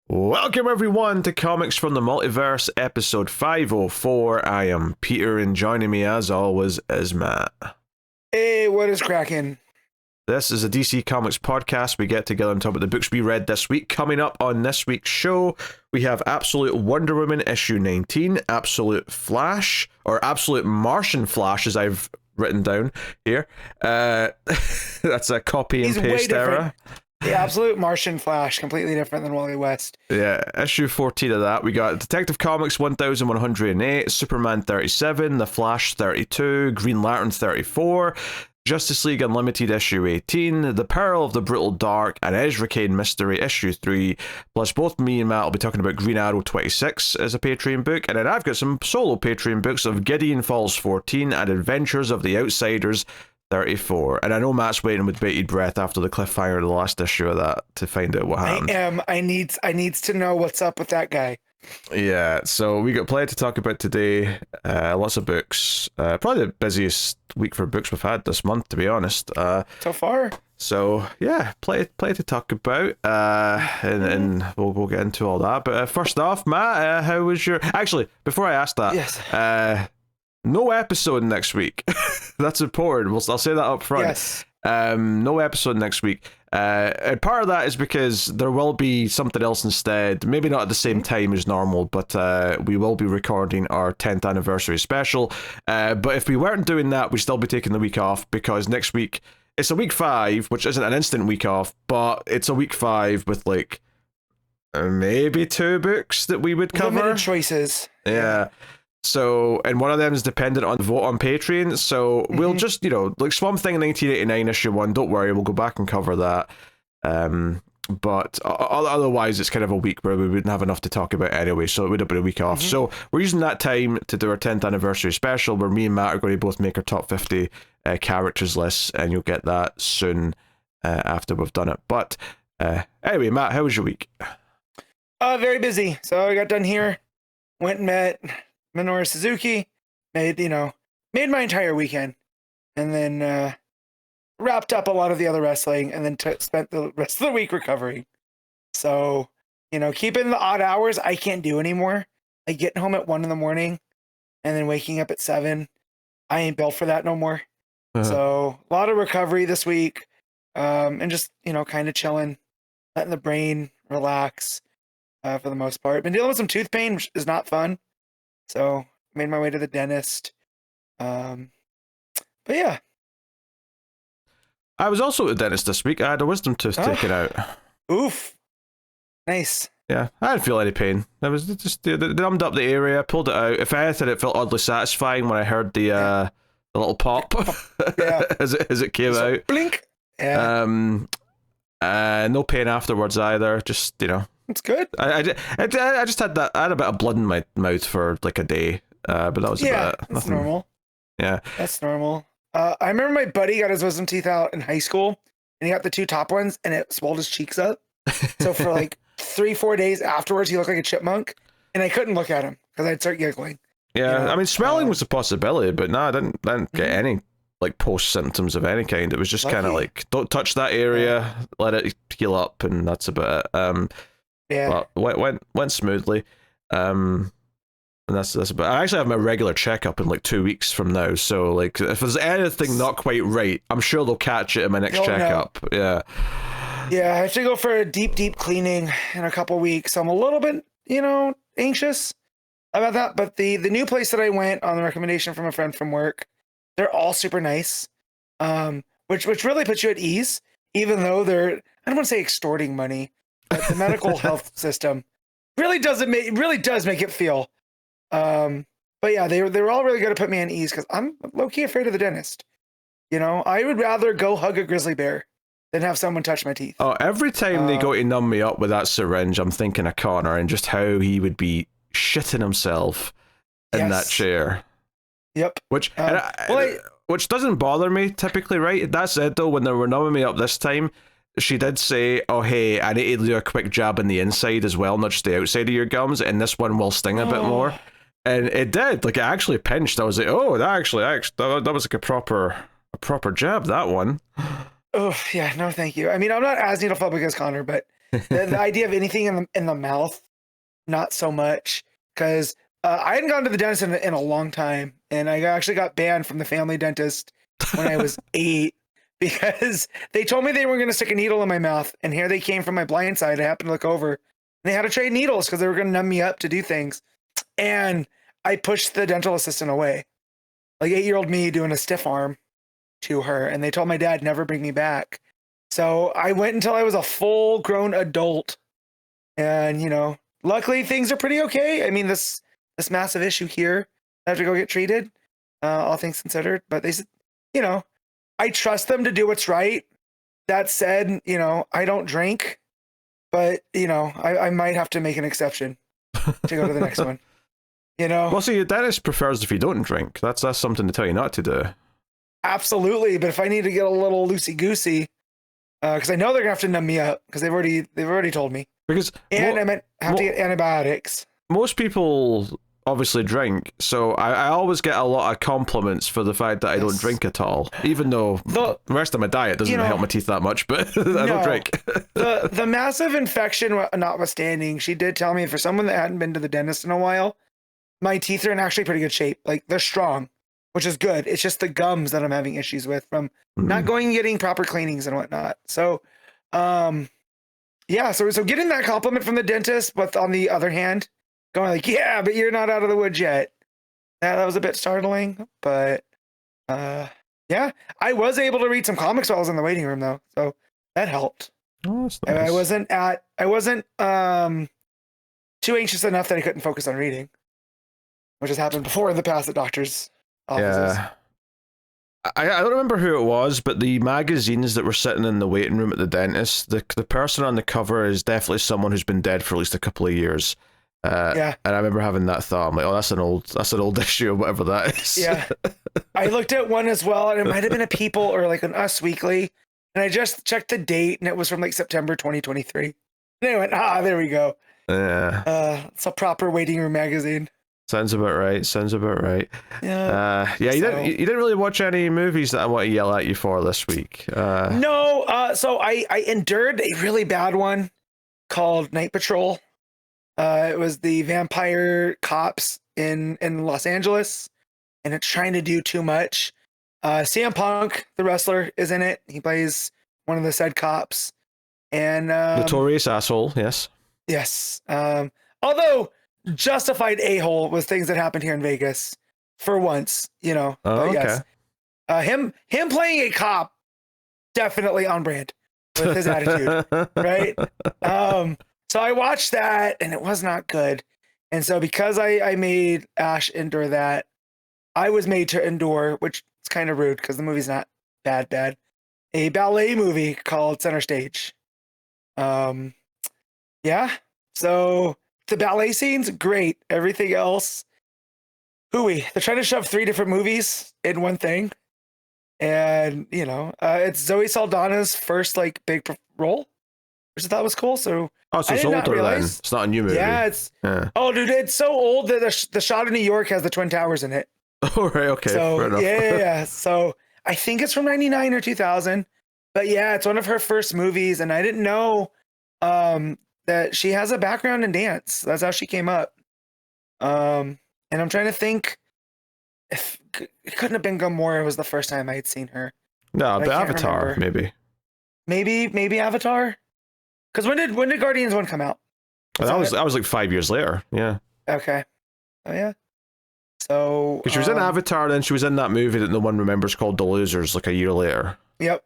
Welcome everyone to Comics from the Multiverse, episode 504. I am Peter, and joining me as always is Matt. Hey, what is cracking? This is a DC Comics podcast. We get together and talk about the books we read this week. Coming up on this week's show, we have Absolute Wonder Woman issue 19, Absolute Flash, or Absolute Martian Flash as I've written down here. That's a copy and paste error. The Absolute Martian Flash, completely different than Wally West. Yeah, issue 14 of that. We got Detective Comics 1108, Superman 37, The Flash 32, Green Lantern 34, Justice League Unlimited issue 18, The Peril of the Brutal Dark, and Ezra Cain Mystery issue 3. Plus, both me and Matt will be talking about Green Arrow 26 as a Patreon book, and then I've got some solo Patreon books of Gideon Falls 14 and Adventures of the Outsiders 34. And I know Matt's waiting with bated breath after the cliffhanger of the last issue of that to find out what happened. I needs to know what's up with that guy. Yeah, so we got plenty to talk about today. Lots of books. Probably the busiest week for books we've had this month, to be honest. So far. So yeah, plenty to talk about. And we'll get into all that. But first off, Matt, how was your? Actually, before I ask that, yes. No episode next week. That's important. I'll say that up front. Yes. No episode next week. And part of that is because there will be something else instead. Maybe not at the same time as normal, but we will be recording our 10th anniversary special. But if we weren't doing that, we'd still be taking the week off because next week it's a week 5, which isn't an instant week off, but it's a week 5 with like maybe 2 books that we would cover. Limited choices. Yeah. So, and one of them is dependent on the vote on Patreon. So we'll just, like Swamp Thing in 1989 issue 1. Don't worry, we'll go back and cover that. But otherwise, it's kind of a week where we wouldn't have enough to talk about anyway. So it would have been a week off. So we're using that time to do our 10th anniversary special, where me and Matt are going to both make our top 50 characters lists, and you'll get that soon after we've done it. But anyway, Matt, how was your week? Very busy. So I got done here, went and met Minoru Suzuki, made my entire weekend, and then wrapped up a lot of the other wrestling, and then spent the rest of the week recovering. So, keeping the odd hours I can't do anymore. Like getting home at 1 in the morning and then waking up at 7. I ain't built for that no more. So a lot of recovery this week, and just, kind of chilling, letting the brain relax for the most part. Been dealing with some tooth pain, which is not fun. So made my way to the dentist. But yeah. I was also at the dentist this week. I had a wisdom tooth taken out. Oof. Nice. Yeah, I didn't feel any pain. I was just they numbed up the area, pulled it out. If anything, it felt oddly satisfying when I heard the little pop as it came out. Blink. Yeah. No pain afterwards either. Just it's good. I just had that. I had a bit of blood in my mouth for like a day, but that was about it. That's normal. Yeah, that's normal. I remember my buddy got his wisdom teeth out in high school, and he got the 2 top ones, and it swelled his cheeks up. So for like 3-4 days afterwards, he looked like a chipmunk, and I couldn't look at him because I'd start giggling. Yeah, I mean, swelling was a possibility, but no, I didn't get any like post symptoms of any kind. It was just kind of like, don't touch that area, let it heal up, and that's about it. But went smoothly. And that's about. I actually have my regular checkup in like 2 weeks from now. So like, if there's anything not quite right, I'm sure they'll catch it in my next checkup. No. Yeah. Yeah, I have to go for a deep cleaning in a couple weeks. I'm a little bit, anxious about that. But the new place that I went on the recommendation from a friend from work, they're all super nice, which really puts you at ease, even though they're, I don't want to say extorting money, but the medical health system really does make it feel. But yeah, they were all really good to put me at ease because I'm low-key afraid of the dentist. I would rather go hug a grizzly bear than have someone touch my teeth. Oh, every time they go to numb me up with that syringe, I'm thinking of Connor and just how he would be shitting himself in that chair. Yep. Which doesn't bother me typically, right? That said, though, when they were numbing me up this time, she did say, "Oh, hey, I need to do a quick jab in the inside as well, not just the outside of your gums, and this one will sting a bit more." And it did. Like, it actually pinched. I was like, "Oh, that was like a proper jab, that one." Oh, yeah, no, thank you. I mean, I'm not as needlephobic as Connor, but The idea of anything in the mouth, not so much, because I hadn't gone to the dentist in a long time, and I actually got banned from the family dentist when I was 8 because they told me they were going to stick a needle in my mouth, and here they came from my blind side. I happened to look over, and they had to trade needles because they were going to numb me up to do things, and I pushed the dental assistant away, like 8-year-old me doing a stiff arm to her, and they told my dad never bring me back. So I went until I was a full-grown adult, and luckily things are pretty okay. I mean, this massive issue here, I have to go get treated, all things considered. But they said, I trust them to do what's right. That said, I don't drink, but I might have to make an exception to go to the next one. Well, see, your dentist prefers if you don't drink. That's something to tell you not to do. Absolutely, but if I need to get a little loosey goosey, because I know they're gonna have to numb me up because they've already told me. Because I meant have to get antibiotics. Most people obviously drink, so I always get a lot of compliments for the fact that I don't drink at all, even though the rest of my diet doesn't help my teeth that much, but I don't drink. the massive infection notwithstanding, she did tell me for someone that hadn't been to the dentist in a while, my teeth are in actually pretty good shape. Like, they're strong, which is good. It's just the gums that I'm having issues with from not going and getting proper cleanings and whatnot. So, yeah, so getting that compliment from the dentist, but on the other hand, going like, yeah, but you're not out of the woods yet. That was a bit startling, but yeah, I was able to read some comics while I was in the waiting room though, so that helped. Oh, that's nice. I wasn't too anxious enough that I couldn't focus on reading, which has happened before in the past at doctors' offices. Yeah. I don't remember who it was, but the magazines that were sitting in the waiting room at the dentist, the person on the cover is definitely someone who's been dead for at least a couple of years. Yeah. And I remember having that thought. I'm like, oh, that's an old issue or whatever that is. Yeah. I looked at one as well, and it might have been a People or like an Us Weekly, and I just checked the date, and it was from like September 2023. And I went, there we go. Yeah. It's a proper waiting room magazine. Sounds about right. Yeah. You didn't really watch any movies that I want to yell at you for this week. No. So I endured a really bad one called Night Patrol. It was the vampire cops in Los Angeles, and it's trying to do too much. CM Punk, the wrestler, is in it. He plays one of the said cops, and notorious asshole. Yes. Yes. Although justified a-hole with things that happened here in Vegas for once, Oh, but okay. Yes. Him playing a cop, definitely on brand with his attitude, right? So I watched that, and it was not good. And so because I made Ash endure that, I was made to endure, which is kind of rude because the movie's not bad, a ballet movie called Center Stage. Yeah. So the ballet scenes, great. Everything else, hooey. They're trying to shove 3 different movies in one thing. And, it's Zoe Saldana's first, big role, which I thought was cool. So it's older then. It's not a new movie. Yeah, Oh, dude, it's so old that the shot of New York has the Twin Towers in it. Oh, right, okay. So, fair enough. yeah. So I think it's from 99 or 2000. But yeah, it's one of her first movies, and I didn't know that she has a background in dance. That's how she came up. And I'm trying to think if it couldn't have been Gamora was the first time I had seen her. No, but Avatar, maybe. Maybe Avatar. Because when did Guardians 1 come out? That was like 5 years later. Yeah. Okay. Oh yeah. So because she was in Avatar, then she was in that movie that no one remembers called The Losers, like a year later. Yep.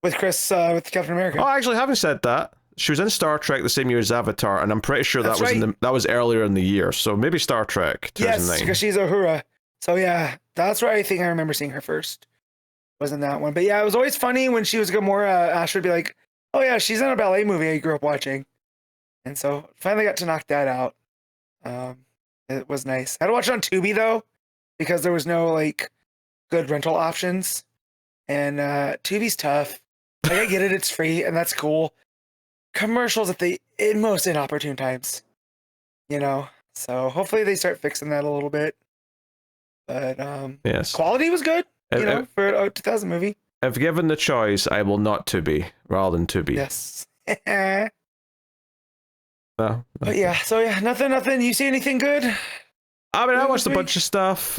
With with Captain America. Oh, actually, having said that, she was in Star Trek the same year as Avatar, and I'm pretty sure that was earlier in the year. So maybe Star Trek 2009. Yes, because she's Uhura. So yeah, that's where I think I remember seeing her first. Was in that one. But yeah, it was always funny when she was Gamora. Ash would be like, "Oh yeah, she's in a ballet movie I grew up watching," and so finally got to knock that out. It was nice. I had to watch it on Tubi though, because there was no good rental options, and Tubi's tough. I get it; it's free, and that's cool. Commercials at the most inopportune times, So hopefully they start fixing that a little bit. But yes, quality was good, for a 2000 movie. If given the choice, I will not Tubi rather than Tubi. Yes. But yeah, so yeah, nothing. You see anything good? I mean, I watched a bunch of stuff.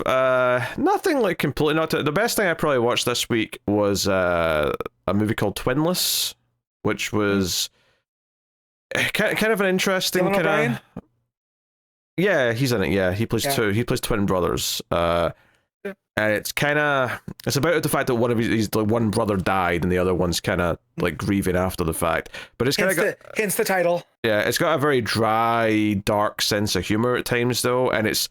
Nothing like completely not. The best thing I probably watched this week was a movie called Twinless, which was kind of an interesting kind of. Yeah, he's in it. Yeah, he plays two. He plays twin brothers. And it's about the fact that one of his like one brother died and the other one's kind of like grieving after the fact. But it's kind of hence the title. Yeah, it's got a very dry, dark sense of humor at times though, and it's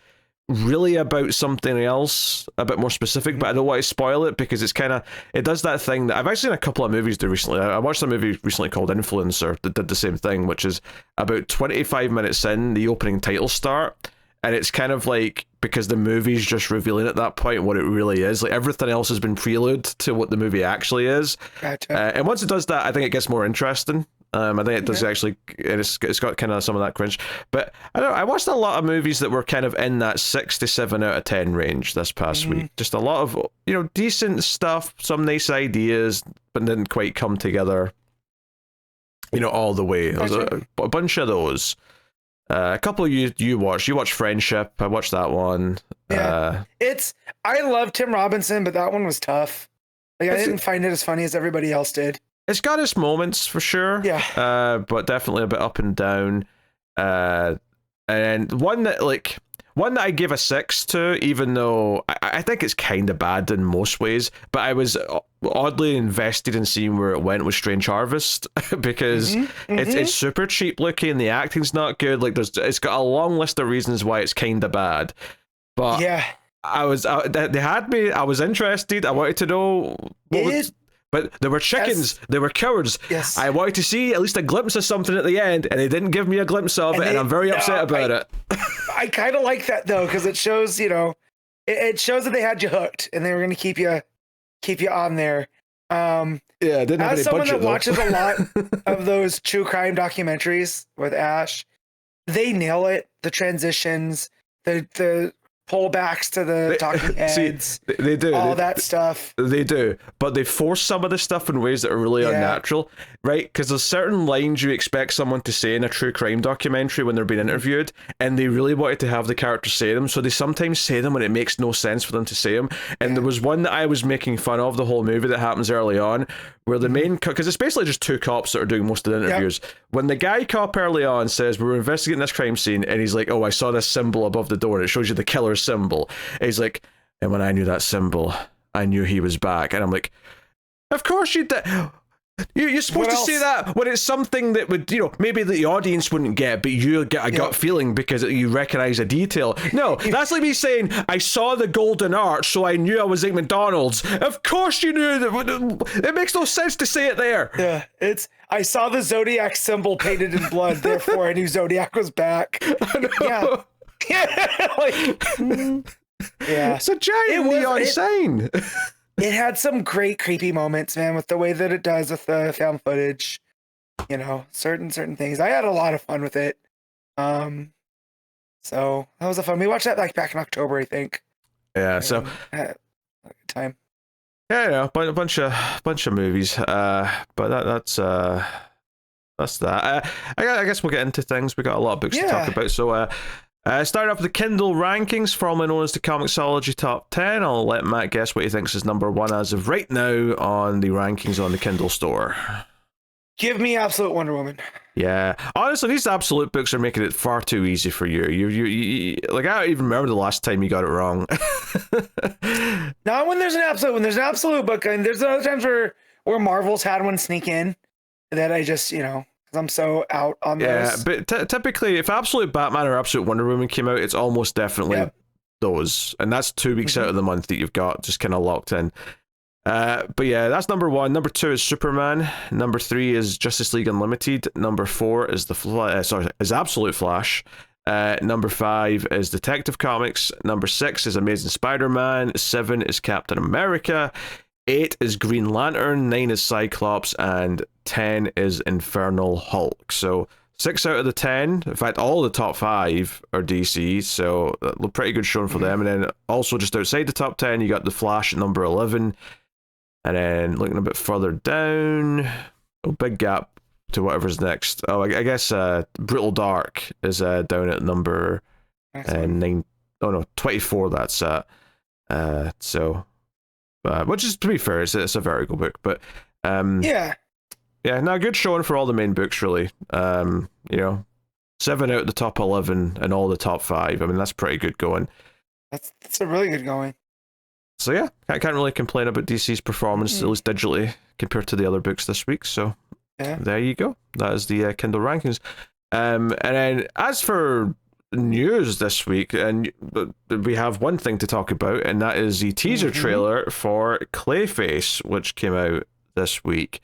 really about something else, a bit more specific. But I don't want to spoil it because it does that thing that I've actually seen a couple of movies do recently. I watched a movie recently called Influencer that did the same thing, which is about 25 minutes in, the opening titles start. And it's kind of like, because the movie's just revealing at that point what it really is. Like, everything else has been prelude to what the movie actually is. Gotcha. And once it does that, I think it gets more interesting. I think it does actually, it's got kind of some of that cringe. But I don't know, I watched a lot of movies that were kind of in that 6 to 7 out of 10 range this past week. Just a lot of, decent stuff, some nice ideas, but didn't quite come together, all the way. There was a bunch of those. A couple of you watched Friendship. I watched that one. Yeah, I love Tim Robinson, but that one was tough. Like, I didn't find it as funny as everybody else did. It's got its moments for sure. Yeah. But definitely a bit up and down. And one that I give a 6 to, even though I think it's kind of bad in most ways, but I was oddly invested in seeing where it went with Strange Harvest because it's super cheap looking, the acting's not good, like it's got a long list of reasons why it's kind of bad, but yeah, they had me. I was interested. I wanted to know but there were chickens, there were cowards. Yes. I wanted to see at least a glimpse of something at the end, and they didn't give me a glimpse of it, and I'm very upset about it. I kind of like that though, because it shows, it shows that they had you hooked, and they were going to keep you on there. Yeah, I didn't have any budget, as someone that watches a lot though. of those true crime documentaries with Ash, they nail it. The transitions, the pullbacks to the talking heads. See, they do all that stuff. They do, but they force some of the stuff in ways that are really unnatural, right? Because there's certain lines you expect someone to say in a true crime documentary when they're being interviewed, and they really wanted to have the character say them, so they sometimes say them when it makes no sense for them to say them. And there was one that I was making fun of the whole movie that happens early on, where the main, because it's basically just two cops that are doing most of the interviews. When the guy cop early on says, we're investigating this crime scene, and he's like, oh, I saw this symbol above the door, and it shows you the killer's symbol. And he's like, and when I knew that symbol, I knew he was back. And I'm like, of course you did. You're supposed to say that when it's something that would, maybe the audience wouldn't get, but you get a gut feeling because you recognize a detail. No, that's like me saying, I saw the golden arch, so I knew I was at McDonald's. Of course you knew that. It makes no sense to say it there. Yeah, I saw the Zodiac symbol painted in blood, therefore I knew Zodiac was back. Yeah. It's a giant neon sign. It had some great creepy moments, man, with the way that it does with the found footage. Certain things. I had a lot of fun with it. So that was a fun. We watched that back in October, I think. Yeah. So had a good time. Yeah, a bunch of movies. But that's that. I guess we'll get into things. We got a lot of books to talk about. So starting off with the Kindle rankings, formerly known as the ComiXology Top 10. I'll let Matt guess what he thinks is number one as of right now on the rankings on the Kindle store. Give me Absolute Wonder Woman. Yeah, honestly, these Absolute books are making it far too easy for you. You like, I don't even remember the last time you got it wrong. Not when there's an Absolute book, and there's other times where Marvel's had one sneak in that I just, I'm so out on those. Yeah, but typically, if Absolute Batman or Absolute Wonder Woman came out, it's almost definitely those. And that's 2 weeks out of the month that you've got just kind of locked in. But yeah, that's number one. Number two is Superman. Number three is Justice League Unlimited. Number four is is Absolute Flash. Number five is Detective Comics. Number six is Amazing Spider-Man. 7 is Captain America. 8 is Green Lantern, 9 is Cyclops, and 10 is Infernal Hulk. So 6 out of the 10, in fact, all the top 5 are DC, so a pretty good showing for them. And then also just outside the top 10, you got The Flash at number 11. And then looking a bit further down, big gap to whatever's next. Oh, I guess Brutal Dark is down at number 9. Oh no, 24. That's so. Which is, to be fair, it's a very good book, but yeah, no, good showing for all the main books, really. 7 out of the top 11 and all the top 5. I mean, that's pretty good going. That's a really good going. So yeah, I can't really complain about DC's performance, at least digitally, compared to the other books this week. So there you go. That is the Kindle rankings. And then as for news this week, and we have one thing to talk about, and that is the teaser trailer for Clayface, which came out this week.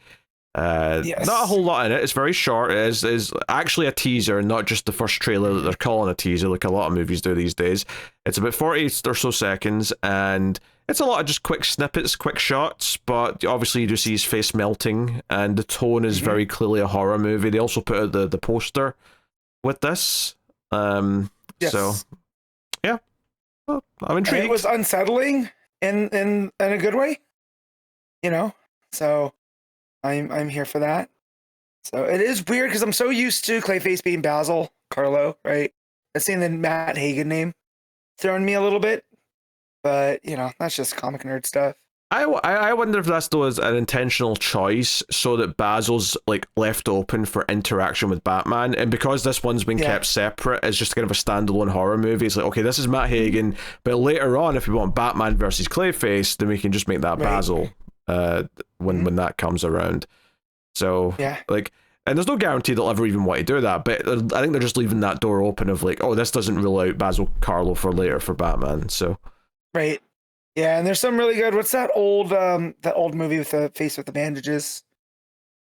Not a whole lot in it. It's very short. It is actually a teaser, not just the first trailer that they're calling a teaser, like a lot of movies do these days. It's about 40 or so seconds, and it's a lot of just quick snippets, quick shots, but obviously you do see his face melting, and the tone is very clearly a horror movie. They also put out the poster with this. So yeah, well, I'm intrigued. And it was unsettling in a good way, so I'm here for that. So it is weird because I'm so used to Clayface being Basil Carlo, right? And seeing the Matt Hagen name throwing me a little bit, but that's just comic nerd stuff. I wonder if that's though is an intentional choice so that Basil's like left open for interaction with Batman, and because this one's been kept separate, it's just kind of a standalone horror movie. It's like, okay, this is Matt Hagen, but later on, if we want Batman versus Clayface, then we can just make that Basil when that comes around. So and there's no guarantee they'll ever even want to do that, but I think they're just leaving that door open of like, oh, this doesn't rule out Basil Carlo for later for Batman. So yeah, and there's some really good. What's that old movie with the face with the bandages?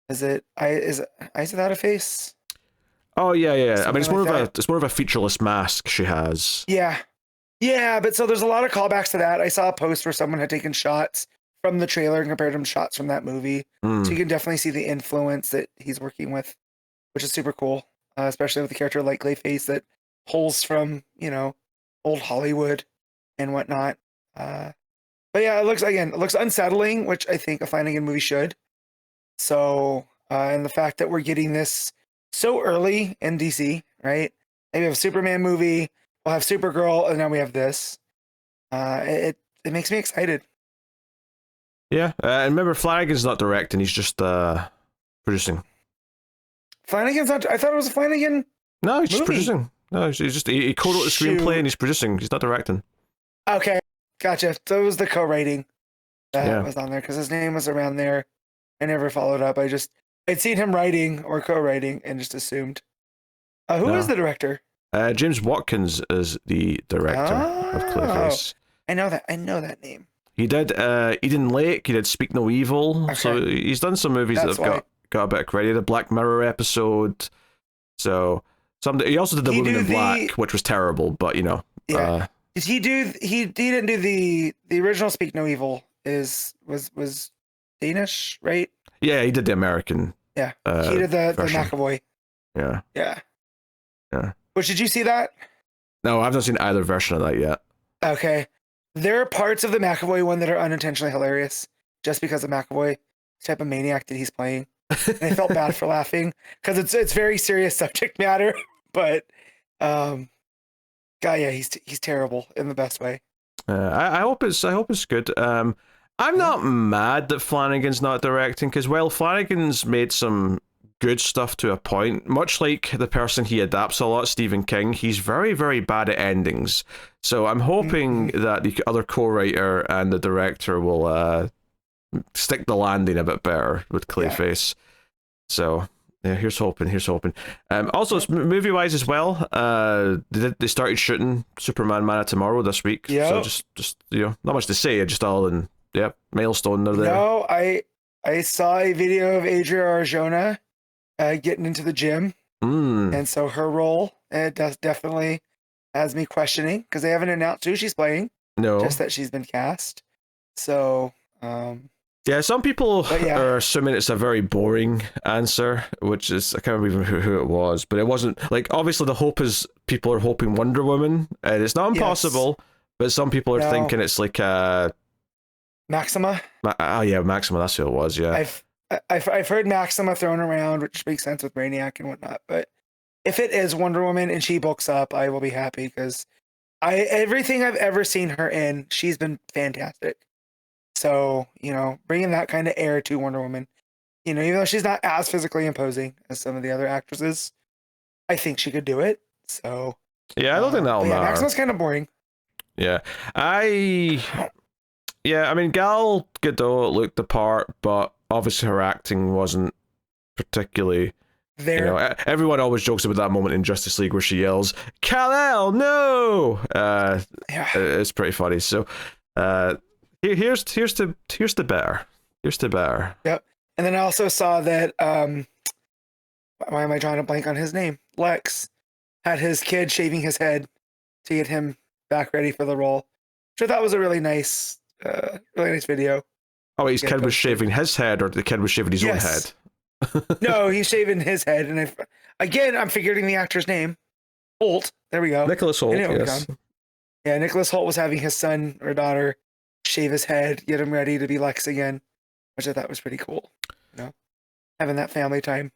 Is it that a face? Oh yeah. Something I mean, it's more of a featureless mask she has. Yeah, but so there's a lot of callbacks to that. I saw a post where someone had taken shots from the trailer and compared them to shots from that movie, so you can definitely see the influence that he's working with, which is super cool, especially with a character like Clayface that pulls from old Hollywood and whatnot. But yeah, it looks unsettling, which I think a Flanagan movie should. So, and the fact that we're getting this so early in DC, right? Maybe we have a Superman movie, we'll have Supergirl, and now we have this. It makes me excited. Yeah, and remember, Flanagan's not directing; he's just producing. Flanagan's not. I thought it was a Flanagan. No, he's just producing. No, he co-wrote the screenplay and he's producing. He's not directing. Okay. Gotcha. So it was the co-writing that was on there because his name was around there. I never followed up. I'd seen him writing or co-writing and just assumed. Who is the director? James Watkins is the director of Clayface. I know that name. He did Eden Lake. He did Speak No Evil. Okay. So he's done some movies that have got a bit of credit. He did a Black Mirror episode. So he also did The Woman in Black, which was terrible, but Yeah. Did he do? He didn't do the original Speak No Evil. Was Danish, right? Yeah, he did the American. Yeah, he did the McAvoy. Yeah. Which, did you see that? No, I've not seen either version of that yet. Okay, there are parts of the McAvoy one that are unintentionally hilarious, just because of McAvoy, the type of maniac that he's playing. And I felt bad for laughing because it's very serious subject matter, but God, yeah, he's terrible in the best way. I hope it's good. I'm not mad that Flanagan's not directing because Flanagan's made some good stuff to a point. Much like the person he adapts a lot, Stephen King, he's very, very bad at endings. So I'm hoping that the other co-writer and the director will stick the landing a bit better with Clayface. So. Yeah, here's hoping. Also, movie-wise as well, they started shooting Superman Man of Tomorrow this week. Yeah. So just not much to say. Just all in milestone. They're there. No, I saw a video of Adria Arjona getting into the gym, and so her role definitely has me questioning because they haven't announced who she's playing. No, just that she's been cast. So. Yeah, some people are assuming it's a very boring answer, which is, I can't remember who it was, but it wasn't, like, obviously the hope is people are hoping Wonder Woman, and it's not impossible, but some people are thinking it's like Maxima? Maxima, that's who it was, yeah. I've heard Maxima thrown around, which makes sense with Brainiac and whatnot. But if it is Wonder Woman and she bulks up, I will be happy because everything I've ever seen her in, she's been fantastic. So, bringing that kind of air to Wonder Woman, even though she's not as physically imposing as some of the other actresses, I think she could do it. So, yeah, I don't think that'll matter. Maxima's kind of boring. Yeah, I mean, Gal Gadot looked the part, but obviously her acting wasn't particularly there. Everyone always jokes about that moment in Justice League where she yells, "Kal-El, no!" It's pretty funny. So, here's the better. Here's the better. Yep. And then I also saw that. Why am I drawing a blank on his name? Lex had his kid shaving his head to get him back ready for the role, which I thought was a really nice video. Oh, his kid was shaving his head, or the kid was shaving his own head? No, he's shaving his head, and I'm forgetting the actor's name. Holt. There we go. Nicholas Holt. Yes. Yeah, Nicholas Holt was having his son or daughter shave his head, get him ready to be Lex again, which I thought was pretty cool. Having that family time.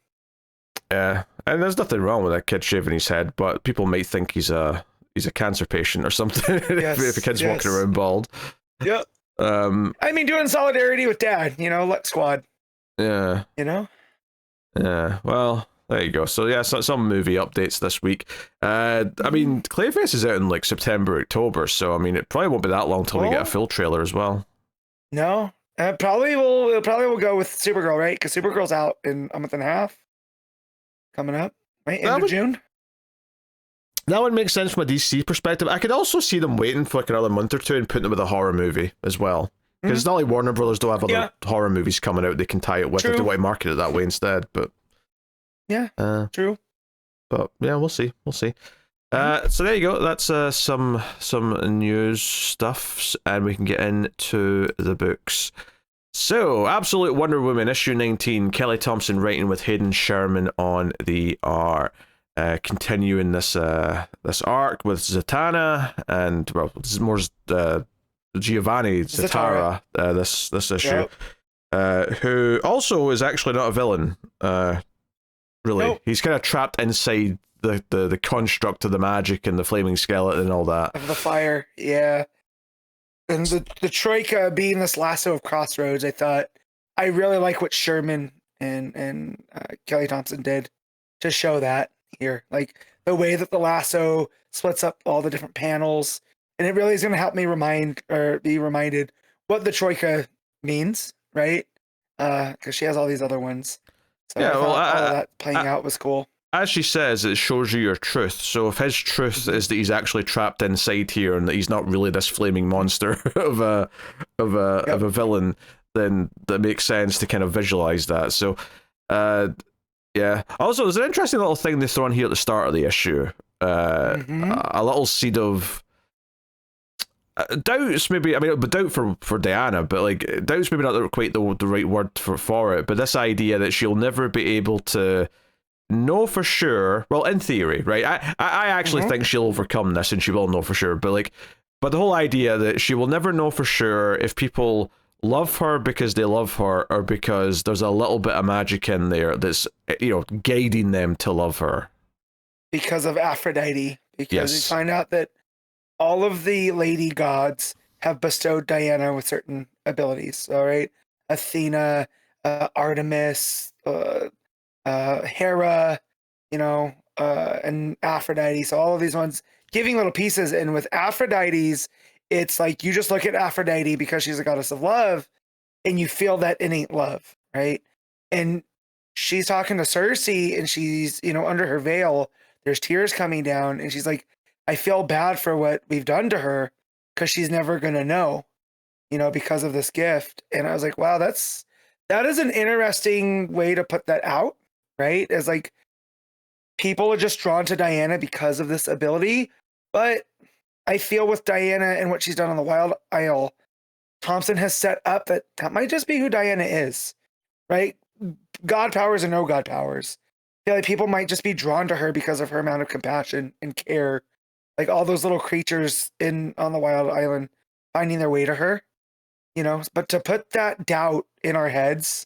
Yeah, and there's nothing wrong with that kid shaving his head, but people might think he's a cancer patient or something if a kid's walking around bald. Yep. I mean, doing solidarity with Dad. Lex Squad. Yeah. Yeah. Well, there you go. So yeah, some movie updates this week. I mean, Clayface is out in like September, October, so I mean, it probably won't be that long till we get a full trailer as well. No, probably will go with Supergirl, right? Because Supergirl's out in a month and a half. Coming up, right? End of June. That would make sense from a DC perspective. I could also see them waiting for like another month or two and putting it with a horror movie as well. Because it's not like Warner Brothers don't have other horror movies coming out they can tie it with if they want to market it that way instead. But true. But yeah, we'll see. So there you go. That's some news stuff, and we can get into the books. So, Absolute Wonder Woman, issue 19, Kelly Thompson writing with Hayden Sherman on the art. Continuing this arc with Zatanna and, well, this is more Giovanni Zatara, this issue, who also is actually not a villain, really. Nope. He's kind of trapped inside the construct of the magic and the flaming skeleton and all that. Of the fire, yeah. And the Troika being this lasso of crossroads, I thought, I really like what Sherman and Kelly Thompson did to show that here. Like, the way that the lasso splits up all the different panels. And it really is going to help me be reminded what the Troika means, right? Because she has all these other ones. So yeah, all of that playing out was cool. As she says, it shows you your truth. So if his truth is that he's actually trapped inside here and that he's not really this flaming monster of a villain, then that makes sense to kind of visualize that. So, yeah. Also, there's an interesting little thing they throw in here at the start of the issue. A little seed of doubts, maybe. I mean, but doubt for Diana, but like doubts maybe not quite the right word for it. But this idea that she'll never be able to know for sure. Well, in theory, right? I actually think she'll overcome this, and she will know for sure. But the whole idea that she will never know for sure if people love her because they love her, or because there's a little bit of magic in there that's guiding them to love her. Because of Aphrodite. Because we find out that all of the lady gods have bestowed Diana with certain abilities. All right, Athena, Artemis, Hera, and Aphrodite. So all of these ones giving little pieces. And with Aphrodite's, it's like you just look at Aphrodite because she's a goddess of love, and you feel that innate love, right? And she's talking to Cersei, and she's under her veil. There's tears coming down, and she's like, I feel bad for what we've done to her because she's never gonna know, because of this gift. And I was like, wow, that is an interesting way to put that out, right? As like people are just drawn to Diana because of this ability. But I feel with Diana and what she's done on the Wild Isle, Thompson has set up that might just be who Diana is, right? God powers or no God powers. I feel like people might just be drawn to her because of her amount of compassion and care. Like all those little creatures on the Wild Island finding their way to her, But to put that doubt in our heads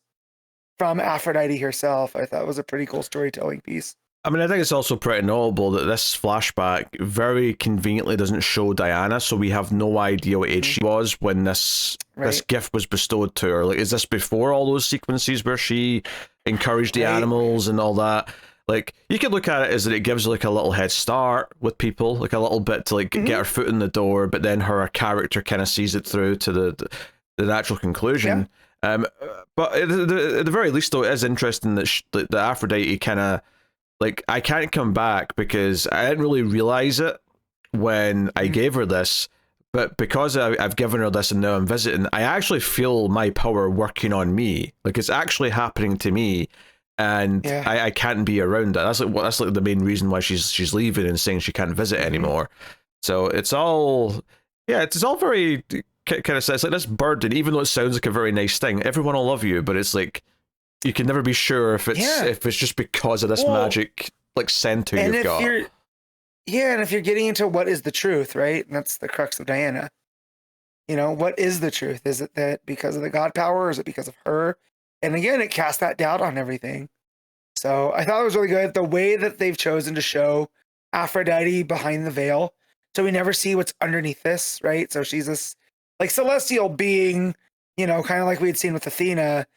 from Aphrodite herself. I thought it was a pretty cool storytelling piece. I mean, I think it's also pretty notable that this flashback very conveniently doesn't show Diana, so we have no idea what age she was when this gift was bestowed to her. Like, is this before all those sequences where she encouraged the animals and all that? Like, you could look at it as that it gives her like a little head start with people, like a little bit to like get her foot in the door, but then her character kind of sees it through to the natural conclusion. Yeah. But at the very least, though, it is interesting that the Aphrodite kind of, like, I can't come back because I didn't really realize it when I gave her this, but because I've given her this and now I'm visiting, I actually feel my power working on me. Like, it's actually happening to me, and I can't be around it. That's like the main reason why she's leaving and saying she can't visit anymore. So it's all very kind of says like this burden, even though it sounds like a very nice thing. Everyone will love you, but it's like, you can never be sure if it's just because of this magic like center you've got. And if you're getting into what is the truth, right? And that's the crux of Diana. You know, what is the truth? Is it that because of the god power, or is it because of her? And again, it casts that doubt on everything. So I thought it was really good the way that they've chosen to show Aphrodite behind the veil. So we never see what's underneath this, right? So she's this like celestial being, you know, kind of like we had seen with Athena.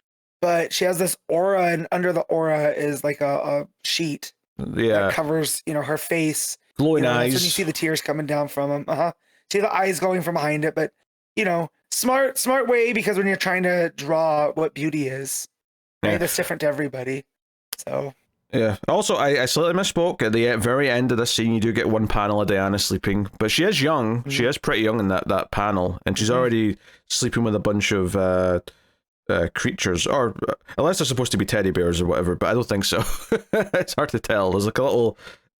But she has this aura, and under the aura is like a sheet that covers, you know, her face. Glowing eyes. That's when you see the tears coming down from them. See the eyes going from behind it. But, you know, smart way, because when you're trying to draw what beauty is, right, that's different to everybody. So. Yeah. Also, I slightly misspoke. At the very end of this scene, you do get one panel of Diana sleeping, but she is young. She is pretty young in that panel, and she's already sleeping with a bunch of creatures, or unless they're supposed to be teddy bears or whatever, but I don't think so. It's hard to tell. There's like a little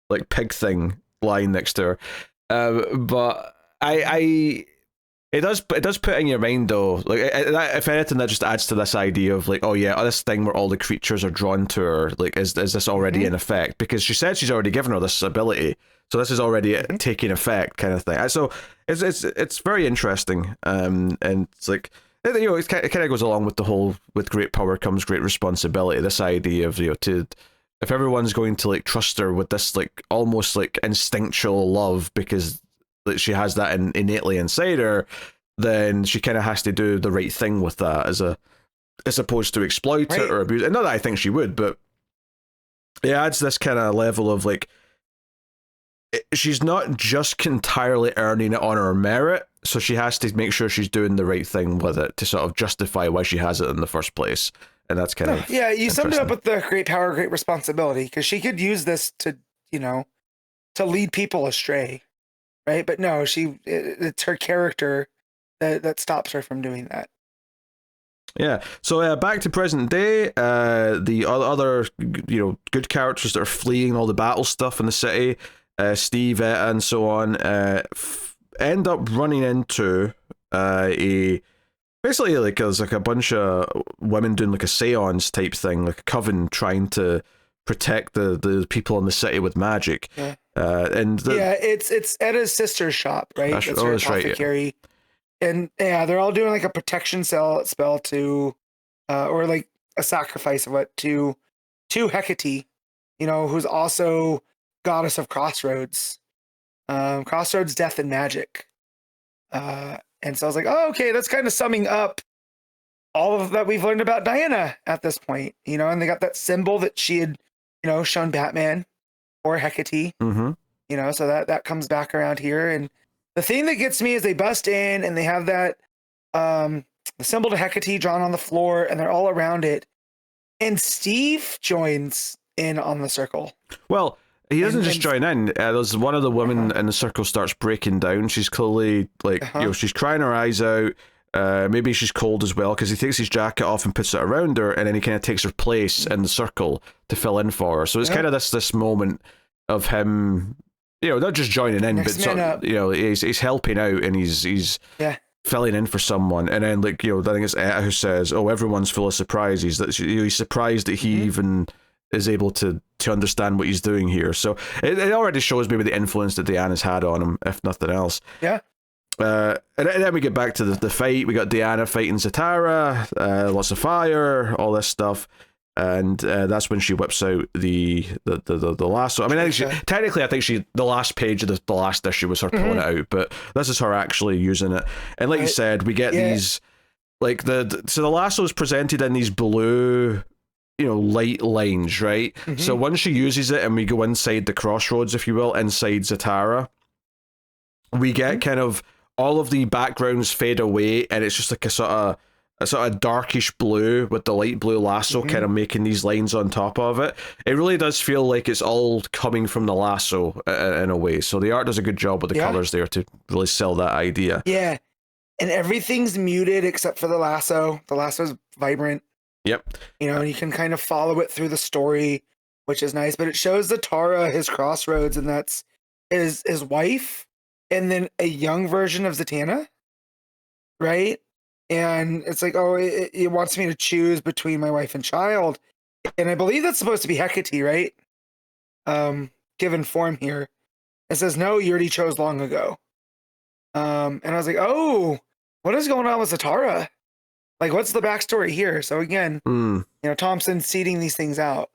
like pig thing lying next to her, but it does put in your mind though, like if anything, that just adds to this idea of like, oh yeah, this thing where all the creatures are drawn to her, like is this already in effect? Because she said she's already given her this ability, so this is already taking effect, kind of thing. So it's very interesting, and it's like, you know, it kind of goes along with the whole, with great power comes great responsibility. This idea of, you know, if everyone's going to like trust her with this like almost like instinctual love because like she has that innately inside her, then she kind of has to do the right thing with that as opposed to exploit it or abuse it. Not that I think she would, but it adds this kind of level of like, she's not just entirely earning it on her merit, so she has to make sure she's doing the right thing with it to sort of justify why she has it in the first place. And that's kind of you summed it up with the great power, great responsibility, because she could use this to, you know, to lead people astray, right? But no, it's her character that stops her from doing that. Yeah. So back to present day, the other, you know, good characters that are fleeing all the battle stuff in the city, Steve, Etta, and so on, end up running into basically like there's like a bunch of women doing like a seance type thing, like a coven trying to protect the people in the city with magic. It's Etta's sister's shop, right? That's her apothecary. Right, and they're all doing like a protection spell to or like a sacrifice of what to Hecate, you know, who's also goddess of crossroads, death and magic. And so I was like, oh, okay, that's kind of summing up all of that we've learned about Diana at this point, you know, and they got that symbol that she had, you know, shown Batman or Hecate, you know, so that comes back around here. And the thing that gets me is they bust in and they have that the symbol to Hecate drawn on the floor, and they're all around it. And Steve joins in on the circle. Well, he doesn't just join in. There's one of the women in the circle starts breaking down. She's clearly like, you know, she's crying her eyes out. Maybe she's cold as well, because he takes his jacket off and puts it around her, and then he kind of takes her place in the circle to fill in for her. So it's kind of this moment of him, you know, not just joining in, but sort of, you know, he's helping out, and he's filling in for someone. And then, like, you know, I think it's Etta who says, "Oh, everyone's full of surprises." That he's surprised that he even is able to understand what he's doing here. So it already shows maybe the influence that Diana's had on him, if nothing else. Yeah. And then we get back to the fight. We got Diana fighting Zatara, lots of fire, all this stuff. And that's when she whips out the lasso. I mean, technically, I think the last page of the last issue was her pulling it out, but this is her actually using it. And like you said, we get these, like, so the lasso is presented in these blue, light lines, right? So once she uses it and we go inside the crossroads, if you will, inside Zatara, we get kind of all of the backgrounds fade away, and it's just like a sort of darkish blue with the light blue lasso kind of making these lines on top of it. It really does feel like it's all coming from the lasso in a way. So the art does a good job with the colors there to really sell that idea. Yeah. And everything's muted except for the lasso. The lasso's vibrant. Yep. You can kind of follow it through the story, which is nice. But it shows Zatara his crossroads, and that's his wife, and then a young version of Zatanna, right? And it's like, it wants me to choose between my wife and child. And I believe that's supposed to be Hecate, right? Given form here. It says, no, you already chose long ago. And I was like, what is going on with Zatara? Like, what's the backstory here? So again, Thompson seeding these things out.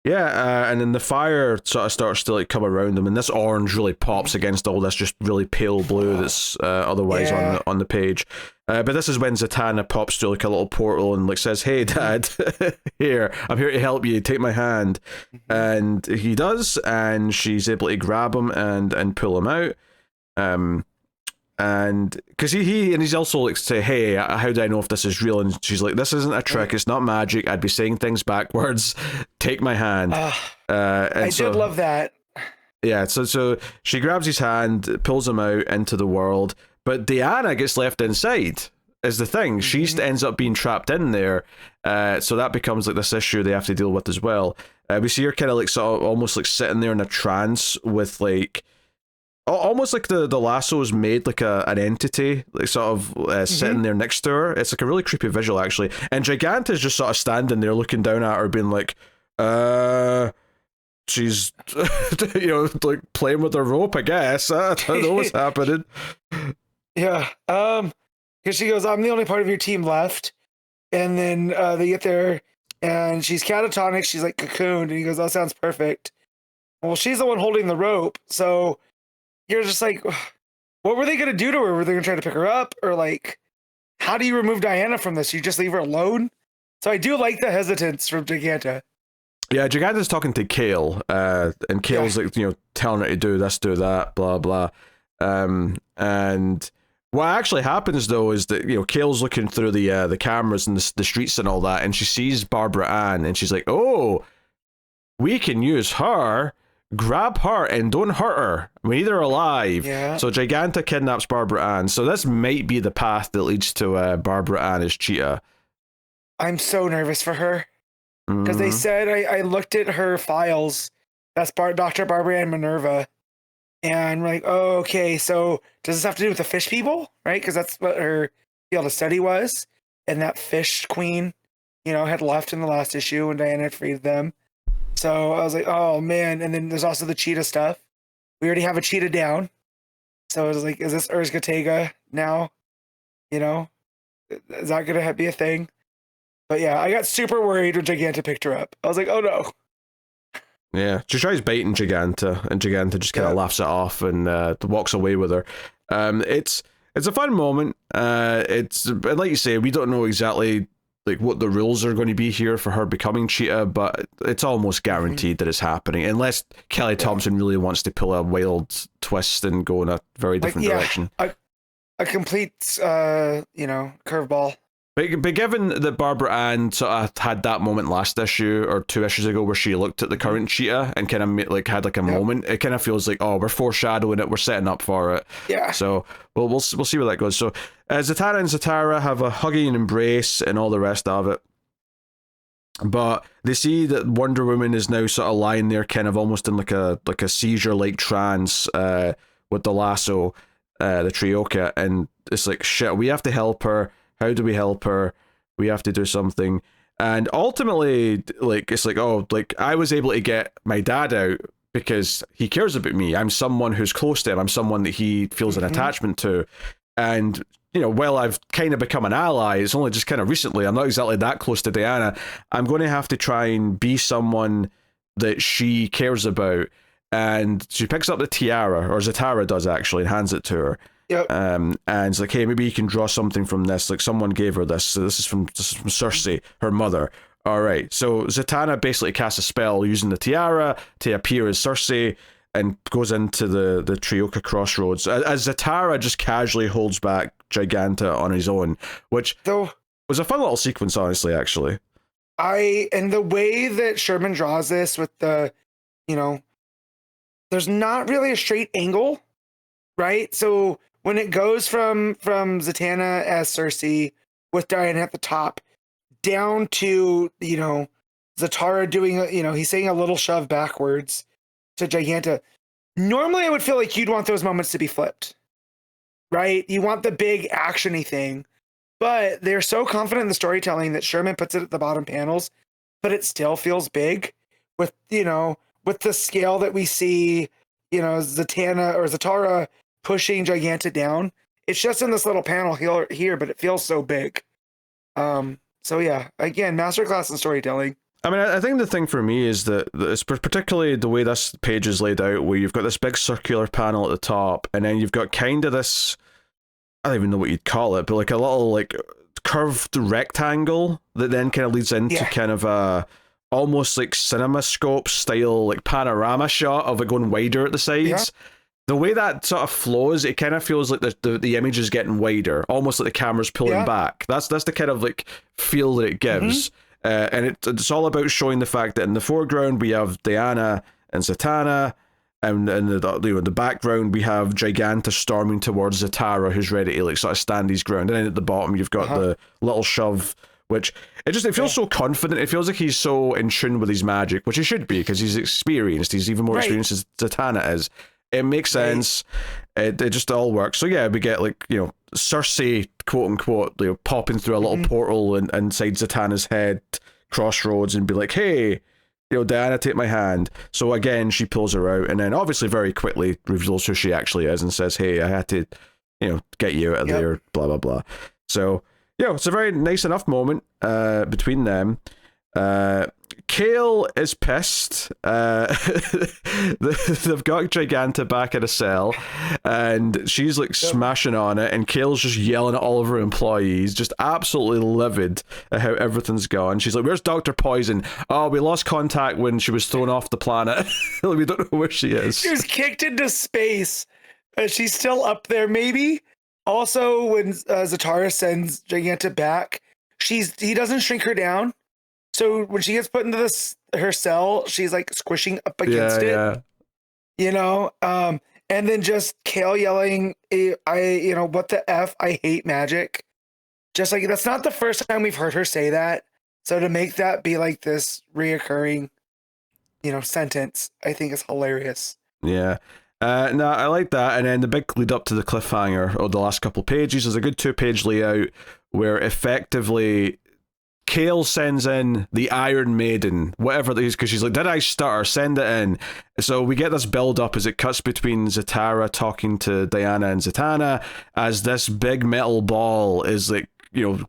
Yeah, and then the fire sort of starts to like come around them, and this orange really pops against all this just really pale blue that's otherwise on the page. But this is when Zatanna pops through like a little portal and like says, "Hey, Dad, I'm here to help you. Take my hand." And he does, and she's able to grab him and pull him out. And because he's also like say, "Hey, how do I know if this is real?" And she's like, "This isn't a trick. It's not magic. I'd be saying things backwards. Take my hand." I did love that. Yeah, so she grabs his hand, pulls him out into the world, but Diana gets left inside. Is the thing. She ends up being trapped in there. So that becomes like this issue they have to deal with as well. We see her kind of like sort of almost like sitting there in a trance with like. Almost like the lasso is made like an entity, like sort of sitting there next to her. It's like a really creepy visual, actually. And Giganta's just sort of standing there looking down at her, being like, she's, like playing with her rope, I guess. I don't know what's happening. Yeah. Because she goes, I'm the only part of your team left. And then they get there, and she's catatonic. She's like cocooned. And he goes, that sounds perfect. Well, she's the one holding the rope. So you're just like, what were they going to do to her? Were they going to try to pick her up? Or like, how do you remove Diana from this? You just leave her alone? So I do like the hesitance from Giganta. Yeah, Giganta's talking to Kale, and Kale's like, telling her to do this, do that, blah, blah. And what actually happens, though, is that, Kale's looking through the cameras and the streets and all that, and she sees Barbara Ann, and she's like, oh, we can use her. Grab her and don't hurt her. We need her alive. Yeah. So Giganta kidnaps Barbara Ann. So this might be the path that leads to Barbara Ann as Cheetah. I'm so nervous for her. Because they said, I looked at her files. That's Dr. Barbara Ann Minerva. And we're like, oh, okay. So does this have to do with the fish people? Right? Because that's what her field of study was. And that fish queen, had left in the last issue when Diana had freed them. So I was like, oh man. And then there's also the cheetah stuff. We already have a cheetah down. So I was like, is this Urzgatega now? Is that going to be a thing? But yeah, I got super worried when Giganta picked her up. I was like, oh no. Yeah, she tries biting Giganta, and Giganta just kind of laughs it off and walks away with her. It's a fun moment. It's like you say, we don't know exactly like what the rules are going to be here for her becoming Cheetah, but it's almost guaranteed that it's happening, unless Kelly Thompson really wants to pull a wild twist and go in a very different direction. A complete, curveball. But given that Barbara Ann sort of had that moment last issue or 2 issues ago where she looked at the current Cheetah and kind of had like a moment, it kind of feels like, oh, we're foreshadowing it, we're setting up for it. Yeah. So we'll see where that goes. So Zatanna and Zatara have a hugging embrace and all the rest of it. But they see that Wonder Woman is now sort of lying there, kind of almost in like a seizure-like trance with the lasso, the Trioka, and it's like, shit, we have to help her. How do we help her? We have to do something. And ultimately, like, it's like, oh, like, I was able to get my dad out because he cares about me. I'm someone who's close to him. I'm someone that he feels an attachment to. And while I've kind of become an ally, it's only just kind of recently, I'm not exactly that close to Diana, I'm going to have to try and be someone that she cares about. And she picks up the tiara, or Zatara does actually, and hands it to her. Yep. And it's like, hey, maybe you can draw something from this. Like, someone gave her this. So this is from Cersei, her mother. All right. So Zatanna basically casts a spell using the tiara to appear as Cersei and goes into the Trioka crossroads. As Zatara just casually holds back Giganta on his own, which was a fun little sequence, honestly, actually. And the way that Sherman draws this with the, there's not really a straight angle, right? So when it goes from Zatanna as Cersei with Diana at the top down to, Zatara doing, he's saying a little shove backwards to Giganta. Normally I would feel like you'd want those moments to be flipped, right? You want the big actiony thing, but they're so confident in the storytelling that Sherman puts it at the bottom panels, but it still feels big with, with the scale that we see, Zatanna or Zatara pushing Giganta down. It's just in this little panel here, but it feels so big. So yeah, again, masterclass in storytelling. I mean, I think the thing for me is that it's particularly the way this page is laid out, where you've got this big circular panel at the top, and then you've got kind of this, I don't even know what you'd call it, but like a little like curved rectangle that then kind of leads into kind of a almost like CinemaScope style like panorama shot of it going wider at the sides. Yeah. The way that sort of flows, it kind of feels like the image is getting wider, almost like the camera's pulling back. That's the kind of like feel that it gives. And it's all about showing the fact that in the foreground we have Diana and Zatanna, and in the background we have Giganta storming towards Zatara, who's ready to like sort of stand his ground. And then at the bottom you've got the little shove, which it feels so confident. It feels like he's so in tune with his magic, which he should be because he's experienced. He's even more experienced as Zatanna is. It makes sense. It just all works. So yeah, we get like, Cersei, quote unquote, popping through a little portal inside Zatanna's head, crossroads, and be like, hey, Diana, take my hand. So again, she pulls her out, and then obviously very quickly reveals who she actually is and says, hey, I had to, get you out of there, blah, blah, blah. So, it's a very nice enough moment between them. Kale is pissed. They've got Giganta back in a cell, and she's like smashing on it, and Kale's just yelling at all of her employees, just absolutely livid at how everything's gone. She's like, where's Dr. Poison? Oh, we lost contact when she was thrown off the planet. We don't know where she is. She was kicked into space. She's still up there, maybe. Also, when Zatara sends Giganta back, he doesn't shrink her down. So when she gets put into her cell, she's like squishing up against it. And then just Kale yelling, what the F? I hate magic. Just like, that's not the first time we've heard her say that. So to make that be like this reoccurring, sentence, I think is hilarious. Yeah. No, I like that. And then the big lead up to the cliffhanger of the last couple pages is a good 2-page layout where effectively Kale sends in the Iron Maiden, whatever it is, because she's like, did I stutter? Send it in. So we get this build up as it cuts between Zatara talking to Diana and Zatanna as this big metal ball is like,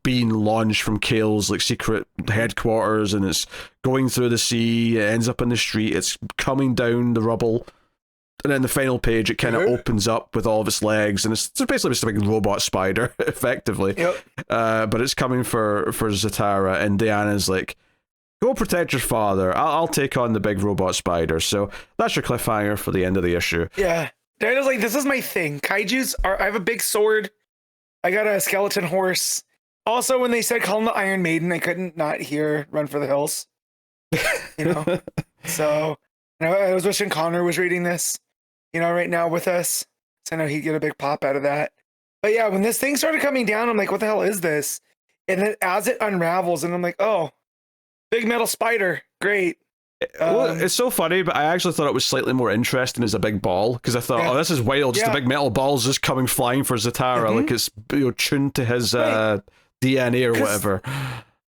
being launched from Kale's like secret headquarters, and it's going through the sea, it ends up in the street, it's coming down the rubble. And then the final page, it kind of opens up with all of its legs, and it's basically just a big robot spider, effectively. But it's coming for Zatara, and Diana's like, go protect your father. I'll take on the big robot spider. So that's your cliffhanger for the end of the issue. Yeah. Diana's like, this is my thing. Kaijus I have a big sword. I got a skeleton horse. Also, when they said call him the Iron Maiden, I couldn't not hear Run for the Hills. So I was wishing Connor was reading this. Right now with us. So I know he'd get a big pop out of that. But yeah, when this thing started coming down, I'm like, what the hell is this? And then as it unravels, and I'm like, oh, big metal spider. Great. Well, it's so funny, but I actually thought it was slightly more interesting as a big ball, because I thought, oh, this is wild. Just a big metal ball's just coming flying for Zatara. Like it's tuned to his DNA or whatever.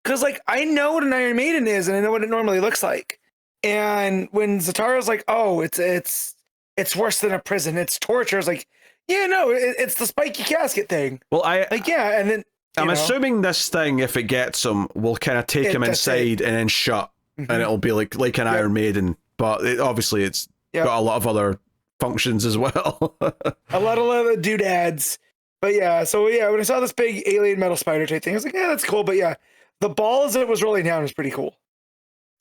Because like, I know what an Iron Maiden is, and I know what it normally looks like. And when Zatara's like, oh, it's worse than a prison. It's torture. It's like, Yeah, no, it's the spiky casket thing. Well, yeah, and then I'm assuming this thing, if it gets him, will kind of take him inside and then shut, and it'll be like an Iron Maiden. But obviously, it's got a lot of other functions as well. A lot of doodads. But yeah, so yeah, when I saw this big alien metal spider type thing, I was like, yeah, that's cool. But yeah, the ball as it was rolling down was pretty cool.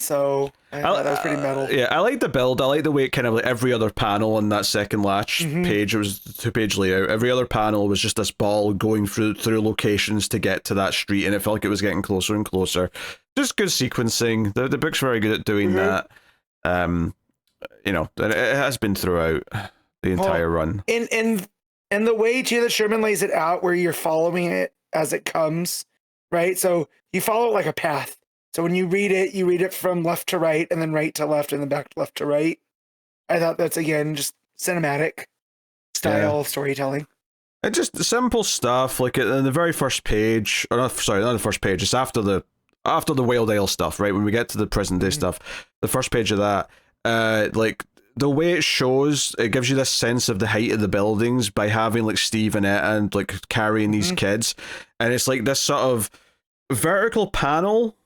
So I thought that was pretty metal. Yeah, I like the build. I like the way it kind of like every other panel on that second last page, it was the 2-page layout. Every other panel was just this ball going through locations to get to that street, and it felt like it was getting closer and closer. Just good sequencing. The book's very good at doing that. You know, and it has been throughout the entire run. And the way too that Sherman lays it out, where you're following it as it comes, right? So you follow it like a path. So when you read it from left to right, and then right to left, and then back to left to right. I thought that's, again, just cinematic style storytelling. And just simple stuff, like in the very first page, or not the first page, it's after the Wild Ale stuff, right? When we get to the present day stuff, the first page of that, like the way it shows, it gives you this sense of the height of the buildings by having like Steve and Etta and like carrying these kids, and it's like this sort of vertical panel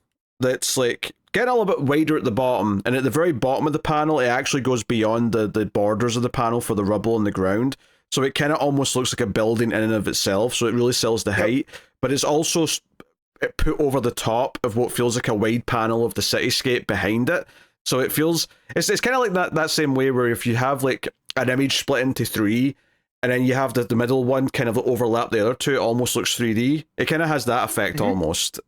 that's like getting a little bit wider at the bottom, and at the very bottom of the panel, it actually goes beyond the borders of the panel for the rubble on the ground. So it kind of almost looks like a building in and of itself. So it really sells the height, but it's also put over the top of what feels like a wide panel of the cityscape behind it. So it feels, it's kind of like that same way where if you have like an image split into 3, and then you have the middle one kind of overlap the other two, it almost looks 3D. It kind of has that effect almost.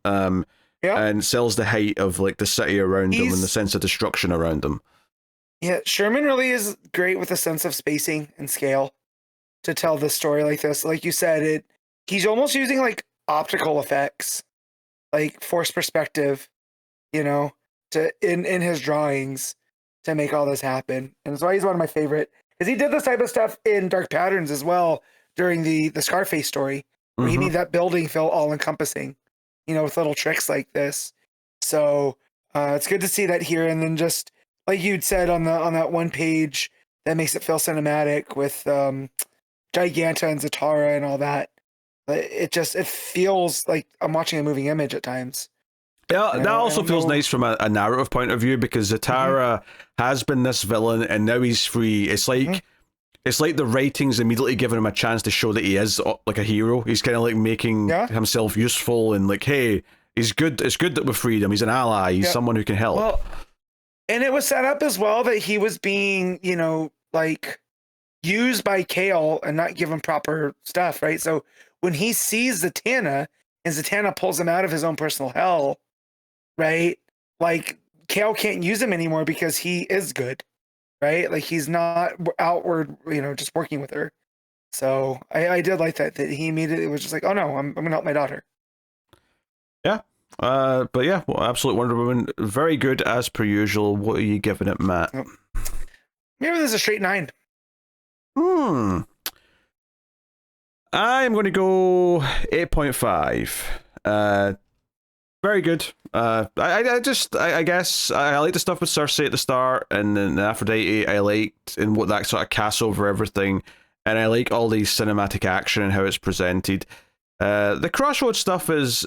And sells the height of like the city around them and the sense of destruction around them. Yeah, Sherman really is great with a sense of spacing and scale to tell the story like this. Like you said, he's almost using like optical effects, like forced perspective, you know, to in his drawings to make all this happen. And that's why he's one of my favorite, because he did this type of stuff in Dark Patterns as well during the Scarface story, where he made that building feel all encompassing, you know, with little tricks like this. So it's good to see that here. And then just like you'd said on that one page that makes it feel cinematic with Giganta and Zatara and all that. It feels like I'm watching a moving image at times. Yeah, that also feels nice from a narrative point of view, because Zatara has been this villain and now he's free. It's like the writing's immediately giving him a chance to show that he is like a hero. He's kind of like making himself useful and like, hey, he's good. It's good that we freed him. He's an ally. He's someone who can help. Well, and it was set up as well that he was being, you know, like used by Kale and not given proper stuff, right? So when he sees Zatanna and Zatanna pulls him out of his own personal hell, right? Like Kale can't use him anymore because he is good. Right? Like he's not outward, you know, just working with her. So I did like that he immediately was just like, oh no, I'm gonna help my daughter. Yeah. But yeah, well, Absolute Wonder Woman, very good as per usual. What are you giving it, Matt? Maybe there's a straight 9. I'm gonna go 8.5. Very good. I guess I like the stuff with Cersei at the start, and then Aphrodite I liked, and what that sort of casts over everything, and I like all the cinematic action and how it's presented. The Crossroads stuff is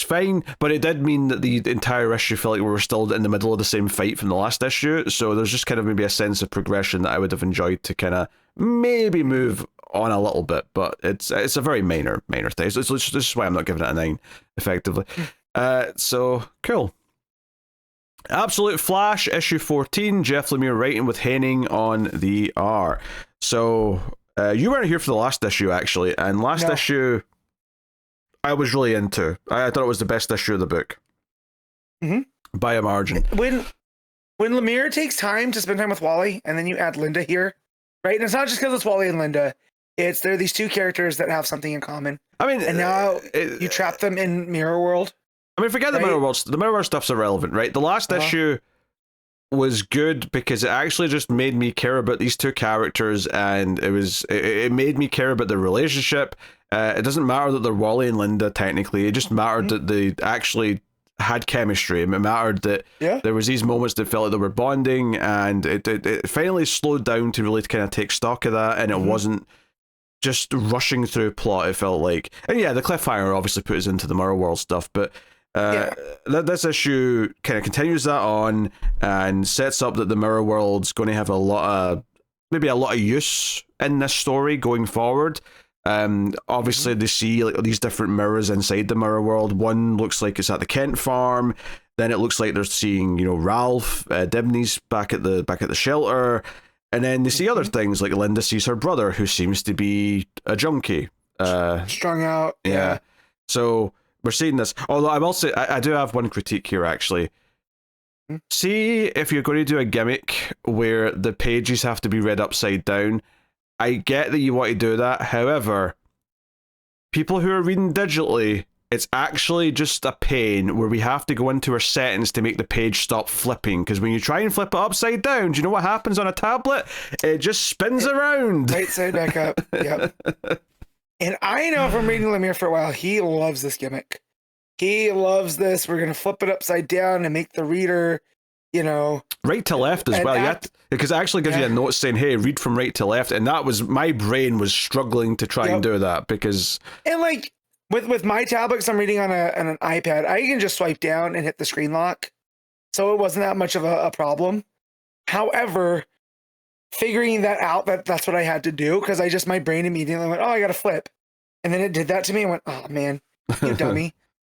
fine, but it did mean that the entire issue felt like we were still in the middle of the same fight from the last issue, so there's just kind of maybe a sense of progression that I would have enjoyed to kind of maybe move on a little bit, but it's a very minor thing. So this is why I'm not giving it a 9, effectively. So cool. Absolute Flash issue 14. Jeff Lemire writing with Haining on the art. So you weren't here for the last issue actually, and last issue I was really into. I thought it was the best issue of the book by a margin. When Lemire takes time to spend time with Wally, and then you add Linda here, right? And it's not just because it's Wally and Linda. There are these two characters that have something in common. I mean, and now you trap them in Mirror World. I mean, forget the Mirror World. The Mirror World stuff's irrelevant, right? The last issue was good because it actually just made me care about these two characters, and it made me care about their relationship. It doesn't matter that they're Wally and Linda technically. It just mattered that they actually had chemistry. It mattered that there was these moments that felt like they were bonding, and it finally slowed down to really kind of take stock of that, and it wasn't just rushing through plot, it felt like. And yeah, the cliffhanger obviously put us into the Mirror World stuff, but this issue kind of continues that on and sets up that the Mirror World's going to have a lot of use in this story going forward. Obviously they see like these different mirrors inside the Mirror World. One looks like it's at the Kent farm. Then it looks like they're seeing, Ralph Dibney's back at the shelter. And then they see other things, like Linda sees her brother, who seems to be a junkie. Strung out. Yeah. So we're seeing this. Although I will say, I do have one critique here, actually. See, if you're going to do a gimmick where the pages have to be read upside down, I get that you want to do that. However, people who are reading digitally, it's actually just a pain where we have to go into our settings to make the page stop flipping. Because when you try and flip it upside down, do you know what happens on a tablet? It just spins around. Right side back up. Yep. And I know from reading Lemire for a while, he loves this gimmick. He loves this. We're going to flip it upside down and make the reader, right to left as well. Because it actually gives you a note saying, hey, read from right to left. And that was, my brain was struggling to try and do that because... And like, with my tablets, I'm reading on an iPad, I can just swipe down and hit the screen lock. So it wasn't that much of a problem. However, figuring that out, that's what I had to do, because my brain immediately went, oh, I got to flip. And then it did that to me. I went, oh, man, you dummy.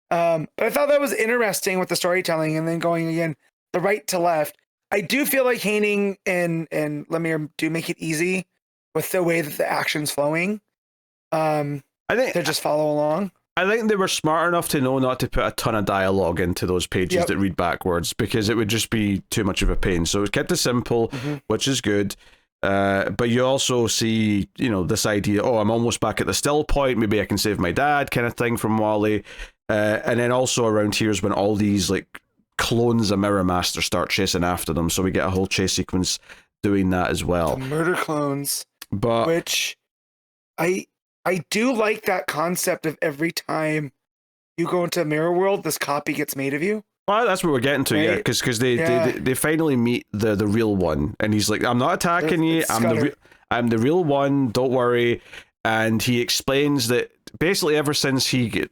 But I thought that was interesting with the storytelling, and then going again, the right to left. I do feel like Haining and Lemire do make it easy with the way that the action's flowing. I think they just follow along. I think they were smart enough to know not to put a ton of dialogue into those pages that read backwards, because it would just be too much of a pain. So it kept it simple, which is good. But you also see, this idea, I'm almost back at the still point, maybe I can save my dad kind of thing from Wally. And then also around here is when all these like clones of Mirror Master start chasing after them. So we get a whole chase sequence doing that as well. The murder clones. But which I do like that concept of every time you go into a mirror world, this copy gets made of you. Well, that's what we're getting to, right? Because they finally meet the real one, and he's like, I'm not attacking you, I'm the real one, don't worry. And he explains that basically ever since he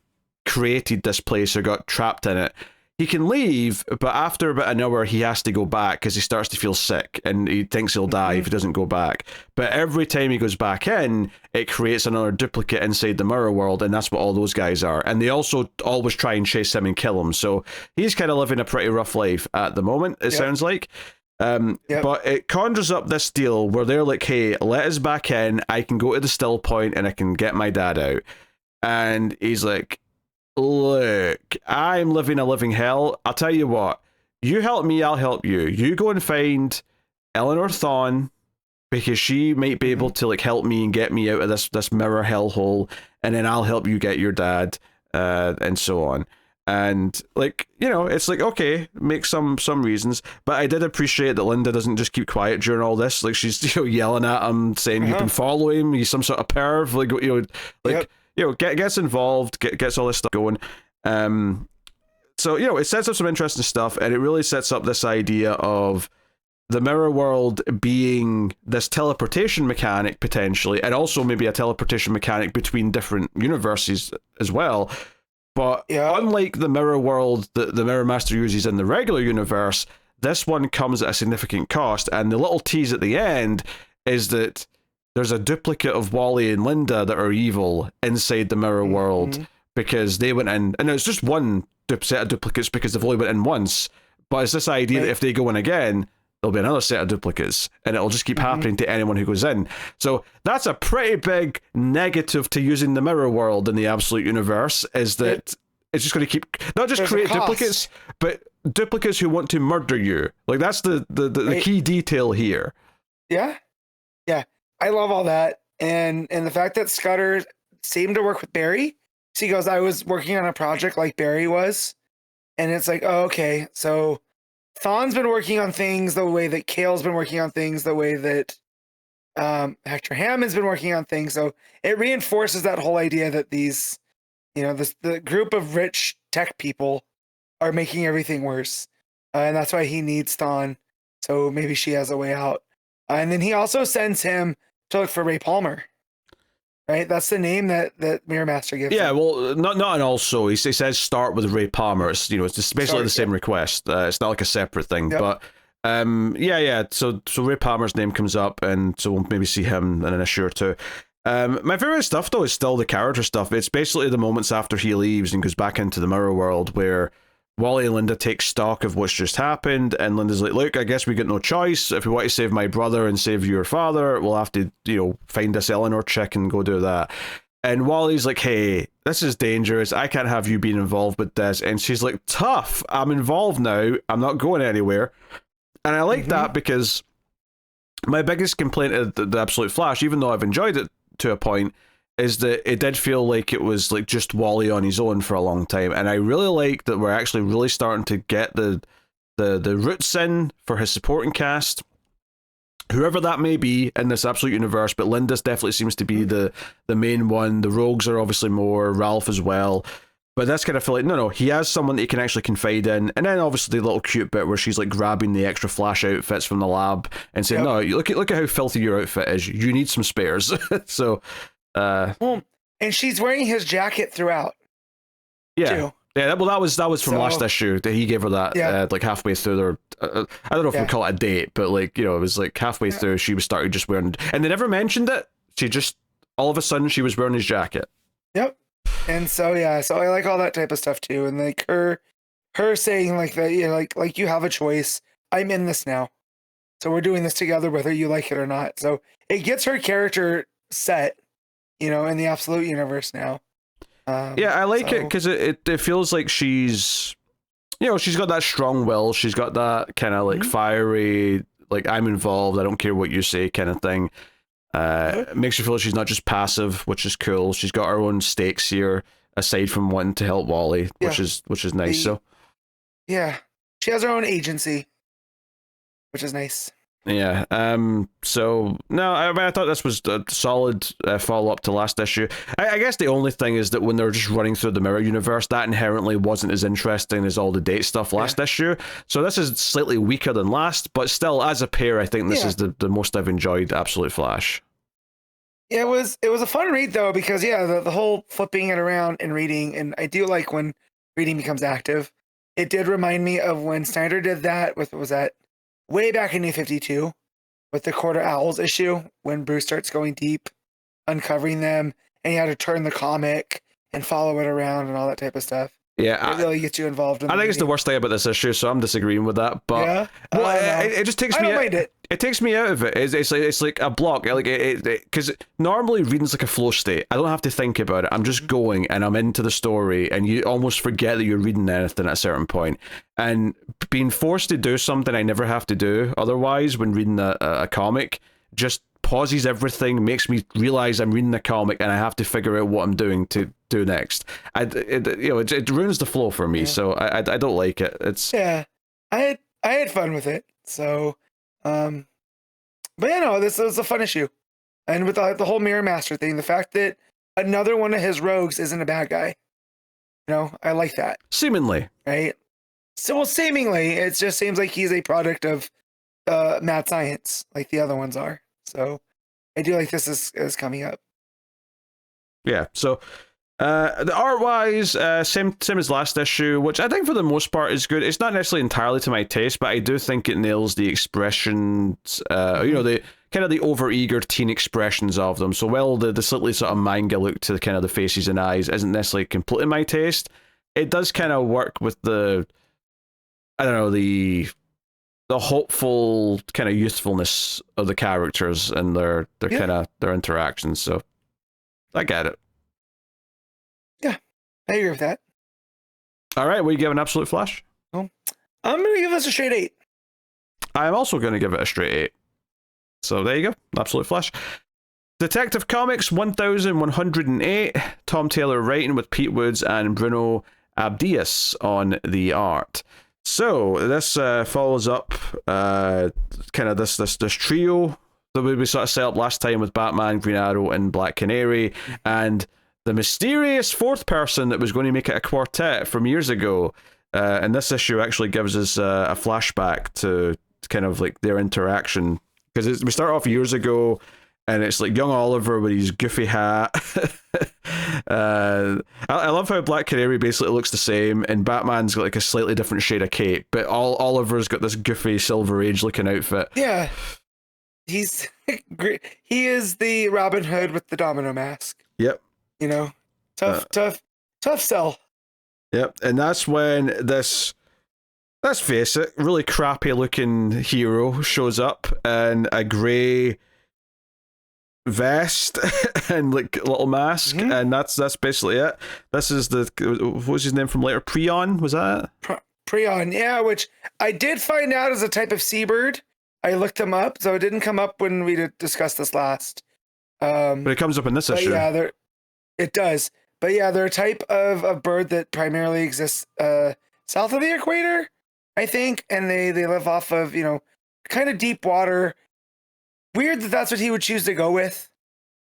created this place or got trapped in it, he can leave, but after about an hour he has to go back because he starts to feel sick and he thinks he'll die if he doesn't go back. But every time he goes back in, it creates another duplicate inside the Mirror World, and that's what all those guys are. And they also always try and chase him and kill him. So he's kind of living a pretty rough life at the moment, it sounds like. But it conjures up this deal where they're like, hey, let us back in, I can go to the still point and I can get my dad out. And he's like, look, I'm living a living hell. I'll tell you what, you help me, I'll help you. You go and find Eleanor Thawne, because she might be able to like help me and get me out of this mirror hellhole, and then I'll help you get your dad, and so on. And like, it's like, okay, make some reasons. But I did appreciate that Linda doesn't just keep quiet during all this. Like, she's yelling at him, saying you've been following him, he's some sort of perv, gets involved, gets all this stuff going. So it sets up some interesting stuff, and it really sets up this idea of the Mirror World being this teleportation mechanic potentially, and also maybe a teleportation mechanic between different universes as well. But unlike the Mirror World that the Mirror Master uses in the regular universe, this one comes at a significant cost. And the little tease at the end is that there's a duplicate of Wally and Linda that are evil inside the Mirror World, because they went in, and it's just one set of duplicates because they've only went in once. But it's this idea that if they go in again, there'll be another set of duplicates, and it'll just keep happening to anyone who goes in. So that's a pretty big negative to using the Mirror World in the Absolute Universe, is that it's just going to keep, not just create duplicates, but duplicates who want to murder you. Like, that's the key detail here. Yeah. I love all that. And the fact that Scudder seemed to work with Barry. So he goes, I was working on a project like Barry was. And it's like, oh, okay. So Thawne's been working on things the way that Kale's been working on things, the way that Hector Hammond's been working on things. So it reinforces that whole idea that these, the group of rich tech people are making everything worse. And that's why he needs Thawne. So maybe she has a way out. And then he also sends him to look for Ray Palmer. Right? That's the name that Mirror Master gives him. Well, not and also he says start with Ray Palmer. It's it's basically the same request. It's not like a separate thing, but So Ray Palmer's name comes up, and so we'll maybe see him in an issue or two. My favorite stuff though is still the character stuff. It's basically the moments after he leaves and goes back into the mirror world where Wally and Linda take stock of what's just happened, and Linda's like, look, I guess we got no choice. If we want to save my brother and save your father, we'll have to, find this Eleanor chick and go do that. And Wally's like, hey, this is dangerous. I can't have you being involved with this. And she's like, tough. I'm involved now. I'm not going anywhere. And I like that because my biggest complaint of the Absolute Flash, even though I've enjoyed it to a point, is that it did feel like it was like just Wally on his own for a long time. And I really like that we're actually really starting to get the roots in for his supporting cast, whoever that may be in this Absolute universe, but Linda's definitely seems to be the main one. The Rogues are obviously more, Ralph as well. But that's kind of feel like, no, he has someone that he can actually confide in. And then obviously the little cute bit where she's like grabbing the extra Flash outfits from the lab and saying, no, look at how filthy your outfit is. You need some spares. So... and she's wearing his jacket throughout. Yeah. Too. Yeah, well, that was from last issue that he gave her that like halfway through their I don't know if we call it a date, but like, it was like halfway through she was started just wearing, and they never mentioned it. She just all of a sudden she was wearing his jacket. Yep. And so I like all that type of stuff too, and like her saying like that, like you have a choice. I'm in this now, so we're doing this together whether you like it or not. So it gets her character set, in the Absolute universe now. I like it because it feels like she's got that strong will. She's got that kind of like fiery, like I'm involved, I don't care what you say kind of thing. Makes you feel like she's not just passive, which is cool. She's got her own stakes here, aside from wanting to help Wally, which is nice. She has her own agency, which is nice. Yeah. So no, I thought this was a solid follow up to last issue. I guess the only thing is that when they're just running through the mirror universe, that inherently wasn't as interesting as all the date stuff last issue. So this is slightly weaker than last, but still, as a pair, I think this is the most I've enjoyed Absolute Flash. Yeah, it was a fun read though, because the whole flipping it around and reading, and I do like when reading becomes active. It did remind me of when Snyder did that with, was that way back in New 52 with the Quarter Owls issue, when Bruce starts going deep, uncovering them, and you had to turn the comic and follow it around and all that type of stuff. Yeah, it really gets you involved in I think it's the worst thing about this issue, so I'm disagreeing with that. But it just takes me out. It takes me out of it. It's like a block. Like because normally reading's like a flow state. I don't have to think about it. I'm just going and I'm into the story, and you almost forget that you're reading anything at a certain point. And being forced to do something I never have to do otherwise when reading a comic just pauses everything, makes me realize I'm reading a comic and I have to figure out what I'm doing to do next. It ruins the flow for me, so I don't like it. It's I had fun with it. So, but this was a fun issue, and with the whole Mirror Master thing, the fact that another one of his rogues isn't a bad guy, I like that. Seemingly, right? So, seemingly, it just seems like he's a product of mad science, like the other ones are. So I do like this is coming up. Yeah, so the art-wise, same as last issue, which I think for the most part is good. It's not necessarily entirely to my taste, but I do think it nails the expressions, the kind of the over-eager teen expressions of them. So while the slightly sort of manga look to kind of the faces and eyes isn't necessarily completely my taste, it does kind of work with the hopeful kind of youthfulness of the characters and their kind of their interactions. So I get it. Yeah, I agree with that. All right, will you give an Absolute Flash? I'm going to give this a straight 8. I'm also going to give it a straight 8. So there you go, Absolute Flash. Detective Comics 1108. Tom Taylor writing with Pete Woods and Bruno Abdias on the art. So this follows up kind of this trio that we sort of set up last time with Batman, Green Arrow, and Black Canary, and the mysterious fourth person that was going to make it a quartet from years ago. And this issue actually gives us a flashback to kind of like their interaction, because we start off years ago, and it's like young Oliver with his goofy hat. I love how Black Canary basically looks the same, and Batman's got like a slightly different shade of cape, but Oliver's got this goofy Silver Age looking outfit. Yeah, he's great. He is the Robin Hood with the domino mask. Yep. You know, tough sell. Yep, and that's when this, let's face it, really crappy looking hero shows up in a grey vest and like little mask, and that's basically it. This is what was his name from later? Preon, was that it? Preon, yeah, which I did find out is a type of seabird. I looked them up, so it didn't come up when we discussed this last. But it comes up in this issue. Yeah, it does. But yeah, they're a type of bird that primarily exists south of the equator, I think, and they live off of, kind of deep water. Weird that that's what he would choose to go with.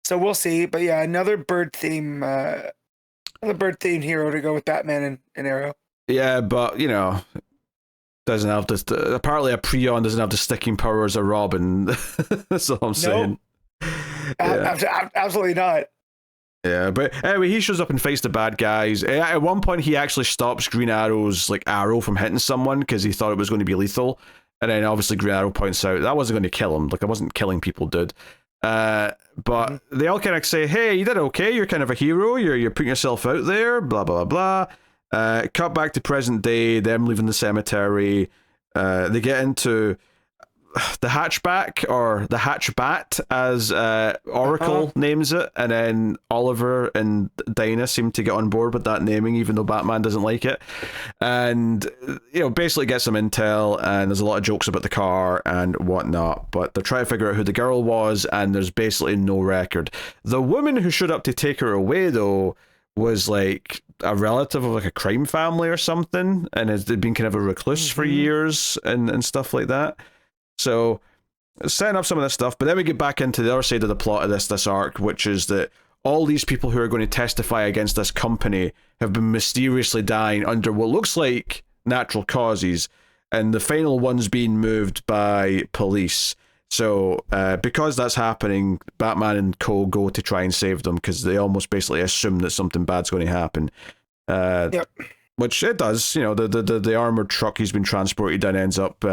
So we'll see. But yeah, another bird theme hero to go with Batman and Arrow. Yeah, but doesn't have this. Apparently, a Preon doesn't have the sticking power as a Robin. That's all I'm saying. Yeah. Absolutely not. Yeah, but anyway, he shows up and fights the bad guys. At one point, he actually stops Green Arrow's arrow from hitting someone because he thought it was going to be lethal. And then obviously Green Arrow points out that wasn't going to kill him. I wasn't killing people, dude. But they all kind of say, "Hey, you did okay. You're kind of a hero. You're putting yourself out there." Blah blah blah. Cut back to present day. Them leaving the cemetery. They get into the hatchback, or the hatchbat, as Oracle names it, and then Oliver and Dinah seem to get on board with that naming, even though Batman doesn't like it. And basically get some intel, and there's a lot of jokes about the car and whatnot, but they're trying to figure out who the girl was, and there's basically no record. The woman who showed up to take her away, though, was like a relative of a crime family or something, and has been kind of a recluse for years and stuff like that. So, setting up some of this stuff, but then we get back into the other side of the plot of this arc, which is that all these people who are going to testify against this company have been mysteriously dying under what looks like natural causes, and the final one's being moved by police. So, because that's happening, Batman and co go to try and save them, because they almost basically assume that something bad's going to happen. Yep. Which it does. The armored truck he's been transported in ends up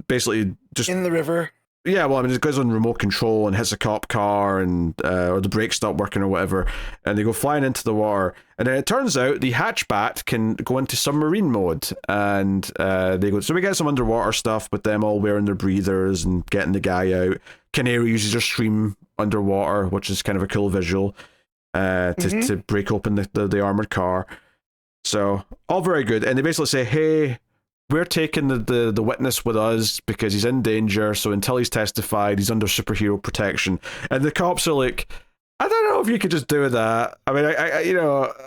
basically just in the river. Yeah, well, I mean, it goes on remote control and hits a cop car, and or the brakes stop working or whatever, and they go flying into the water. And then it turns out the hatchbat can go into submarine mode, and they go. So we get some underwater stuff with them all wearing their breathers and getting the guy out. Canary uses her stream underwater, which is kind of a cool visual to break open the armored car. So all very good, and they basically say, "Hey, we're taking the witness with us because he's in danger, so until he's testified, he's under superhero protection." And the cops are like, "I don't know if you could just do that. I mean, I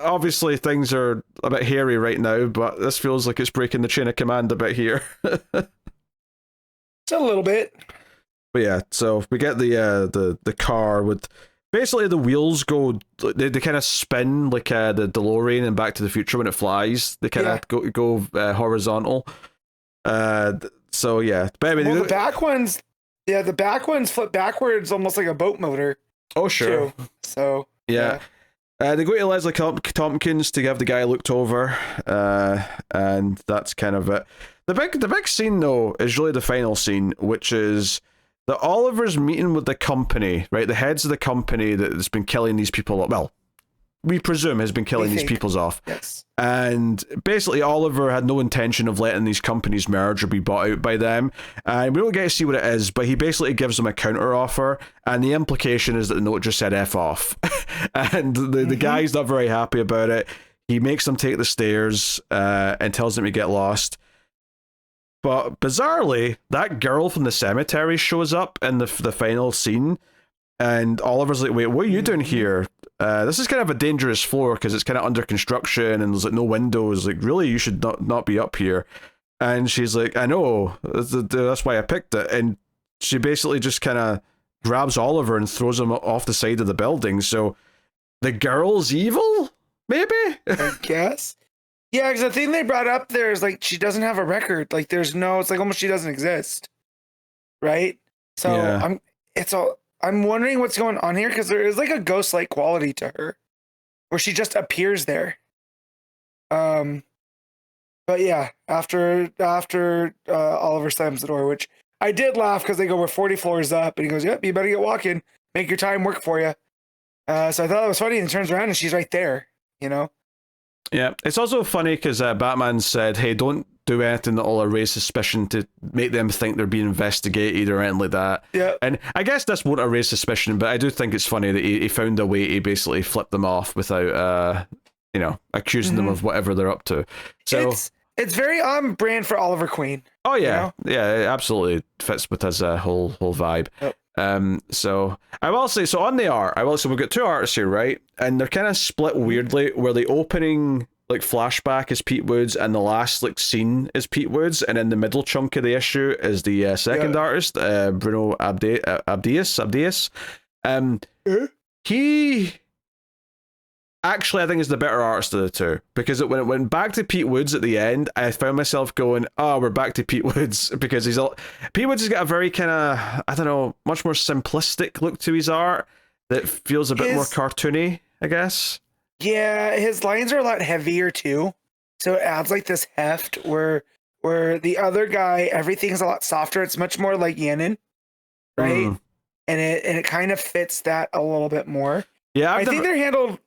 obviously things are a bit hairy right now, but this feels like it's breaking the chain of command a bit here." It's a little bit. But yeah, so we get the car with basically the wheels go, they kind of spin like the DeLorean in Back to the Future when it flies. They kind of go horizontal. So yeah, but I mean, the back ones, the back ones flip backwards, almost like a boat motor. Oh sure. Too. So yeah. They go to Leslie Tompkins to have the guy looked over, and that's kind of it. The big scene though is really the final scene, which is that Oliver's meeting with the company, right? The heads of the company that's been killing these people. Well, we presume has been killing these peoples off. Yes. And basically, Oliver had no intention of letting these companies merge or be bought out by them. And we don't get to see what it is, but he basically gives them a counter offer. And the implication is that the note just said F off. And the guy's not very happy about it. He makes them take the stairs and tells them to get lost. But bizarrely, that girl from the cemetery shows up in the final scene, and Oliver's like, "Wait, what are you doing here? This is kind of a dangerous floor because it's kind of under construction and there's no windows. Really, you should not be up here." And she's like, "I know, that's why I picked it." And she basically just kind of grabs Oliver and throws him off the side of the building. So the girl's evil, maybe? I guess. Yeah, because the thing they brought up there is like she doesn't have a record. Like there's no, it's like almost she doesn't exist, right? So Yeah. I'm wondering what's going on here because there is like a ghost-like quality to her, where she just appears there. But yeah, after Oliver slams the door, which I did laugh because they go, we're 40 floors up, and he goes, "Yep, you better get walking, make your time work for you." So I thought that was funny, and he turns around and she's right there, you know. Yeah, it's also funny because Batman said, "Hey, don't do anything that will raise suspicion to make them think they're being investigated or anything like that." Yeah. And I guess this won't raise suspicion, but I do think it's funny that he found a way to basically flip them off without, accusing them of whatever they're up to. So it's very on brand for Oliver Queen. oh yeah, you know? yeah, it absolutely fits with his whole vibe. Yep. So I will say, so on the art, we've got two artists here, right? And they're kind of split weirdly, where the opening like flashback is Pete Woods, and the last like scene is Pete Woods, and in the middle chunk of the issue is the second artist, Bruno Abdias. He actually, I think, is the better artist of the two, because when it went back to Pete Woods at the end, I found myself going, "Oh, we're back to Pete Woods," because Pete Woods has got a very kind of, I don't know, much more simplistic look to his art that feels a bit more cartoony, I guess. Yeah, his lines are a lot heavier too, so it adds like this heft where the other guy, everything's a lot softer. It's much more like Yenin, right? And it kind of fits that a little bit more. Yeah, I think they're handled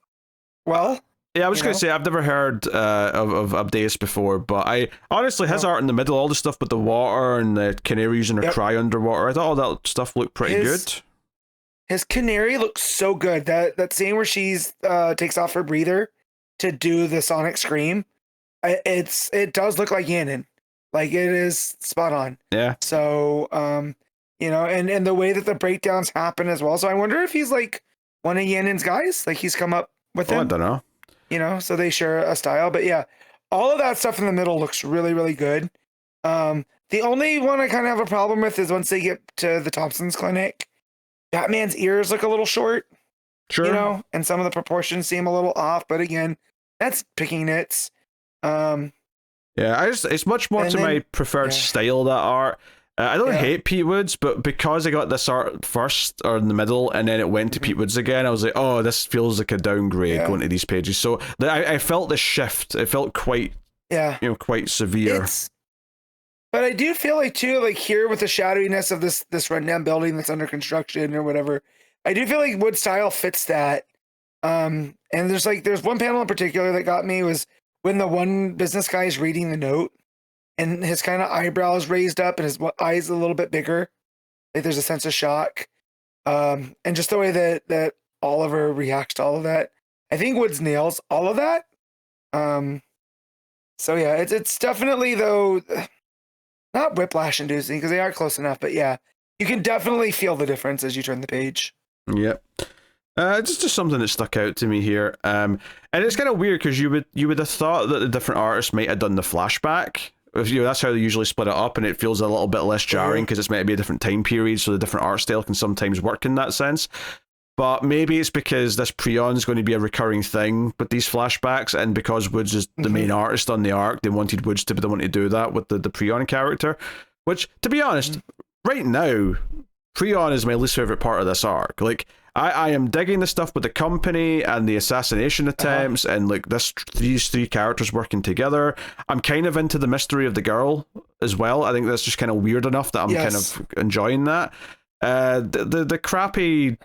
well. Yeah, I was going to say, I've never heard of Abdias before, but I honestly, his art in the middle, all the stuff with the water and the canary using her cry underwater, I thought all that stuff looked pretty good. His canary looks so good. That scene where she's takes off her breather to do the sonic scream, it does look like Yenin. Like, it is spot on. Yeah. So, and the way that the breakdowns happen as well. So I wonder if he's like one of Yenin's guys, like he's come up with him. I don't know. So they share a style. But yeah, all of that stuff in the middle looks really, really good. The only one I kind of have a problem with is once they get to the Thompson's clinic, Batman's ears look a little short. Sure. And some of the proportions seem a little off. But again, that's picking nits. Yeah, it's much more to my preferred style, that art. I don't hate Pete Woods, but because I got this art first or in the middle and then it went to Pete Woods again, I was like, oh, this feels like a downgrade going to these pages. So I felt the shift. It felt quite, quite severe. But I do feel like too, like here with the shadowiness of this rundown building that's under construction or whatever, I do feel like Wood's style fits that. And there's one panel in particular that got me was when the one business guy is reading the note and his kind of eyebrows raised up and his eyes a little bit bigger. Like there's a sense of shock. And just the way that Oliver reacts to all of that. I think Woods nails all of that. So yeah, it's definitely though not whiplash inducing because they are close enough, but yeah, you can definitely feel the difference as you turn the page. Yep. It's just something that stuck out to me here. And it's kind of weird because you would have thought that the different artists might have done the flashback. That's how they usually split it up, and it feels a little bit less jarring because it's meant to be a different time period, so the different art style can sometimes work in that sense. But maybe it's because this Prion is going to be a recurring thing with these flashbacks, and because Woods is the main artist on the arc, they wanted Woods to be the one to do that with the Prion character. Which, to be honest, right now, Prion is my least favorite part of this arc. Like, I am digging the stuff with the company and the assassination attempts and like these three characters working together. I'm kind of into the mystery of the girl as well. I think that's just kind of weird enough that I'm kind of enjoying that. The crappy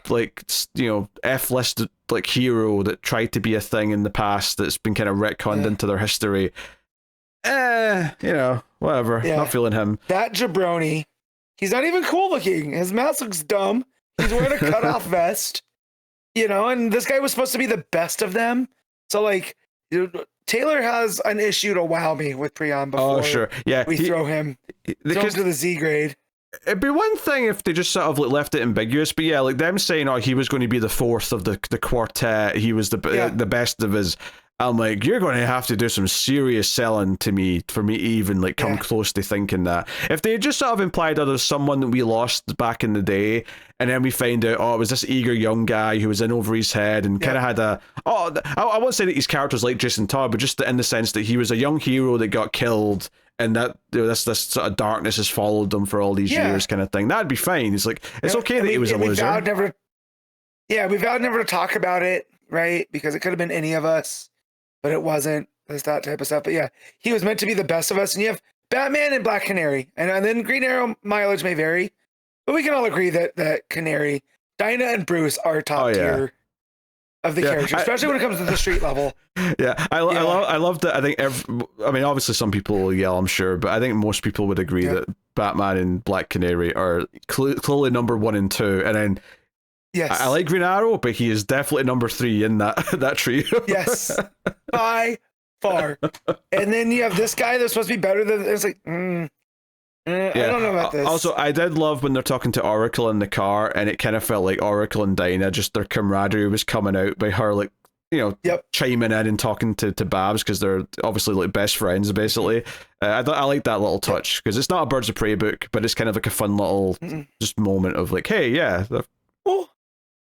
F-list like hero that tried to be a thing in the past that's been kind of retconned into their history. Whatever. Not feeling him. That jabroni, he's not even cool looking. His mask looks dumb. He's wearing a cutoff vest, and this guy was supposed to be the best of them. So like, Taylor has an issue to wow me with Prion before. Oh sure, yeah. We throw him to the Z grade. It'd be one thing if they just sort of like left it ambiguous, but yeah, like them saying, "Oh, he was going to be the fourth of the quartet. He was the best of his." I'm like, you're going to have to do some serious selling to me for me to even like come close to thinking that. If they had just sort of implied that there's someone that we lost back in the day, and then we find out, oh, it was this eager young guy who was in over his head and kind of had I won't say that his character's like Jason Todd, but just in the sense that he was a young hero that got killed, and that this sort of darkness has followed them for all these years, kind of thing. That'd be fine. It's like it's okay that he was a loser. We vowed never to talk about it, right? Because it could have been any of us. But it wasn't. There's that type of stuff. But yeah, he was meant to be the best of us. And you have Batman and Black Canary. And then Green Arrow mileage may vary. But we can all agree that Canary, Dinah and Bruce are top tier of the characters, especially when it comes to the street level. Yeah, I love that. I think obviously some people will yell, I'm sure, but I think most people would agree that Batman and Black Canary are clearly number 1 and 2. And then yes, I like Green Arrow, but he is definitely number 3 in that trio. Yes, by far. And then you have this guy that's supposed to be better than. It's like, I don't know about this. Also, I did love when they're talking to Oracle in the car, and it kind of felt like Oracle and Dinah, just their camaraderie was coming out by her, like, chiming in and talking to Babs, because they're obviously like best friends, basically. I like that little touch, because it's not a Birds of Prey book, but it's kind of like a fun little just moment of like, hey, yeah. Well,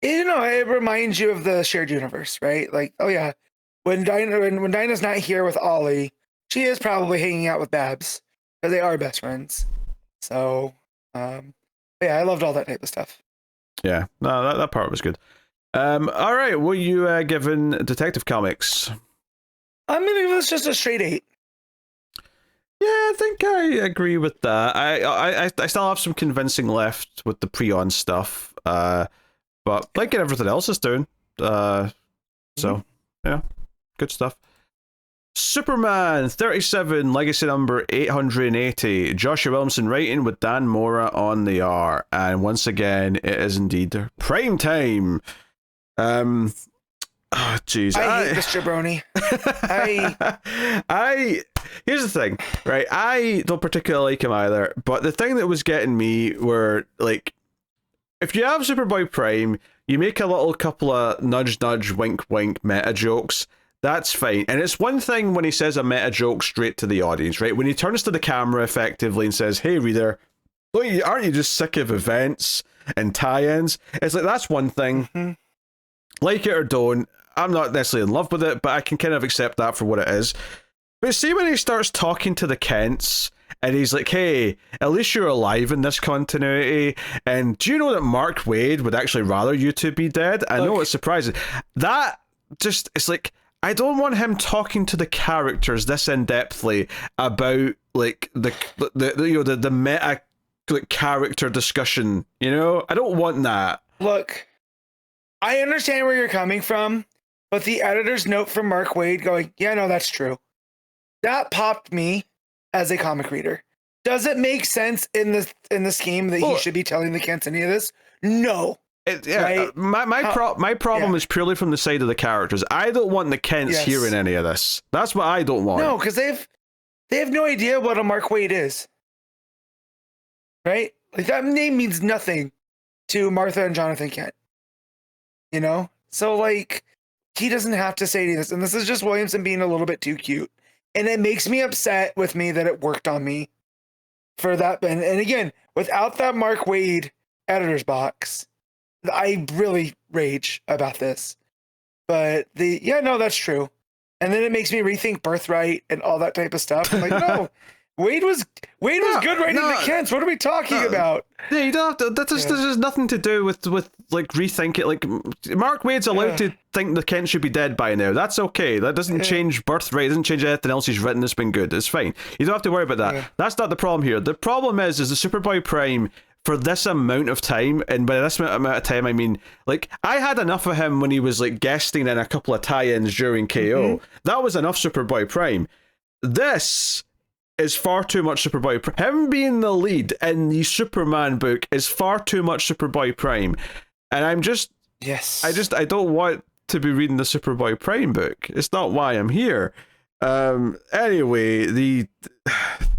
it reminds you of the shared universe, right? Like, oh yeah, when Dinah's not here with Ollie, she is probably hanging out with Babs, because they are best friends. So, yeah, I loved all that type of stuff. Yeah, no, that part was good. All right, what are you giving Detective Comics? I'm gonna give this just a straight 8. Yeah, I think I agree with that. I still have some convincing left with the Preon stuff, but like everything else is doing. So yeah, good stuff. Superman 37, legacy number 880. Joshua Williamson writing with Dan Mora on the art, and once again, it is indeed prime time. Oh jeez, I hate this jabroni. Here's the thing, right? I don't particularly like him either, but the thing that was getting me were like, if you have Superboy Prime, you make a little couple of nudge nudge wink wink meta jokes. That's fine. And it's one thing when he says a meta joke straight to the audience, right? When he turns to the camera effectively and says, hey reader, aren't you just sick of events and tie-ins? It's like, that's one thing. Like it or don't, I'm not necessarily in love with it, but I can kind of accept that for what it is. But see when he starts talking to the Kents, and he's like, hey, at least you're alive in this continuity, and do you know that Mark Waid would actually rather you two be dead? I know it's surprising. That just, it's like, I don't want him talking to the characters this in-depthly about like the meta like, character discussion, I don't want that. Look, I understand where you're coming from, but the editor's note from Mark Waid going, yeah, no, that's true. That popped me as a comic reader. Does it make sense in the scheme that he should be telling the Kents any of this? No. Right? My problem is purely from the side of the characters. I don't want the Kents hearing any of this. That's what I don't want. No, because they have no idea what a Mark Waid is. Right? Like, that name means nothing to Martha and Jonathan Kent. So like, he doesn't have to say any of this, and this is just Williamson being a little bit too cute, and it makes me upset with me that it worked on me for that. And again, without that Mark Waid editor's box, I really rage about this. But that's true. And then it makes me rethink Birthright and all that type of stuff. I'm like, no, Waid was good writing the Kents. What are we talking about? Yeah, you don't have to. This has nothing to do with like rethink it. Like, Mark Waid's allowed to think the Kents should be dead by now. That's okay. That doesn't change Birthright. It doesn't change anything else he's written that's been good. It's fine. You don't have to worry about that. Yeah. That's not the problem here. The problem is the Superboy Prime, for this amount of time, and by this amount of time I mean, like, I had enough of him when he was like guesting in a couple of tie-ins during KO. That was enough Superboy Prime. This is far too much Superboy Prime. Him being the lead in the Superman book is far too much Superboy Prime. And I'm just... Yes. I don't want to be reading the Superboy Prime book. It's not why I'm here. Anyway,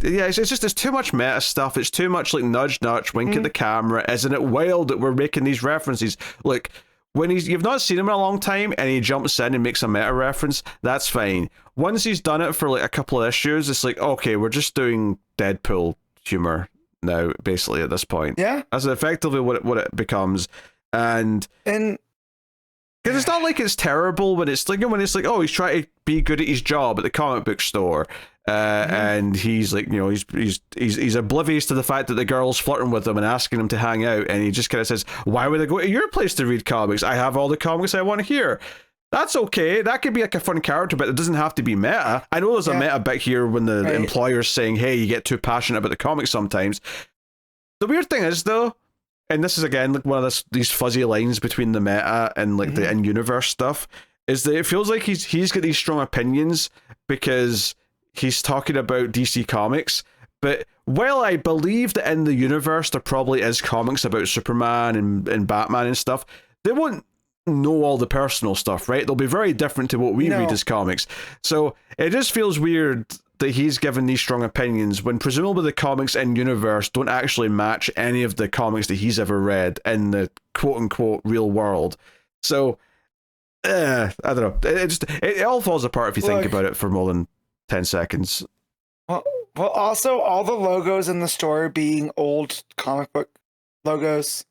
it's just, there's too much meta stuff. It's too much like nudge, nudge, wink at the camera. Isn't it wild that we're making these references? Look, when you've not seen him in a long time and he jumps in and makes a meta reference, that's fine. Once he's done it for like a couple of issues, it's like, okay, we're just doing Deadpool humor now, basically, at this point. Yeah. That's effectively what it becomes. And because it's not like it's terrible when it's like, oh, he's trying to be good at his job at the comic book store, and he's like, you know, he's oblivious to the fact that the girl's flirting with him and asking him to hang out, and he just kind of says, why would I go to your place to read comics? I have all the comics I want to hear. That's okay. That could be like a fun character, but it doesn't have to be meta. I know there's a meta bit here when the employer's saying, hey, you get too passionate about the comics sometimes. The weird thing is, though, and this is again like one of these fuzzy lines between the meta and like the in-universe stuff, is that it feels like he's got these strong opinions because he's talking about DC Comics. But while I believe that in the universe there probably is comics about Superman and Batman and stuff, they won't know all the personal stuff, right? They'll be very different to what we read as comics. So it just feels weird that he's given these strong opinions when presumably the comics in universe don't actually match any of the comics that he's ever read in the quote-unquote real world. So I don't know, it all falls apart if you think about it for more than 10 seconds. Well, also all the logos in the store being old comic book logos,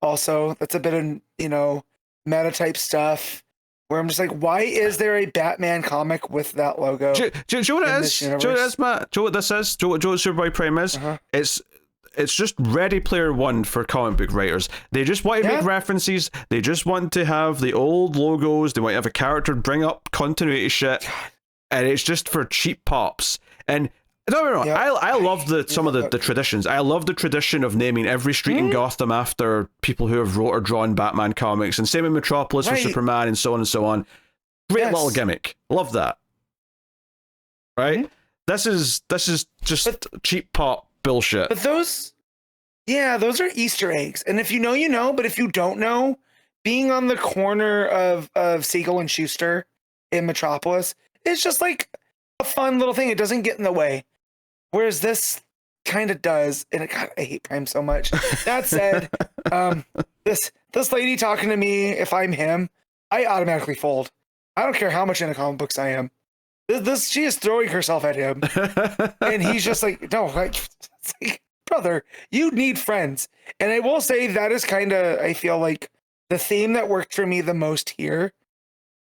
also that's a bit of, you know, meta type stuff where I'm just like, why is there a Batman comic with that logo? Do you know what it is? Do you know what it is, Matt? Do you know what this is? Do you know what Superboy Prime is? It's just Ready Player One for comic book writers. They just want to make references. They just want to have the old logos. They want to have a character bring up continuity shit. And it's just for cheap pops. And don't get me wrong, I love some of the traditions. I love the tradition of naming every street in Gotham after people who have wrote or drawn Batman comics, and same in Metropolis for Superman, and so on and so on. Great little gimmick. Love that. Right? This is just cheap pop bullshit. But those are Easter eggs. And if you know, you know. But if you don't know, being on the corner of Siegel and Schuster in Metropolis, it's just like a fun little thing. It doesn't get in the way. Whereas this kind of does, and I hate Prime so much. That said, this lady talking to me, if I'm him, I automatically fold. I don't care how much into comic books I am. She is throwing herself at him, and he's just like, no, it's like, brother, you need friends. And I will say that is kind of, I feel like the theme that worked for me the most here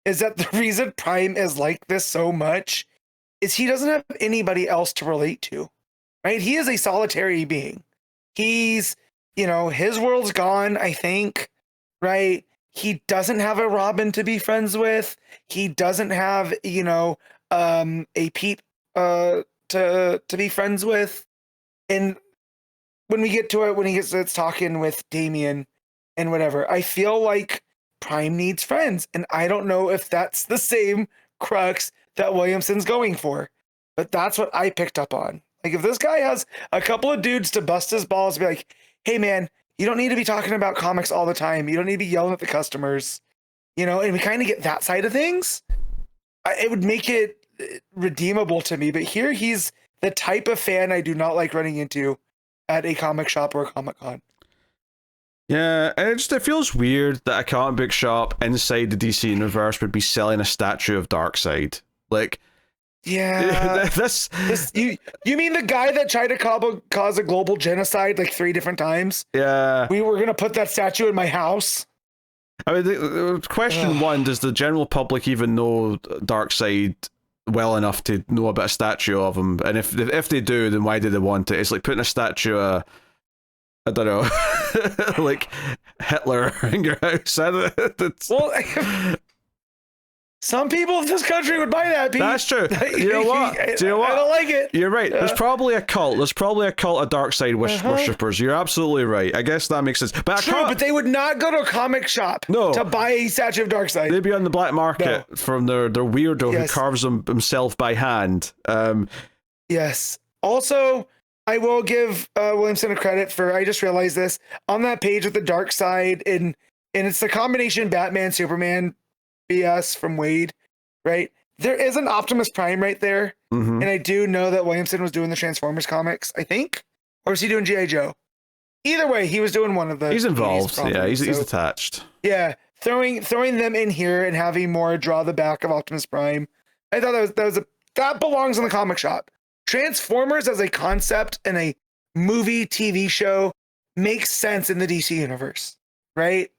is that the reason Prime is like this so much is he doesn't have anybody else to relate to, right? He is a solitary being. He's, you know, his world's gone, I think, right? He doesn't have a Robin to be friends with. He doesn't have, you know, a Pete to be friends with. And when we get to it, when he gets talking with Damian and whatever, I feel like Prime needs friends. And I don't know if that's the same crux that Williamson's going for, but that's what I picked up on. Like, if this guy has a couple of dudes to bust his balls, be like, hey man, you don't need to be talking about comics all the time. You don't need to be yelling at the customers, you know, and we kind of get that side of things. It would make it redeemable to me, but here he's the type of fan I do not like running into at a comic shop or a Comic Con. Yeah, and it feels weird that a comic book shop inside the DC universe would be selling a statue of Darkseid. Like, yeah, you mean the guy that tried to cause a global genocide like 3 different times? Yeah, we were gonna put that statue in my house. I mean, question one: does the general public even know Darkseid well enough to know about a statue of him? And if they do, then why do they want it? It's like putting a statue of, I don't know, like Hitler in your house. Well, some people in this country would buy that, Pete. That's true. You know what? Do you know what? I don't like it. You're right. There's probably a cult. There's probably a cult of Darkseid worshippers. You're absolutely right. I guess that makes sense. But but they would not go to a comic shop to buy a statue of Darkseid. They'd be on the black market from their weirdo who carves them himself by hand. Yes. Also, I will give Williamson a credit for, I just realized this, on that page with the Darkseid, and it's the combination Batman, Superman, BS from Waid, right? There is an Optimus Prime right there. And I do know that Williamson was doing the Transformers comics, I think. Or is he doing G.I. Joe? Either way, he was doing one of the... He's involved. Yeah, he's attached. Yeah. throwing them in here and having Mora draw the back of Optimus Prime, I thought that belongs in the comic shop. Transformers as a concept and a movie TV show makes sense in the DC universe, right?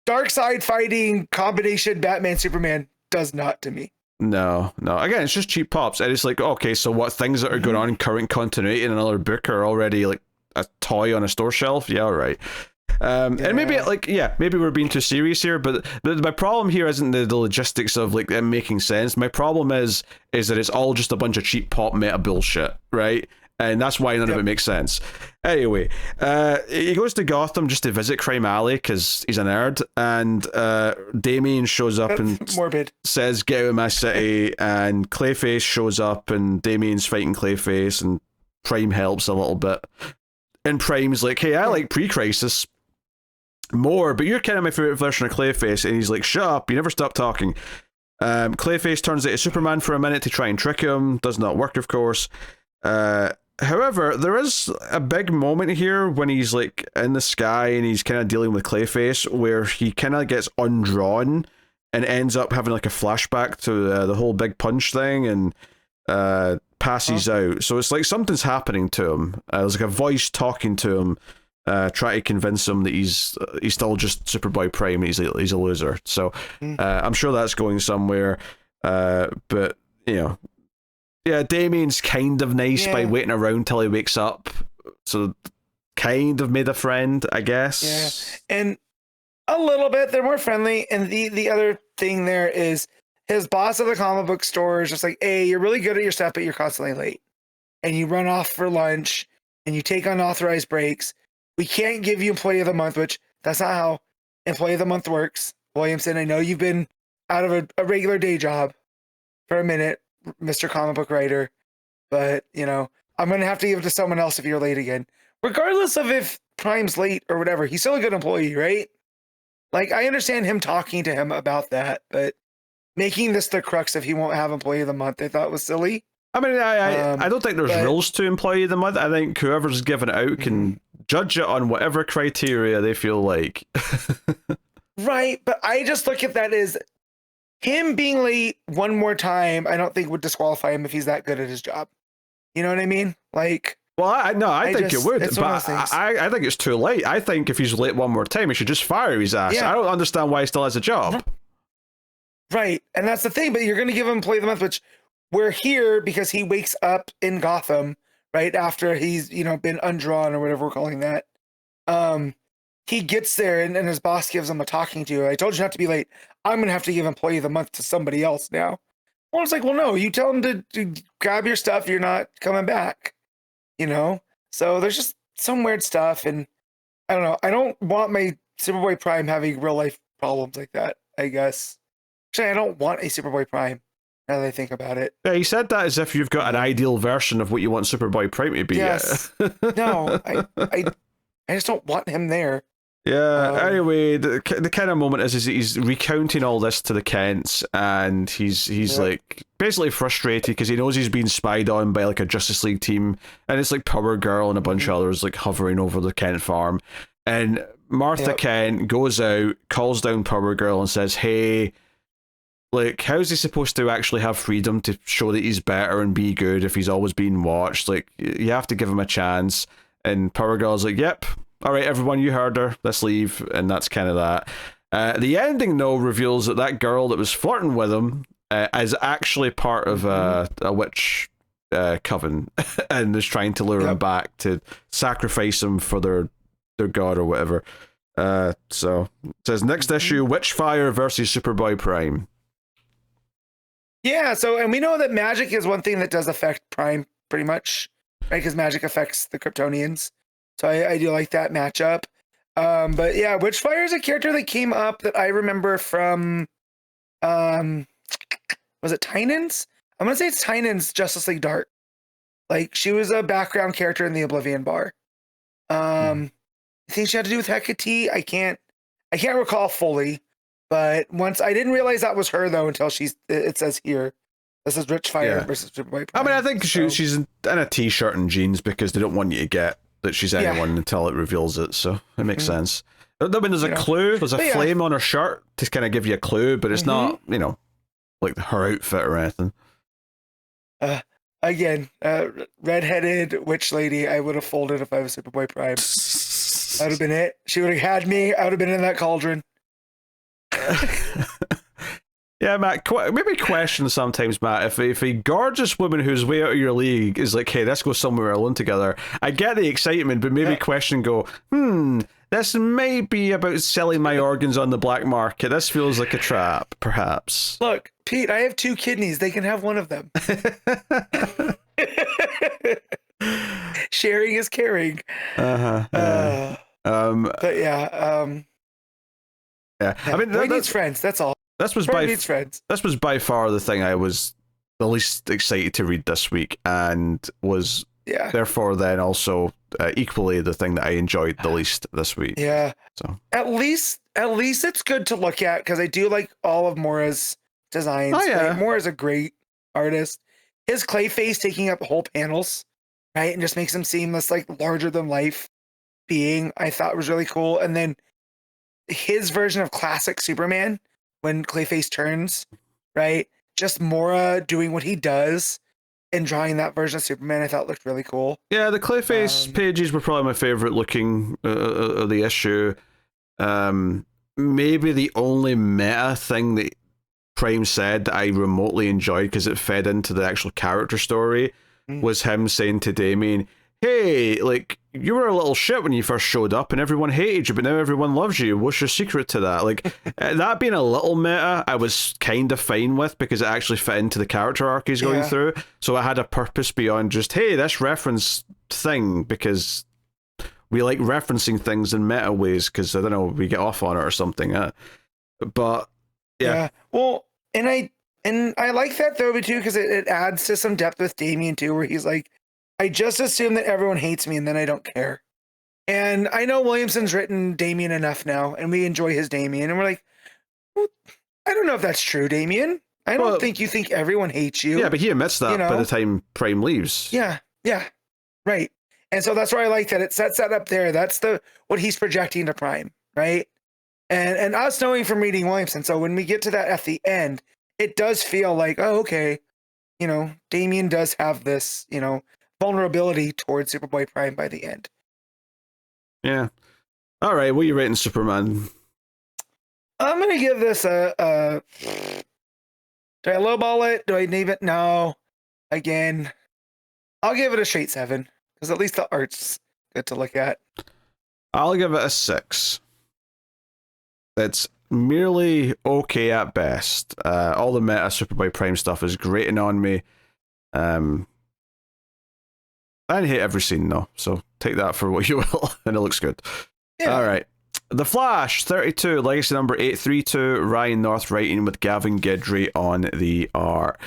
Darkseid fighting combination Batman Superman does not to me. No. Again, it's just cheap pops, and it's like, okay, so what things that are going on in current continuity in another book are already like a toy on a store shelf? Yeah, all right. And maybe maybe we're being too serious here, but my problem here isn't the logistics of like them making sense. My problem is that it's all just a bunch of cheap pop meta bullshit, right? And that's why none of it makes sense. Anyway, he goes to Gotham just to visit Crime Alley because he's a nerd, and Damien shows up and says, "Get out of my city," and Clayface shows up, and Damien's fighting Clayface, and Prime helps a little bit. And Prime's like, "Hey, I like pre-crisis more, but you're kind of my favorite version of Clayface," and he's like, "Shut up, you never stop talking." Clayface turns into Superman for a minute to try and trick him. Does not work, of course. However, there is a big moment here when he's like in the sky and he's kind of dealing with Clayface where he kind of gets undrawn and ends up having like a flashback to the whole big punch thing and passes out. So it's like something's happening to him. There's like a voice talking to him, trying to convince him that he's still just Superboy Prime. He's a loser. So I'm sure that's going somewhere. But you know. Yeah, Damien's kind of nice by waiting around till he wakes up. So kind of made a friend, I guess. Yeah, and a little bit. They're more friendly. And the other thing there is his boss at the comic book store is just like, hey, you're really good at your stuff, but you're constantly late. And you run off for lunch and you take unauthorized breaks. We can't give you Employee of the Month, which that's not how Employee of the Month works. Williamson, I know you've been out of a regular day job for a minute, Mr. Comic Book Writer, but you know, I'm gonna have to give it to someone else if you're late again. Regardless of if Prime's late or whatever, he's still a good employee, right? Like, I understand him talking to him about that, but making this the crux of he won't have Employee of the Month, I thought was silly. I mean, I don't think there's rules to Employee of the Month. I think whoever's given it out can judge it on whatever criteria they feel like. Right, but I just look at that as him being late one more time, I don't think would disqualify him if he's that good at his job. You know what I mean? Like, well, I think it would, but I think it's too late. I think if he's late one more time, he should just fire his ass. Yeah. I don't understand why he still has a job. Right, and that's the thing, but you're going to give him Employee of the Month, which we're here because he wakes up in Gotham, right, after he's, been undrawn or whatever we're calling that. He gets there and his boss gives him a talking to. I told you not to be late. I'm going to have to give Employee of the Month to somebody else now. Well, it's like, well, no, you tell him to grab your stuff. You're not coming back, So there's just some weird stuff. And I don't know. I don't want my Superboy Prime having real life problems like that, I guess. Actually, I don't want a Superboy Prime now that I think about it. Yeah, he said that as if you've got an ideal version of what you want Superboy Prime to be. Yes. No, I just don't want him there. Yeah, anyway, the kind of moment is he's recounting all this to the Kents, and he's like basically frustrated because he knows he's being spied on by like a Justice League team, and it's like Power Girl and a bunch of others like hovering over the Kent farm. And Martha Kent goes out, calls down Power Girl and says, hey, like, how's he supposed to actually have freedom to show that he's better and be good if he's always being watched? Like, you have to give him a chance. And Power Girl's like, yep, all right, everyone, you heard her, let's leave. And that's kind of that. The ending, though, reveals that girl that was flirting with him is actually part of a witch coven and is trying to lure him back to sacrifice him for their god or whatever. So it says, next issue, Witchfire versus Superboy Prime. Yeah, so, and we know that magic is one thing that does affect Prime pretty much, right? Because magic affects the Kryptonians. So I do like that matchup. But yeah, Witchfire is a character that came up that I remember from, was it Tynan's? I'm going to say it's Tynan's Justice League Dark. Like, she was a background character in the Oblivion Bar. I think she had to do with Hecate. I can't recall fully. But once I didn't realize that was her though until it says here, this is Witchfire versus Superboy Prime. I mean, I think she's in a t-shirt and jeans because they don't want you to get that she's anyone until it reveals it. So it makes sense. I mean, there's a clue. There's a flame on her shirt to kind of give you a clue, but it's not, like her outfit or anything. Again, redheaded witch lady, I would have folded if I was Superboy Prime. That would have been it. She would have had me. I would have been in that cauldron. Yeah, Matt, maybe question sometimes, Matt, if a gorgeous woman who's way out of your league is like, hey, let's go somewhere alone together, I get the excitement, but maybe question go, this may be about selling my organs on the black market. This feels like a trap, perhaps. Look, Pete, I have 2 kidneys. They can have one of them. Sharing is caring. But yeah. I mean, Boy needs friends. That's all. This was by far the thing I was the least excited to read this week, and was therefore then also equally the thing that I enjoyed the least this week. Yeah. So at least it's good to look at, because I do like all of Mora's designs. Oh, yeah. Right? Mora's a great artist. His Clayface taking up whole panels, right, and just makes him seem this like larger than life being, I thought was really cool. And then his version of classic Superman, when Clayface turns, right? Just Mora doing what he does and drawing that version of Superman, I thought looked really cool. Yeah, the Clayface pages were probably my favorite looking of the issue. Maybe the only meta thing that Prime said that I remotely enjoyed, because it fed into the actual character story, was him saying to Damien, hey, like, you were a little shit when you first showed up and everyone hated you, but now everyone loves you. What's your secret to that? Like, that being a little meta, I was kind of fine with, because it actually fit into the character arc he's going through. So it had a purpose beyond just, hey, this reference thing, because we like referencing things in meta ways, because, I don't know, we get off on it or something. But, yeah. Well, and I like that, though, too, because it adds to some depth with Damien, too, where he's like, I just assume that everyone hates me and then I don't care. And I know Williamson's written Damien enough now, and we enjoy his Damien. And we're like, well, I don't know if that's true, Damien. I don't think you think everyone hates you. Yeah, but he admits that by the time Prime leaves. Yeah, right. And so that's why I like that. It sets that up there. That's what he's projecting to Prime, right? And us knowing from reading Williamson, so when we get to that at the end, it does feel like, oh, okay, Damien does have this, vulnerability towards Superboy Prime by the end. Yeah. All right, what are you rating Superman? I'm going to give this do I lowball it? Do I name it? No. Again, I'll give it a straight 7, because at least the art's good to look at. I'll give it a 6. It's merely okay at best. All the meta Superboy Prime stuff is grating on me. I didn't hate every scene, though, so take that for what you will, and it looks good. Yeah. All right. The Flash, 32, legacy number 832, Ryan North writing with Gavin Guidry on the art.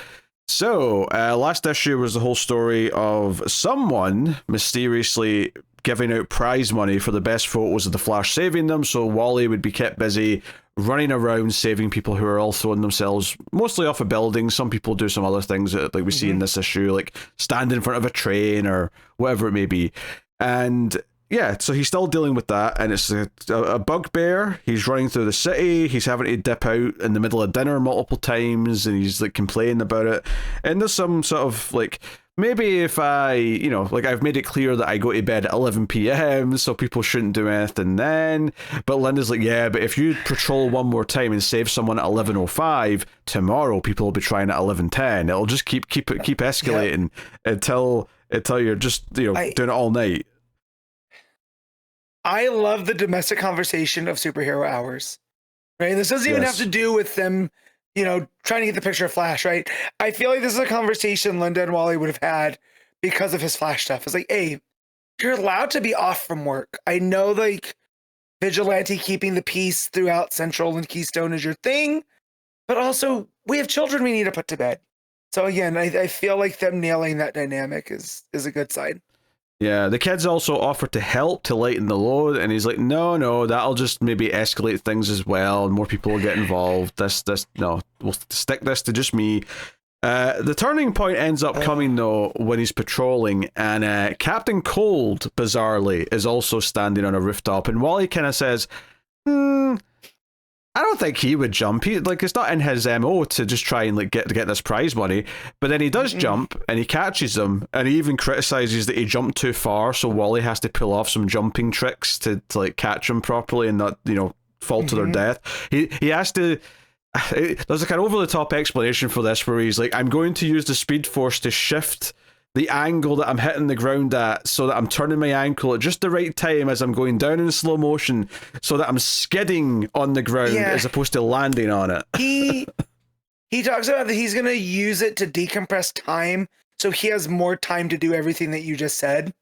So, last issue was the whole story of someone mysteriously giving out prize money for the best photos of the Flash saving them, so Wally would be kept busy running around saving people who are all throwing themselves mostly off a building. Some people do some other things that, like we see in this issue, like stand in front of a train or whatever it may be. And yeah, so he's still dealing with that, and it's a bugbear. He's running through the city. He's having to dip out in the middle of dinner multiple times, and he's like complaining about it. And there's some sort of like, maybe if I, like I've made it clear that I go to bed at 11 p.m, so people shouldn't do anything then. But Linda's like, yeah, but if you patrol one more time and save someone at 11:05, tomorrow people will be trying at 11:10. It'll just keep escalating until you're just doing it all night. I love the domestic conversation of superhero hours, right? This doesn't even have to do with them, trying to get the picture of Flash, right? I feel like this is a conversation Linda and Wally would have had because of his Flash stuff. It's like, hey, you're allowed to be off from work. I know, like, vigilante keeping the peace throughout Central and Keystone is your thing, but also we have children we need to put to bed. So again, I feel like them nailing that dynamic is a good sign. Yeah, the kids also offer to help to lighten the load, and he's like, no, that'll just maybe escalate things as well, and more people will get involved. No, we'll stick this to just me. The turning point ends up coming, though, when he's patrolling, and Captain Cold, bizarrely, is also standing on a rooftop, and Wally kind of says, I don't think he would jump. It's not in his MO to just try and get this prize money. But then he does jump, and he catches them, and he even criticizes that he jumped too far, so Wally has to pull off some jumping tricks to catch him properly and not fall to their death. He has to. There's like an over the top explanation for this where he's like, I'm going to use the Speed Force to shift the angle that I'm hitting the ground at so that I'm turning my ankle at just the right time as I'm going down in slow motion so that I'm skidding on the ground as opposed to landing on it. He talks about that he's going to use it to decompress time so he has more time to do everything that you just said,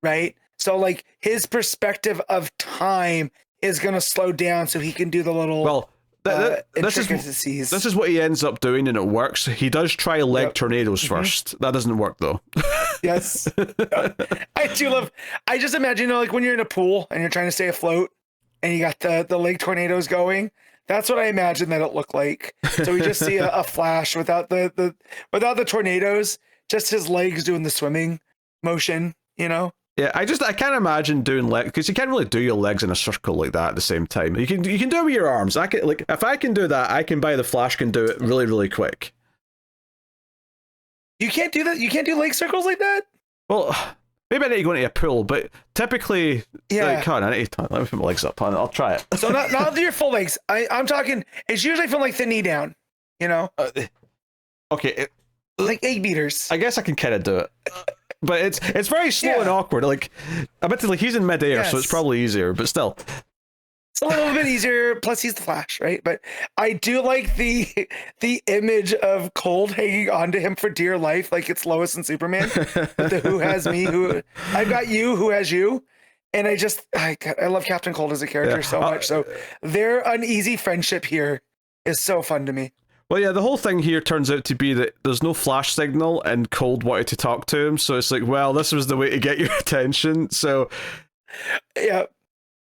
right? So like his perspective of time is going to slow down so he can do the little... This is what he ends up doing, and it works. He does try leg tornadoes first. That doesn't work though. Yes. I just imagine, like when you're in a pool and you're trying to stay afloat and you got the leg tornadoes going. That's what I imagine that it looked like. So we just see a flash without the tornadoes, just his legs doing the swimming motion, Yeah, I can't imagine doing legs, because you can't really do your legs in a circle like that at the same time. You can do it with your arms. If I can do that, I can buy the Flash can do it really, really quick. You can't do that? You can't do leg circles like that? Well, maybe I need to go into a pool, but typically, let me put my legs up. I'll try it. So not your full legs. I'm talking, it's usually from like the knee down, Okay. Like 8 meters. I guess I can kind of do it. But it's very slow and awkward. Like, I bet he's in midair, so it's probably easier. But still, it's a little bit easier. Plus, he's the Flash, right? But I do like the image of Cold hanging onto him for dear life, like it's Lois and Superman. With the who has me, who I've got you, who has you, and I love Captain Cold as a character so much. So their uneasy friendship here is so fun to me. Well, yeah, the whole thing here turns out to be that there's no flash signal, and Cold wanted to talk to him, so it's like, well, this was the way to get your attention. So, yeah,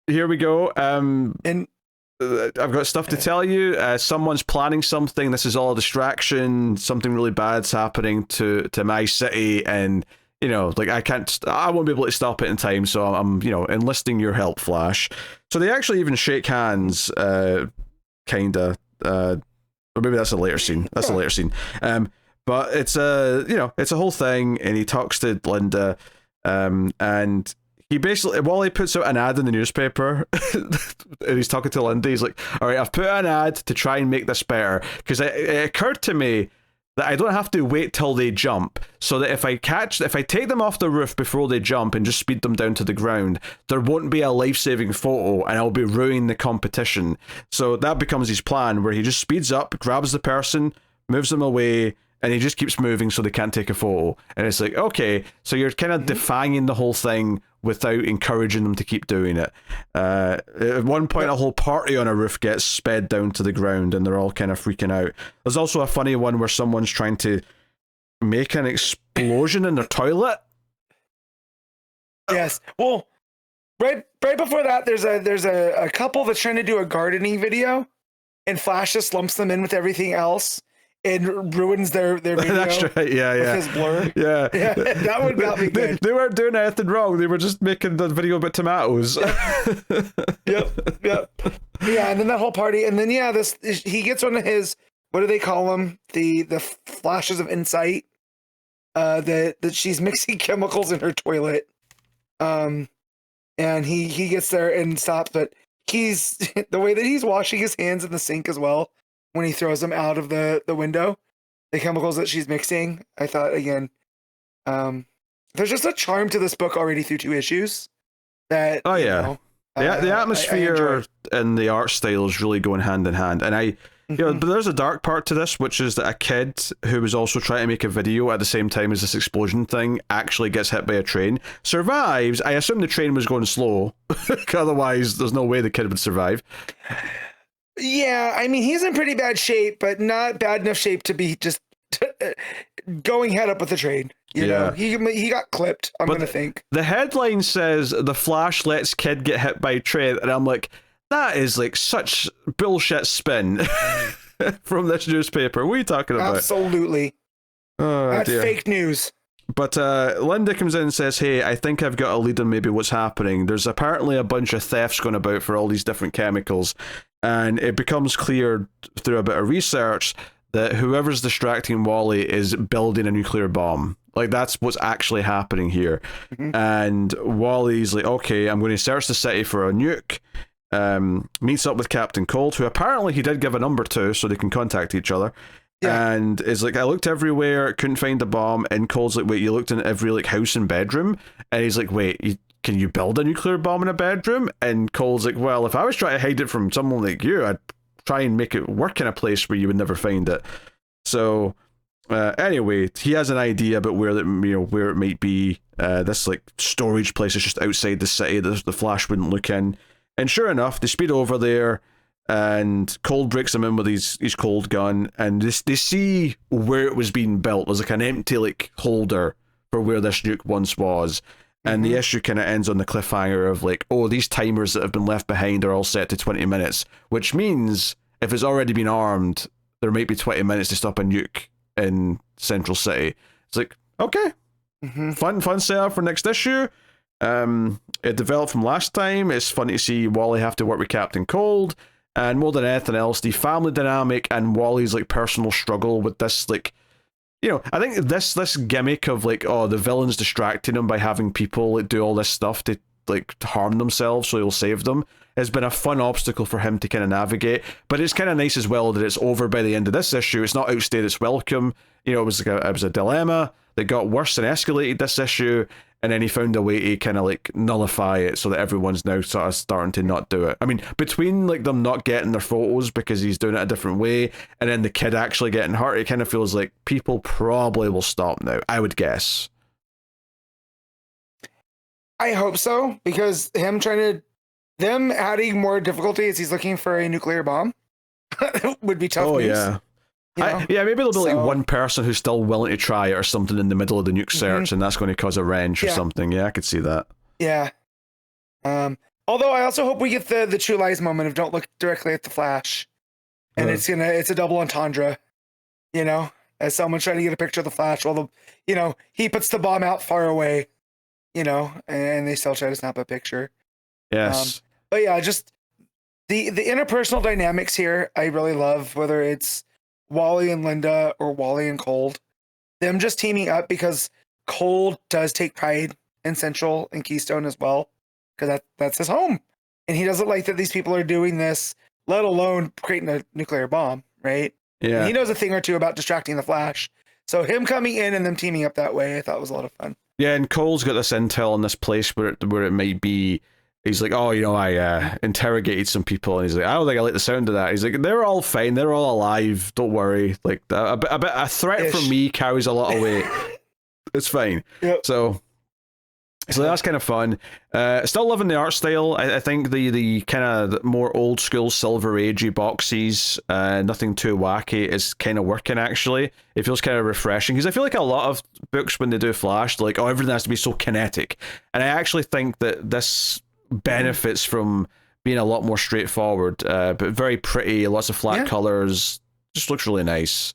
here we go. And I've got stuff to tell you. Someone's planning something. This is all a distraction. Something really bad's happening to my city, and I won't be able to stop it in time. So I'm enlisting your help, Flash. So they actually even shake hands, kinda. Or maybe that's a later scene. But it's it's a whole thing, and he talks to Linda, and he basically, while he puts out an ad in the newspaper, and he's talking to Linda, he's like, "All right, I've put an ad to try and make this better, because it occurred to me that I don't have to wait till they jump, so that if I take them off the roof before they jump and just speed them down to the ground, there won't be a life-saving photo, and I'll be ruining the competition." So that becomes his plan, where he just speeds up, grabs the person, moves them away, and he just keeps moving so they can't take a photo. And it's like, okay, so you're kind of defying the whole thing without encouraging them to keep doing it. At one point, a whole party on a roof gets sped down to the ground, and they're all kind of freaking out. There's also a funny one where someone's trying to make an explosion in their toilet. Yes. Well, right before that, there's a couple that's trying to do a gardening video, and Flash just lumps them in with everything else and ruins their video. That's right. Yeah. With his blur. Yeah. That one got me good. They weren't doing anything wrong. They were just making the video about tomatoes. Yep. Yeah, and then that whole party, and then he gets one of his, what do they call them? The flashes of insight. That she's mixing chemicals in her toilet. And he gets there and stops, but he's the way that he's washing his hands in the sink as well when he throws them out of the window, the chemicals that she's mixing. I thought, again, there's just a charm to this book already through 2 issues that the atmosphere and the art style is really going hand in hand. And but there's a dark part to this, which is that a kid who was also trying to make a video at the same time as this explosion thing actually gets hit by a train, survives. I assume the train was going slow, otherwise there's no way the kid would survive. Yeah, I mean, he's in pretty bad shape, but not bad enough shape to be just going head up with the train. You know, he got clipped, I'm going to think. The headline says, "The Flash lets kid get hit by train," and I'm like, that is like such bullshit spin from this newspaper. What are you talking about? Absolutely. That's fake news. But Linda comes in and says, hey, I think I've got a lead on maybe what's happening. There's apparently a bunch of thefts going about for all these different chemicals, and it becomes clear through a bit of research that whoever's distracting Wally is building a nuclear bomb. Like, that's what's actually happening here. Mhm. And Wally's like, okay, I'm going to search the city for a nuke. Meets up with Captain Cold, who apparently he did give a number to so they can contact each other. Yeah. And is like, I looked everywhere, couldn't find a bomb. And Cole's like, wait, you looked in every like house and bedroom? And he's like, wait, can you build a nuclear bomb in a bedroom? And Cole's like, well, if I was trying to hide it from someone like you, I'd try and make it work in a place where you would never find it. So anyway, he has an idea about where it might be. This like storage place is just outside the city that the Flash wouldn't look in. And sure enough, they speed over there, and Cold breaks them in with his cold gun, and they see where it was being built. There's like an empty like holder for where this nuke once was. And the issue kind of ends on the cliffhanger of like, oh, these timers that have been left behind are all set to 20 minutes, which means if it's already been armed, there might be 20 minutes to stop a nuke in Central City. It's like, okay, fun setup for next issue. It developed from last time. It's funny to see Wally have to work with Captain Cold, and more than anything else, the family dynamic and Wally's like personal struggle with this, like, I think this gimmick of like, oh, the villain's distracting him by having people like do all this stuff to like harm themselves so he'll save them has been a fun obstacle for him to kind of navigate. But it's kind of nice as well that it's over by the end of this issue. It's not outstayed its welcome. It was a dilemma that got worse and escalated this issue, and then he found a way to kind of like nullify it so that everyone's now sort of starting to not do it. I mean, between like them not getting their photos because he's doing it a different way, and then the kid actually getting hurt, it kind of feels like people probably will stop now, I would guess. I hope so, because them adding more difficulty as he's looking for a nuclear bomb would be tough. Oh, news, yeah. Maybe there'll be like one person who's still willing to try it or something in the middle of the nuke search, and that's going to cause a wrench or something. Yeah, I could see that. Yeah. Although I also hope we get the True Lies moment of don't look directly at the Flash, and it's a double entendre, as someone's trying to get a picture of the Flash while he puts the bomb out far away, and they still try to snap a picture. Yes. But yeah, just the interpersonal dynamics here, I really love, whether it's Wally and Linda or Wally and Cold, them just teaming up, because Cold does take pride in Central and Keystone as well, because that's his home, and he doesn't like that these people are doing this, let alone creating a nuclear bomb, right? Yeah. And he knows a thing or two about distracting the Flash, so him coming in and them teaming up that way, I thought was a lot of fun. Yeah, and Cole's got this intel in this place where it might be. He's like, oh, I interrogated some people, and he's like, I don't think I like the sound of that. He's like, they're all fine, they're all alive, don't worry. Like a threat from me carries a lot of weight. It's fine. Yep. So that's kind of fun. Still loving the art style. I think the kind of more old school Silver Agey boxes, nothing too wacky, is kind of working actually. It feels kind of refreshing, because I feel like a lot of books when they do Flash, they're like, oh, everything has to be so kinetic, and I actually think that this benefits from being a lot more straightforward, but very pretty, lots of flat colors, just looks really nice.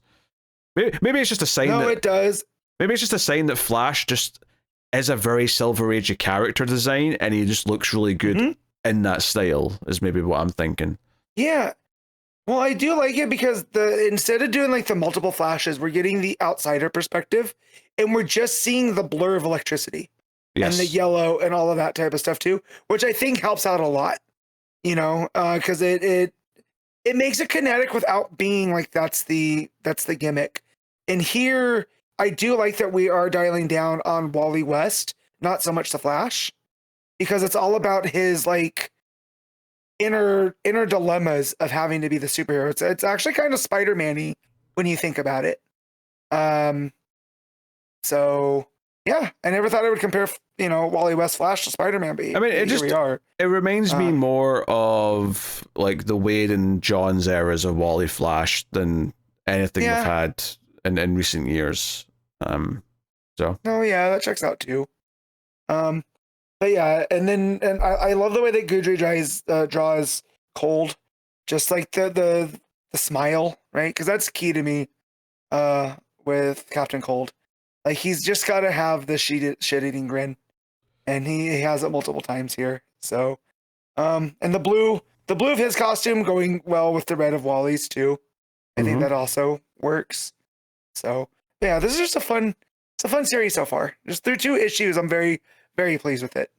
Maybe it's just a sign that it does. Maybe it's just a sign that Flash just is a very Silver Age character design, and he just looks really good in that style, is maybe what I'm thinking. Yeah. Well, I do like it because instead of doing like the multiple flashes, we're getting the outsider perspective, and we're just seeing the blur of electricity. Yes. And the yellow and all of that type of stuff too, which I think helps out a lot, because it makes it kinetic without being like that's the gimmick. And here, I do like that we are dialing down on Wally West, not so much the Flash, because it's all about his like inner dilemmas of having to be the superhero. It's actually kind of Spider-Man-y when you think about it. So yeah, I never thought I would compare, Wally West Flash to Spider-Man, but I mean, it reminds me more of like the Waid and John's eras of Wally Flash than anything we've had in recent years. So. Oh yeah, that checks out too. But yeah, and I love the way that Guidry draws Cold, just like the smile, right? Because that's key to me with Captain Cold. Like he's just got to have the shit-eating grin, and he has it multiple times here. So, and the blue of his costume going well with the red of Wally's too. I think that also works. So yeah, this is just a fun series so far. Just through 2 issues, I'm very, very pleased with it.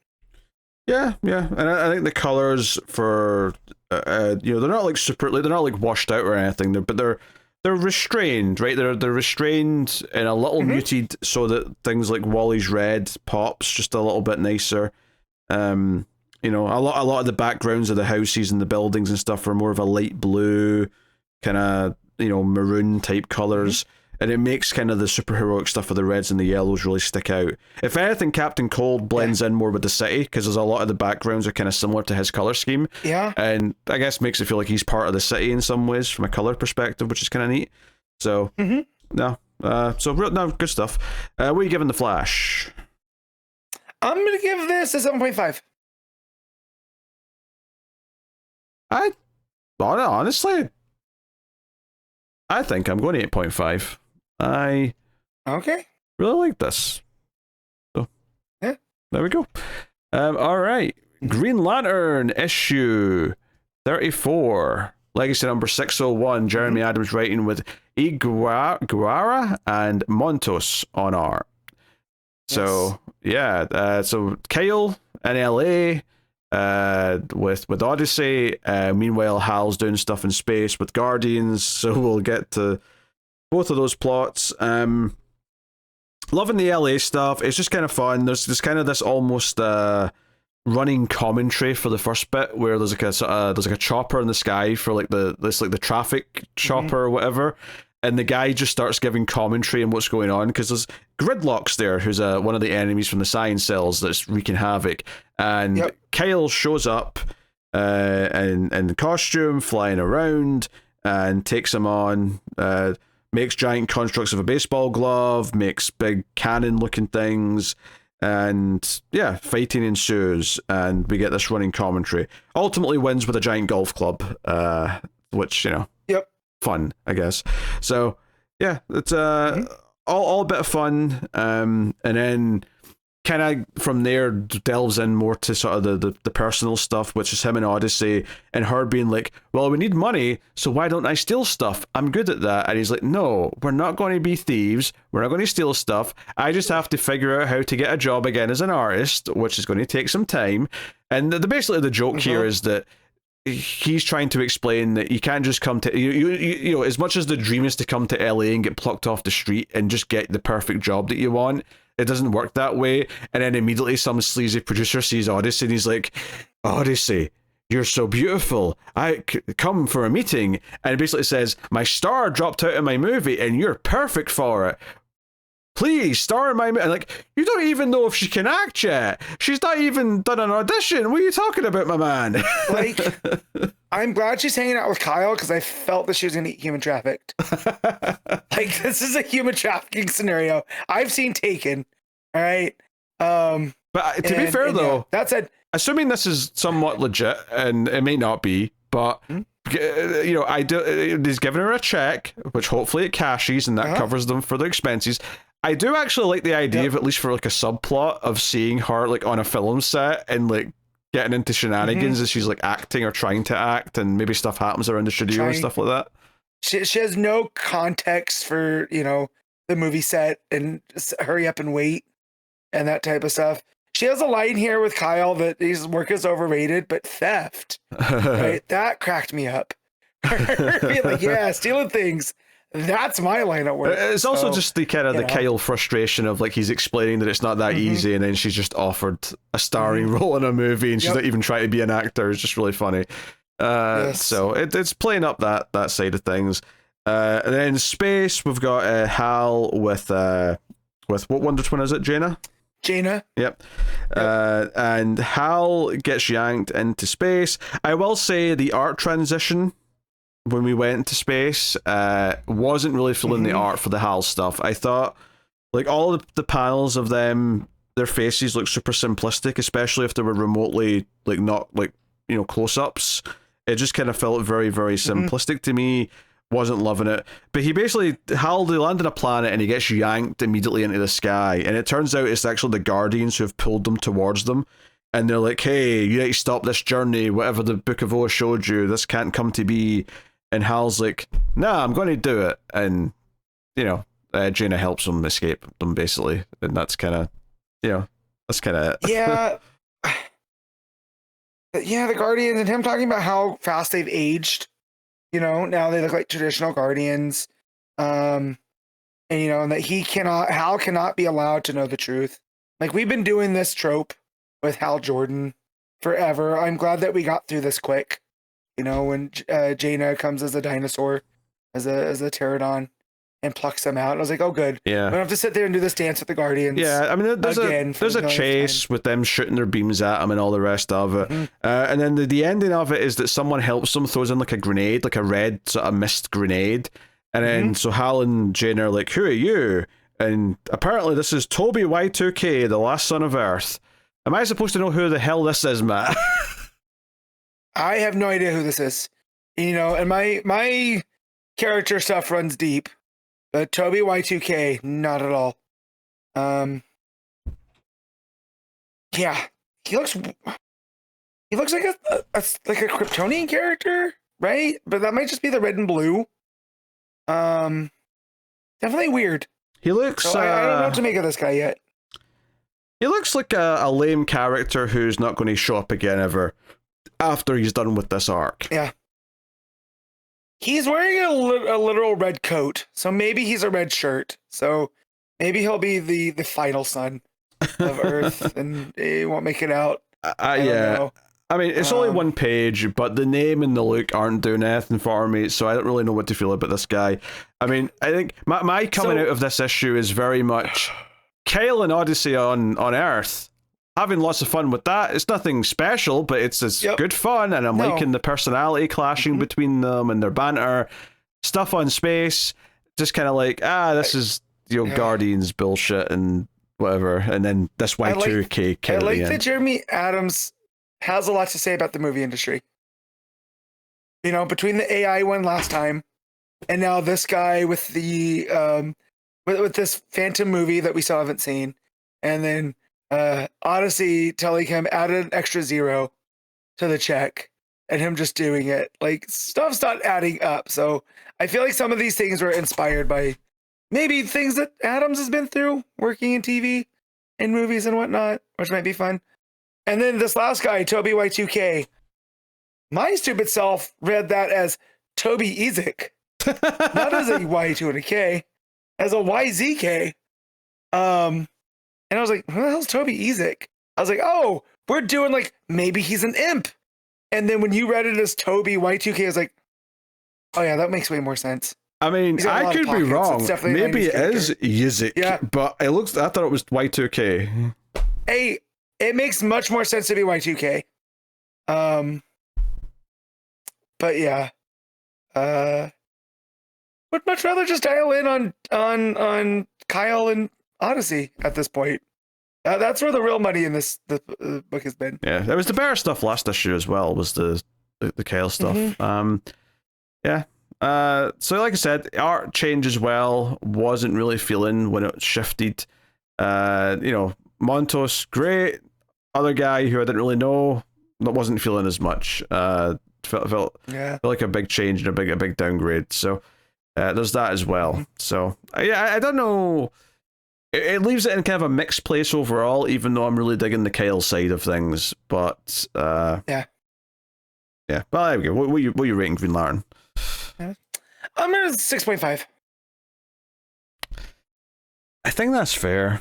Yeah, and I think the colors for they're not like they're not like washed out or anything, but they're restrained, right? They're restrained and a little muted so that things like Wally's red pops just a little bit nicer. A lot of the backgrounds of the houses and the buildings and stuff are more of a light blue, kind of maroon type colors. And it makes kind of the superheroic stuff of the reds and the yellows really stick out. If anything, Captain Cold blends in more with the city because there's a lot of the backgrounds are kind of similar to his color scheme. Yeah. And I guess makes it feel like he's part of the city in some ways from a color perspective, which is kind of neat. So, good stuff. What are you giving The Flash? I'm going to give this a 7.5. Honestly, I think I'm going 8.5. I really like this. So yeah, there we go. All right, Green Lantern issue 34, legacy number 601. Jeremy Adams writing with Guara and Montos on art. So so Kyle in LA with Odyssey. Meanwhile, Hal's doing stuff in space with Guardians. So we'll get to both of those plots. Loving the LA stuff. It's just kind of fun. There's kind of this almost running commentary for the first bit where there's like a chopper in the sky for like the traffic chopper or whatever, and the guy just starts giving commentary on what's going on because there's Gridlock's there, who's one of the enemies from the science cells that's wreaking havoc, and Kyle shows up in costume, flying around, and takes him on. Makes giant constructs of a baseball glove, makes big cannon-looking things, and fighting ensues, and we get this running commentary. Ultimately wins with a giant golf club, which, fun, I guess. So, it's all a bit of fun, and then kind of from there delves in more to sort of the personal stuff, which is him and Odyssey, and her being like, well, we need money, so why don't I steal stuff? I'm good at that. And he's like, no, we're not going to be thieves, we're not going to steal stuff, I just have to figure out how to get a job again as an artist, which is going to take some time. And basically the joke here is that he's trying to explain that you can't just come to you as much as the dream is to come to LA and get plucked off the street and just get the perfect job that you want, it doesn't work that way. And then immediately some sleazy producer sees Odyssey and he's like, Odyssey, you're so beautiful, I come for a meeting. And it basically says, my star dropped out of my movie and you're perfect for it, please star in my movie. And like, you don't even know if she can act yet, she's not even done an audition, what are you talking about, my man? Like, I'm glad she's hanging out with Kyle because I felt that she was gonna get human trafficked. Like, this is a human trafficking scenario I've seen Taken. All right, but to be fair though, that said, assuming this is somewhat legit, and it may not be, but he's giving her a check, which hopefully it cashes and that covers them for their expenses. I do actually like the idea of, at least for like a subplot, of seeing her like on a film set and like getting into shenanigans as she's like acting or trying to act, and maybe stuff happens around the studio and stuff like that. She has no context for the movie set and hurry up and wait and that type of stuff. She has a line here with Kyle that his work is overrated, but theft, right? That cracked me up. Being like, stealing things, that's my line at work. It's also just the kind of the Kyle frustration of like, he's explaining that it's not that easy, and then she's just offered a starring role in a movie, and she's not even trying to be an actor. It's just really funny. So it's playing up that side of things. And then in space, we've got Hal with what Wonder Twin is it? Jaina. Yep. And Hal gets yanked into space. I will say the art transition when we went into space wasn't really feeling the art for the Hal stuff. I thought like all of the panels of them, their faces look super simplistic, especially if they were remotely like not like close-ups. It just kind of felt very, very simplistic to me. wasn't loving it. But he basically, Hal, they land on a planet and he gets yanked immediately into the sky. And it turns out it's actually the Guardians who have pulled them towards them. And they're like, hey, you need to stop this journey. Whatever the Book of Oa showed you, this can't come to be. And Hal's like, nah, I'm going to do it. And, you know, Jaina helps him escape them, basically. And that's kind of, you know, that's kind of it. Yeah. Yeah, the Guardians and him talking about how fast they've aged. You know, now they look like traditional Guardians. And, you know, and that Hal cannot be allowed to know the truth. Like, we've been doing this trope with Hal Jordan forever. I'm glad that we got through this quick. You know, when Jaina comes as a dinosaur, as a pterodon, and plucks them out. I was like, oh, good. Yeah. I don't have to sit there and do this dance with the Guardians. Yeah, I mean, there's a chase with them shooting their beams at him and all the rest of it. Mm-hmm. And then the ending of it is that someone helps them, throws in like a grenade, like a red sort of mist grenade. And then so Hal and Jane are like, who are you? And apparently this is Toby Y2K, the last son of Earth. Am I supposed to know who the hell this is, Matt? I have no idea who this is. You know, and my character stuff runs deep. But Toby Y2K, not at all. Yeah, he looks like a Kryptonian character, right? But that might just be the red and blue. Definitely weird. He looks. So I don't know what to make of this guy yet. He looks like a lame character who's not going to show up again ever after he's done with this arc. Yeah. He's wearing a literal red coat, so maybe he's a red shirt. So maybe he'll be the final son of Earth, and he won't make it out. I don't know. I mean, it's only one page, but the name and the look aren't doing anything for me, so I don't really know what to feel about this guy. I mean, I think my coming out of this issue is very much Kyle and Odyssey on Earth. Having lots of fun with that. It's nothing special, but it's good fun, and I'm liking the personality clashing between them and their banter. Stuff on space, just kind of like, this is Guardians bullshit and whatever, and then this Y2K kid. I like that Jeremy Adams has a lot to say about the movie industry. You know, between the AI one last time, and now this guy with the with this Phantom movie that we still haven't seen, and then Odyssey telling him add an extra 0 to the check, and him just doing it. Like, stuff's not adding up. So I feel like some of these things were inspired by maybe things that Adams has been through working in TV and movies and whatnot, which might be fun. And then this last guy, Toby Y2K, my stupid self read that as Toby Ezek, not as a Y2 and a K, as a YZK. And I was like, who the hell's Toby Ezek? I was like, oh, we're doing like, maybe he's an imp. And then when you read it as Toby Y2K, I was like, oh yeah, that makes way more sense. I mean, I could be wrong. Maybe it is Ezek, but I thought it was Y2K. Hey, it makes much more sense to be Y2K. But yeah. Would much rather just dial in on Kyle and Odyssey at this point. That's where the real money in the book has been. Yeah, there was the bear stuff last issue as well, was the Kyle stuff. Yeah. So like I said, art change as well. Wasn't really feeling when it shifted. Montos, great. Other guy who I didn't really know, wasn't feeling as much. Felt like a big change and a big downgrade. So there's that as well. So I don't know. It leaves it in kind of a mixed place overall, even though I'm really digging the Kyle side of things. But yeah. Well, there we go. What are you rating Green Lantern? I'm at 6.5. I think that's fair.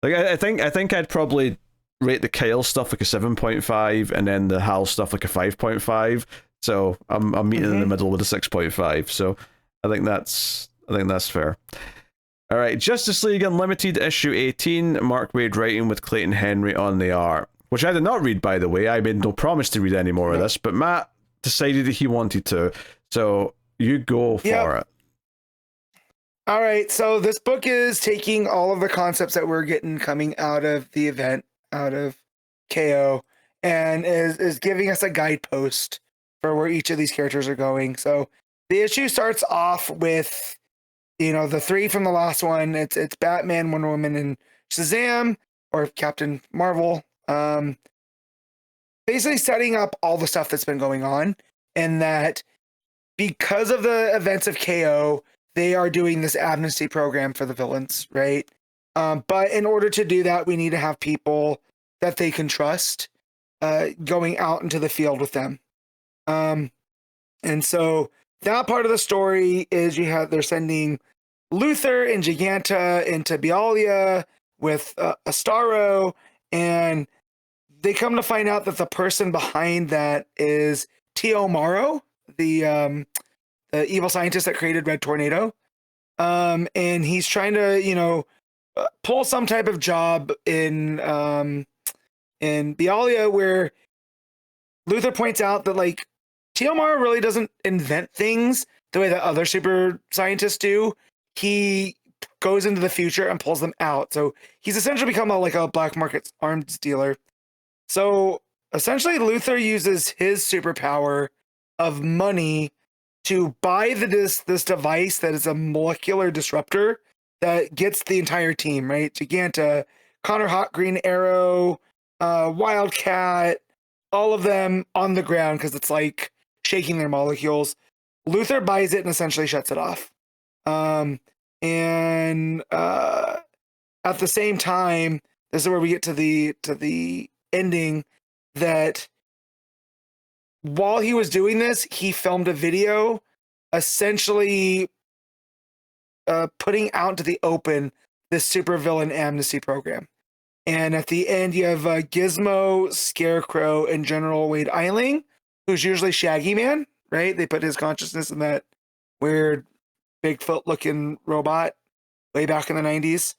Like I think I'd probably rate the Kyle stuff like a 7.5, and then the Hal stuff like a 5.5. So I'm meeting in the middle with a 6.5. So I think that's fair. All right, Justice League Unlimited issue 18. Mark Waid writing with Clayton Henry on the art, which I did not read, by the way. I made no promise to read any more of this, but Matt decided that he wanted to. So you go for it. All right, so this book is taking all of the concepts that we're getting coming out of the event, out of KO, and is giving us a guidepost for where each of these characters are going. So the issue starts off with, the three from the last one. It's Batman, Wonder Woman, and Shazam, or Captain Marvel. Basically setting up all the stuff that's been going on, and that because of the events of KO, they are doing this amnesty program for the villains, right? But in order to do that, we need to have people that they can trust going out into the field with them. And so that part of the story is they're sending Luther and Giganta into Bialia with Astaro, and they come to find out that the person behind that is Tio Maro, the evil scientist that created Red Tornado. And he's trying to, pull some type of job in Bialia, where Luther points out that, like, Tio Maro really doesn't invent things the way that other super scientists do. He goes into the future and pulls them out. So he's essentially become a black market arms dealer. So essentially, Luther uses his superpower of money to buy this device that is a molecular disruptor that gets the entire team, right? Giganta, Connor Hawk, Green Arrow, Wildcat, all of them on the ground because it's like shaking their molecules. Luther buys it and essentially shuts it off. And at the same time, this is where we get to the ending, that while he was doing this, he filmed a video essentially putting out into the open this supervillain amnesty program. And at the end, you have Gizmo, Scarecrow, and General Waid Eiling, who's usually Shaggy Man, right? They put his consciousness in that weird Bigfoot-looking robot way back in the 90s.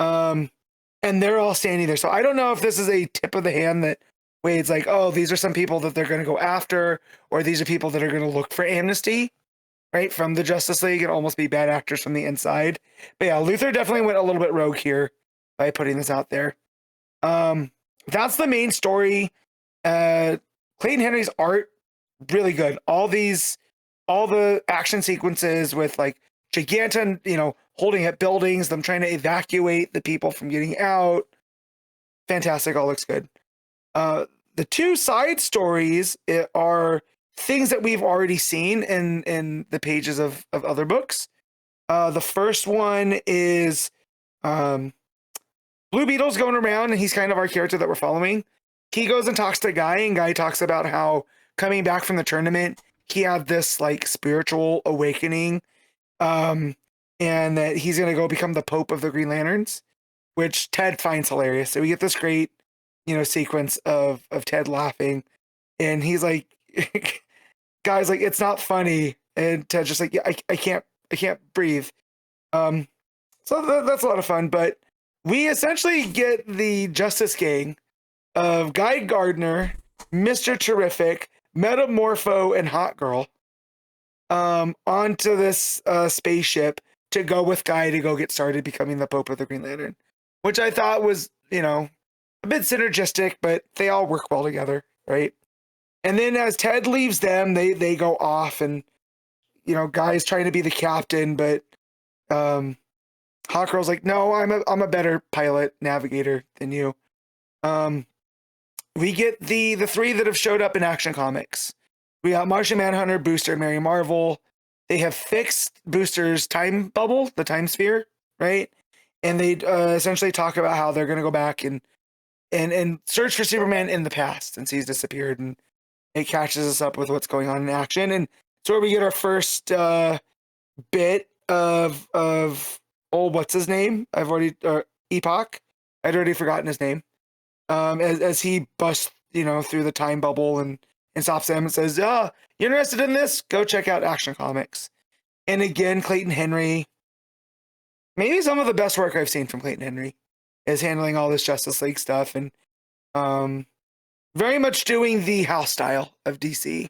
And they're all standing there. So I don't know if this is a tip of the hand that Wade's like, oh, these are some people that they're going to go after, or these are people that are going to look for amnesty, right, from the Justice League and almost be bad actors from the inside. But yeah, Luther definitely went a little bit rogue here by putting this out there. That's the main story. Clayton Henry's art, really good. All the action sequences with like Giganta, holding up buildings, them trying to evacuate the people from getting out. Fantastic. All looks good. The two side stories are things that we've already seen in the pages of other books. The first one is Blue Beetle's going around, and he's kind of our character that we're following. He goes and talks to Guy, and Guy talks about how coming back from the tournament, he had this like spiritual awakening, and that he's going to go become the Pope of the Green Lanterns, which Ted finds hilarious. So we get this great, sequence of Ted laughing, and he's like, Guy's like, it's not funny. And Ted's just like, yeah, I can't breathe. So that's a lot of fun, but we essentially get the Justice Gang of Guy Gardner, Mr. Terrific, Metamorpho, and Hot Girl onto this spaceship to go with Guy to go get started becoming the Pope of the Green Lantern, which I thought was, a bit synergistic, but they all work well together, right? And then as Ted leaves them, they go off, and Guy's trying to be the captain, but Hot Girl's like, no, I'm a better pilot navigator than you. We get the three that have showed up in Action Comics. We got Martian Manhunter, Booster, and Mary Marvel. They have fixed Booster's time bubble, the time sphere, right? And they essentially talk about how they're going to go back and search for Superman in the past, since he's disappeared, and it catches us up with what's going on in action. And so we get our first bit of what's his name? Epoch. I'd already forgotten his name. As he busts, through the time bubble and stops them and says, you're interested in this? Go check out Action Comics. And again, Clayton Henry, maybe some of the best work I've seen from Clayton Henry, is handling all this Justice League stuff, and very much doing the house style of DC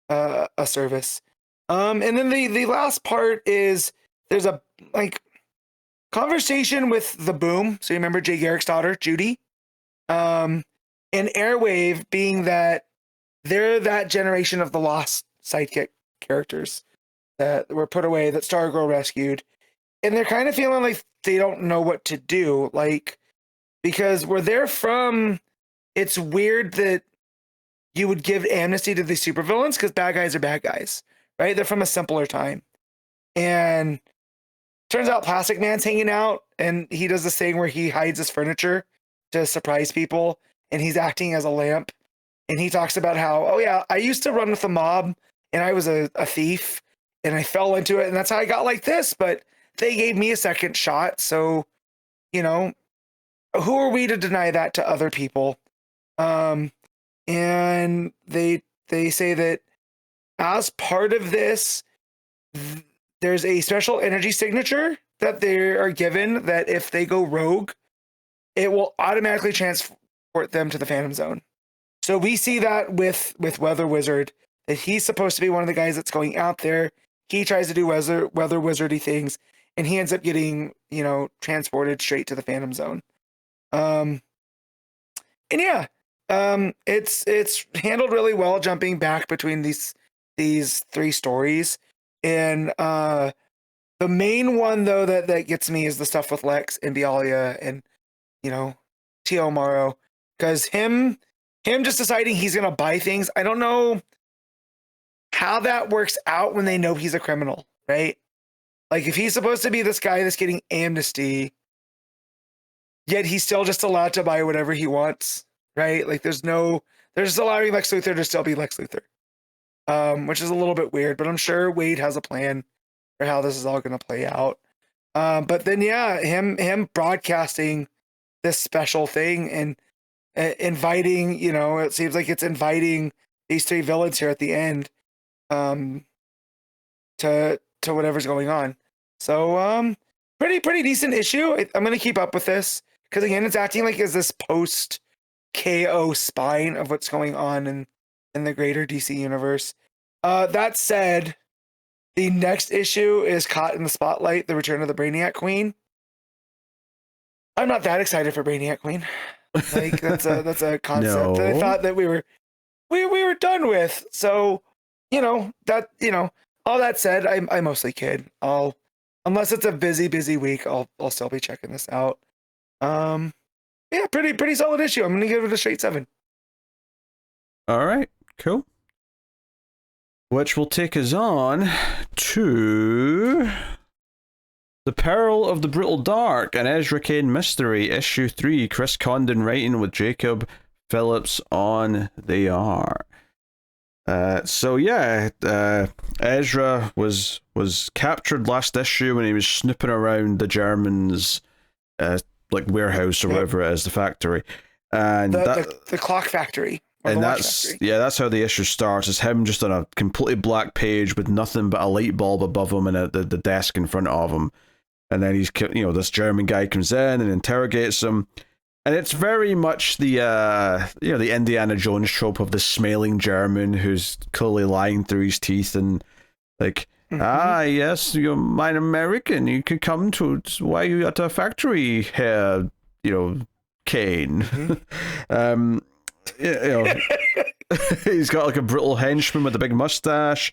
a service. And then the last part is there's a conversation with the Boom. So you remember Jay Garrick's daughter, Judy, and Airwave, being that they're that generation of the lost sidekick characters. that were put away that Stargirl rescued, and they're kind of feeling like they don't know what to do, like, because where they're from, it's weird that you would give amnesty to these supervillains because bad guys are bad guys, right? They're from a simpler time, and turns out Plastic Man's hanging out, and he does this thing where he hides his furniture to surprise people, and he's acting as a lamp. And he talks about how, oh yeah, I used to run with the mob, and I was a thief, and I fell into it, and that's how I got like this. But they gave me a second shot, so you know, who are we to deny that to other people? And they say that as part of this, there's a special energy signature that they are given that if they go rogue, it will automatically transport them to the Phantom Zone. So we see that with Weather Wizard, that he's supposed to be one of the guys that's going out there. He tries to do weather wizardy things, and he ends up getting, transported straight to the Phantom Zone. And yeah, it's handled really well, jumping back between these three stories. And the main one though that gets me is the stuff with Lex and Bialia and Tio Morrow, because him just deciding he's gonna buy things. I don't know how that works out when they know he's a criminal, right? Like, if he's supposed to be this guy that's getting amnesty, yet he's still just allowed to buy whatever he wants, right? Like, they're just allowing Lex Luthor to still be Lex Luthor, which is a little bit weird, but I'm sure Waid has a plan for how this is all going to play out. But then, yeah, him broadcasting this special thing and inviting, it seems like it's inviting these three villains here at the end, to whatever's going on. So, pretty decent issue. I'm going to keep up with this because, again, it's acting like is this post KO spine of what's going on in the greater DC universe. That said, the next issue is Caught in the Spotlight, The Return of the Brainiac Queen. I'm not that excited for Brainiac Queen. Like, that's a concept that I thought that we were done with. So, all that said, I mostly kid. Unless it's a busy week, I'll still be checking this out. Yeah, pretty solid issue. I'm gonna give it a straight 7. All right, cool. Which will take us on to The Peril of the Brutal Dark, an Ezra Cain mystery, issue 3. Chris Condon writing with Jacob Phillips on the art. So yeah, Ezra was captured last issue when he was snooping around the Germans' warehouse or whatever it is, the factory, and the clock factory. And that's how the issue starts. It's him just on a completely black page with nothing but a light bulb above him and the desk in front of him. And then this German guy comes in and interrogates him. And it's very much the Indiana Jones trope of the smiling German who's clearly lying through his teeth and like, yes, you're an American. You could come to why you at a factory here, Cain. He's got like a brutal henchman with a big mustache.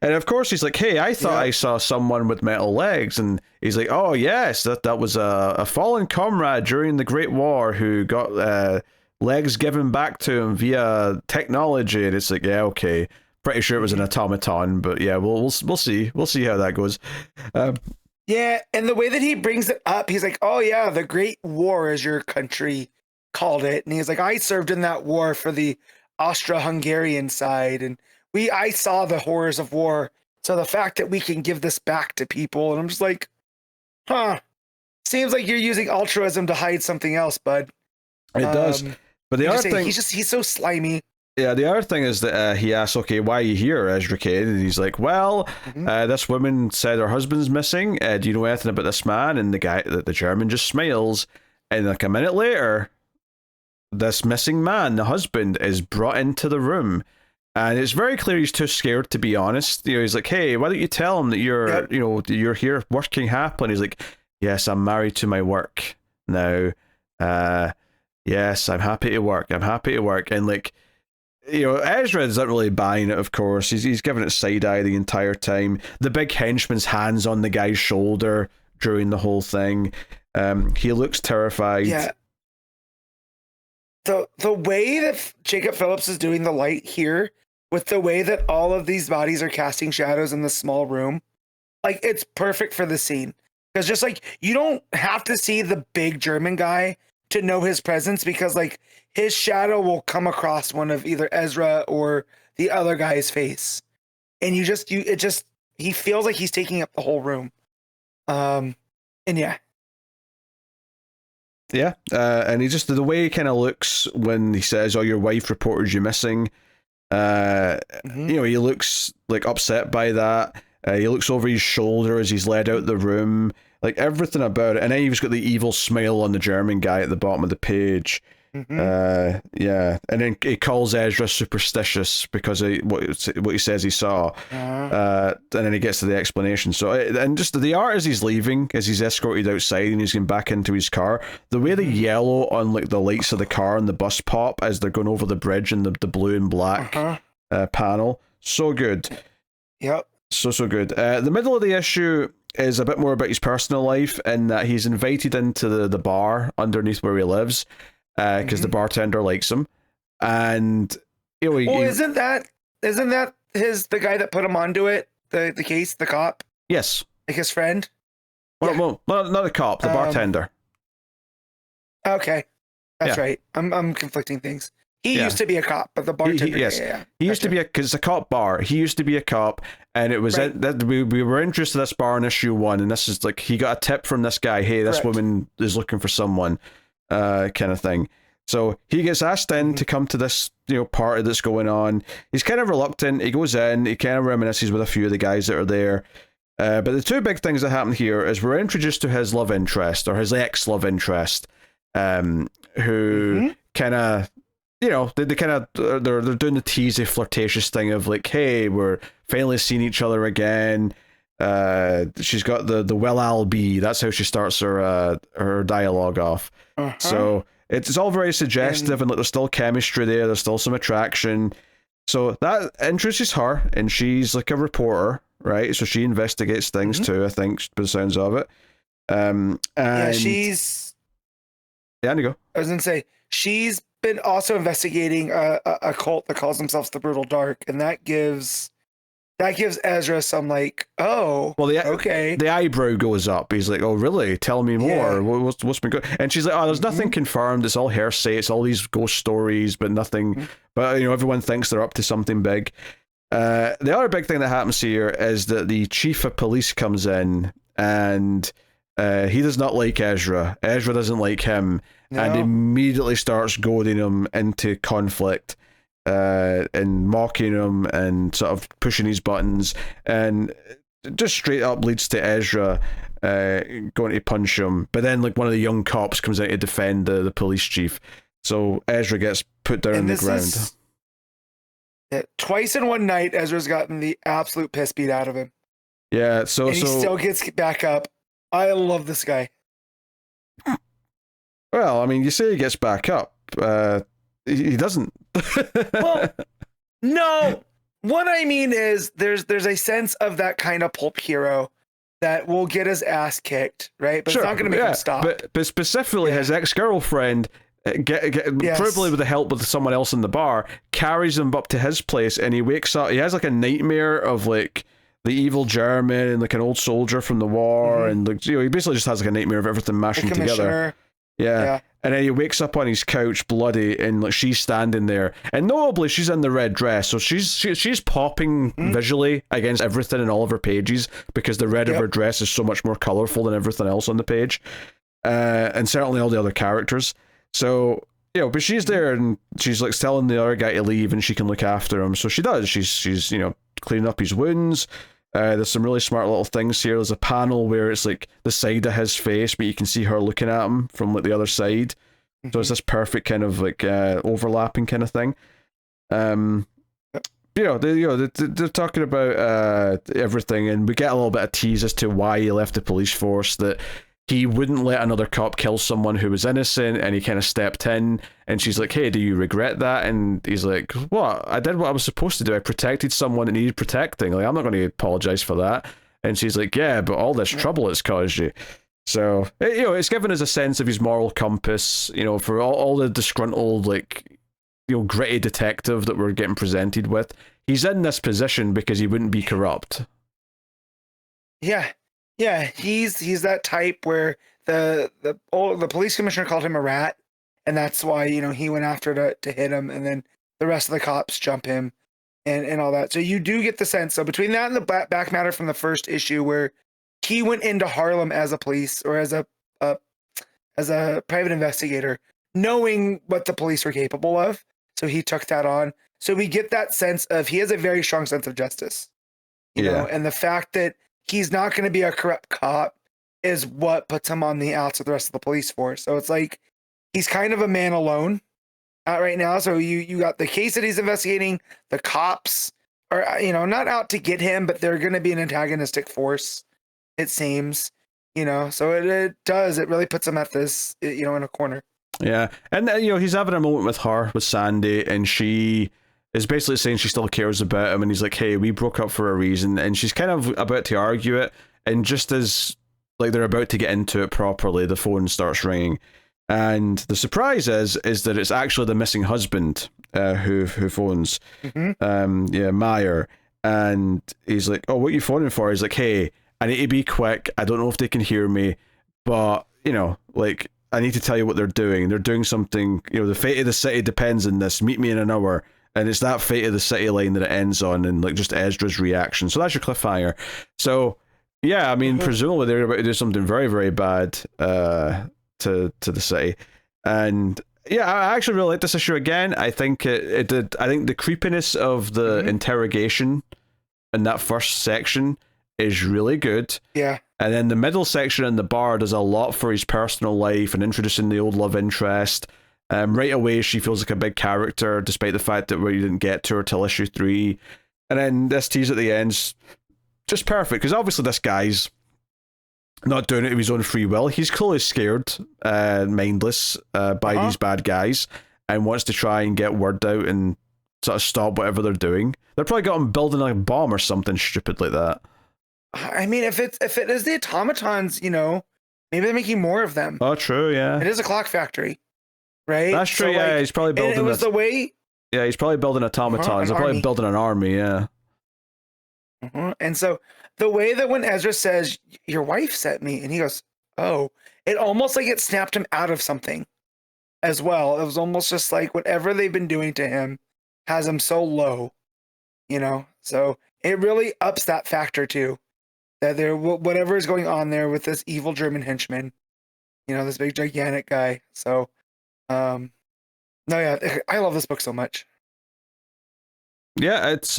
And of course he's like, hey, I thought I saw someone with metal legs. And he's like, oh yes, that was a fallen comrade during the Great War who got legs given back to him via technology. And it's like, yeah, okay, pretty sure it was an automaton, but yeah, we'll see how that goes. Yeah, and the way that he brings it up, he's like, oh yeah, the Great War, as your country called it. And he's like, I served in that war for the Austro-Hungarian side, and I saw the horrors of war. So the fact that we can give this back to people, and I'm just like, seems like you're using altruism to hide something else, bud. It does. But the other thing, he's so slimy. Yeah, the other thing is that he asks, okay, why are you here, Ezra Cain? And he's like, well, this woman said her husband's missing. Do you know anything about this man? And the German just smiles. And like a minute later, this missing man, the husband, is brought into the room. And it's very clear he's too scared to be honest. He's like, hey, why don't you tell him that you're here working happily? And he's like, yes, I'm married to my work now. Yes, I'm happy to work. And like, Ezra isn't really buying it, of course. He's giving it side eye the entire time. The big henchman's hands on the guy's shoulder during the whole thing. He looks terrified. Yeah. The way that Jacob Phillips is doing the light here, with the way that all of these bodies are casting shadows in this small room, like, it's perfect for the scene. Because just like, you don't have to see the big German guy to know his presence, because like his shadow will come across one of either Ezra or the other guy's face, and he feels like he's taking up the whole room. And yeah. Yeah, and he just, the way he kind of looks when he says, "Oh, your wife reported you missing," he looks like upset by that. He looks over his shoulder as he's led out the room, like everything about it. And then he's got the evil smile on the German guy at the bottom of the page. Yeah, and then he calls Ezra superstitious because of what he says he saw. And then he gets to the explanation. So, and just the art as he's leaving, as he's escorted outside and he's getting back into his car, the way the yellow on like the lights of the car and the bus pop as they're going over the bridge, and the blue and black panel, so good. Yep. So good. The middle of the issue is a bit more about his personal life, in that he's invited into the bar underneath where he lives, because the bartender likes him, and isn't that the guy that put him onto it, the case, the cop? Yes, like his friend. Well, not the cop, the bartender. Okay, that's right. I'm conflicting things. He used to be a cop, but the bartender. He used to be because it's a cop bar. He used to be a cop, and it was that we were interested in this bar in issue 1, and this is like, he got a tip from this guy. Hey, this woman is looking for someone, kind of thing. So he gets asked in to come to this party that's going on. He's kind of reluctant. He goes in. He kind of reminisces with a few of the guys that are there. But the two big things that happen here is we're introduced to his love interest, or his ex-love interest, who kind of. They kind of they're doing the teasy, flirtatious thing of like, hey, we're finally seeing each other again. She's got the well, I'll be. That's how she starts her dialogue off. So it's all very suggestive, and like, there's still chemistry there. There's still some attraction. So that introduces her, and she's like a reporter, right? So she investigates things too, I think, by the sounds of it. And she's. Yeah, there you go. I was gonna say she's been also investigating a cult that calls themselves the Brutal Dark, and that gives Ezra some like, the eyebrow goes up. He's like, oh really, tell me more. What's been good? And she's like, oh, there's nothing confirmed, it's all hearsay, it's all these ghost stories, but nothing, but everyone thinks they're up to something big. The other big thing that happens here is that the chief of police comes in, and he does not like Ezra doesn't like him. No. And immediately starts goading him into conflict, and mocking him and sort of pushing his buttons, and just straight up leads to Ezra going to punch him. But then like one of the young cops comes out to defend the police chief, so Ezra gets put down on the ground. Twice in one night, Ezra's gotten the absolute piss beat out of him. Yeah, and he still gets back up. I love this guy. Well, I mean, you say he gets back up. He doesn't. Well, no. What I mean is there's a sense of that kind of pulp hero that will get his ass kicked, right? But it's not going to make him stop. But specifically, his ex-girlfriend, probably with the help of someone else in the bar, carries him up to his place, and he wakes up. He has like a nightmare of like the evil German and like an old soldier from the war, and like, he basically just has like a nightmare of everything mashing together. Yeah. And then he wakes up on his couch bloody, and like she's standing there, and notably she's in the red dress, so she's popping visually against everything in all of her pages, because the red of her dress is so much more colorful than everything else on the page, and certainly all the other characters. So but she's there, and she's like telling the other guy to leave and she can look after him, so she does. She's cleaning up his wounds. There's some really smart little things here. There's a panel where it's like the side of his face, but you can see her looking at him from like the other side. So it's this perfect kind of like overlapping kind of thing. They're talking about everything, and we get a little bit of tease as to why he left the police force. That he wouldn't let another cop kill someone who was innocent, and he kind of stepped in, and she's like, hey, do you regret that? And he's like, what? I did what I was supposed to do. I protected someone that needed protecting. Like, I'm not going to apologize for that. And she's like, yeah, but all this trouble it's caused you. So, you know, it's given us a sense of his moral compass, you know, for all the disgruntled, like, you know, gritty detective that we're getting presented with. He's in this position because he wouldn't be corrupt. Yeah. Yeah, he's that type where the police commissioner called him a rat, and that's why, you know, he went after to hit him, and then the rest of the cops jump him and all that. So you do get the sense. So between that and the back matter from the first issue where he went into Harlem as a police or as a private investigator, knowing what the police were capable of, so he took that on. So we get that sense of he has a very strong sense of justice, you know, and the fact that he's not going to be a corrupt cop is what puts him on the outs of the rest of the police force. So it's like he's kind of a man alone right now. So you got the case that he's investigating. The cops are, you know, not out to get him, but they're going to be an antagonistic force, it seems. You know, so it really puts him at this, you know, in a corner. Yeah, and you know, he's having a moment with Sandy, and she is basically saying she still cares about him, and he's like, hey, we broke up for a reason, and she's kind of about to argue it, and just as like they're about to get into it properly, the phone starts ringing, and the surprise is that it's actually the missing husband who phones. Meyer, and he's like, oh, what are you phoning for? He's like, hey, I need to be quick, I don't know if they can hear me, but you know, like, I need to tell you what they're doing. They're doing something, you know, the fate of the city depends on this, meet me in an hour. And it's that fate of the city line that it ends on, and like just Ezra's reaction. So that's your cliffhanger. So yeah, I mean, presumably they're about to do something very, very bad to the city. And yeah, I actually really like this issue again. I think it did. I think the creepiness of the interrogation in that first section is really good. Yeah. And then the middle section in the bar does a lot for his personal life and introducing the old love interest. Right away, she feels like a big character, despite the fact that we didn't get to her till issue 3. And then this tease at the end's just perfect, because obviously this guy's not doing it of his own free will. He's clearly scared, mindless by these bad guys, and wants to try and get word out and sort of stop whatever they're doing. They're probably got him building a bomb or something stupid like that. I mean, if it is the automatons, you know, maybe they're making more of them. Oh, true, yeah. It is a clock factory. Right? That's true, so, yeah. Like, he's probably building. It was the way. Yeah, he's probably building automatons. He's probably building an army, yeah. And so the way that when Ezra says, your wife sent me, and he goes, oh, it almost like it snapped him out of something as well. It was almost just like whatever they've been doing to him has him so low, you know? So it really ups that factor too. That there, whatever is going on there with this evil German henchman, you know, this big gigantic guy. So, no, yeah, I love this book so much. Yeah, it's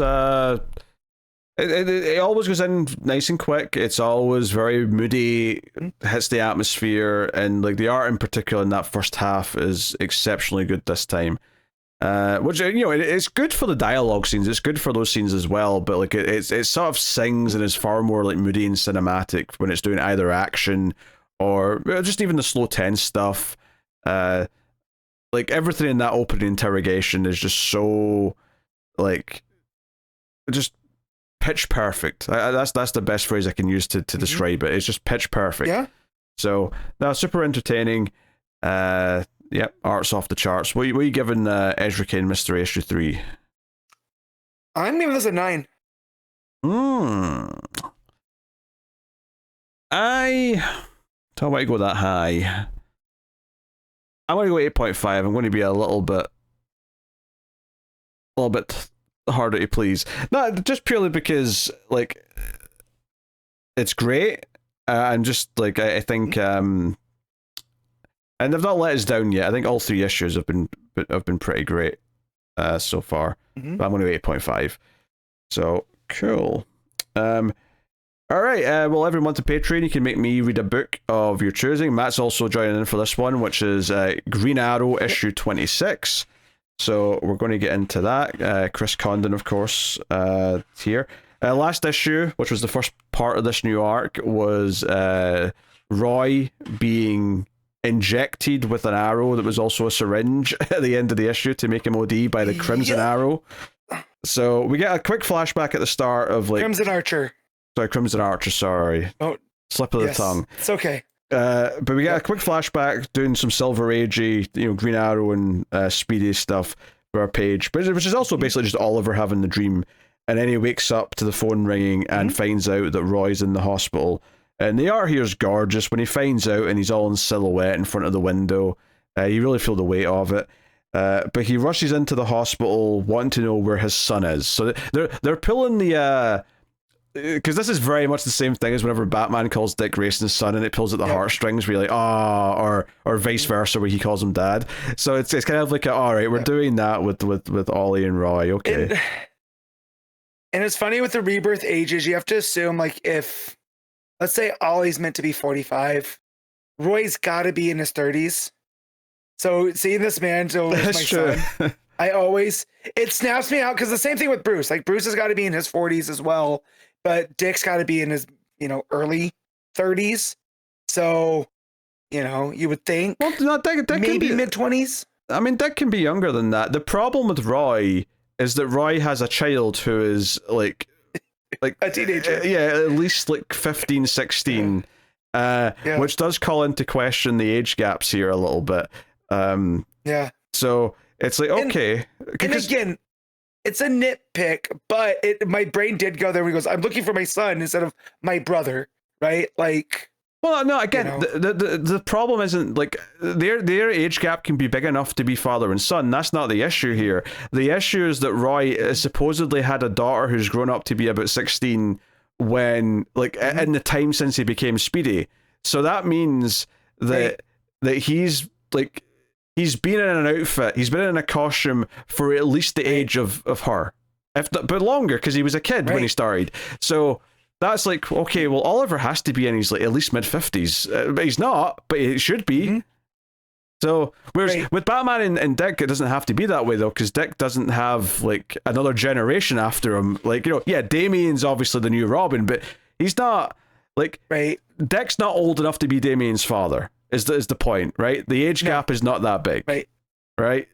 it always goes in nice and quick. It's always very moody, hits the atmosphere, and like the art in particular in that first half is exceptionally good this time. Which, you know, it's good for the dialogue scenes. It's good for those scenes as well. But like it sort of sings and is far more like moody and cinematic when it's doing either action or just even the slow tense stuff. Like everything in that opening interrogation is just so like just pitch perfect. That's the best phrase I can use to describe it. It's just pitch perfect. Yeah. So now super entertaining. Yep, art's off the charts. What are you giving Ezra Cain Mystery Issue 3? I'm giving this a 9. I don't want to go that high. I'm going to go 8.5. I'm going to be a little bit harder to please. Not just purely because like it's great. And just like I think and they've not let us down yet. I think all 3 issues have been pretty great so far. But I'm going to 8.5. So cool. All right. Well, every month on Patreon, you can make me read a book of your choosing. Matt's also joining in for this one, which is Green Arrow issue 26. So we're going to get into that. Chris Condon, of course, here. Last issue, which was the first part of this new arc, was Roy being injected with an arrow that was also a syringe at the end of the issue to make him OD by the Crimson Arrow. So we get a quick flashback at the start of like Crimson Archer. Sorry. Oh, slip of the tongue. It's okay. But we get a quick flashback doing some Silver Agey, Green Arrow and Speedy stuff for our page, which is also basically just Oliver having the dream, and then he wakes up to the phone ringing and finds out that Roy's in the hospital. And the art here is gorgeous when he finds out, and he's all in silhouette in front of the window. You really feel the weight of it. But he rushes into the hospital wanting to know where his son is. So they're pulling the because this is very much the same thing as whenever Batman calls Dick Grayson's son, and it pulls at the heartstrings where you're like, or vice versa where he calls him dad. So it's kind of like all right, we're doing that with Ollie and Roy. Okay. And it's funny with the rebirth ages, you have to assume like if, let's say Ollie's meant to be 45, Roy's got to be in his 30s. So seeing this man, so my son, it snaps me out because the same thing with Bruce. Like Bruce has got to be in his 40s as well, but Dick's got to be in his early 30s. So you would think Dick maybe mid 20s. I mean, Dick can be younger than that. The problem with Roy is that Roy has a child who is like a teenager. At least like 15, 16, which does call into question the age gaps here a little bit. So it's like, okay. And again, it's a nitpick, but my brain did go there when he goes, I'm looking for my son instead of my brother, right? Like, well, no, again, the problem isn't like their age gap can be big enough to be father and son. That's not the issue here. The issue is that Roy supposedly had a daughter who's grown up to be about 16 when, like, in the time since he became Speedy. So that means that he's like, he's been in an outfit, he's been in a costume for at least the age of her, but longer, because he was a kid when he started. So that's like, okay, well, Oliver has to be in his like at least mid-50s, but he's not, but he should be. So whereas with Batman and Dick, it doesn't have to be that way though, because Dick doesn't have like another generation after him. Like, Damian's obviously the new Robin, but he's not like Dick's not old enough to be Damian's father. Is the point, right? The age gap is not that big, right?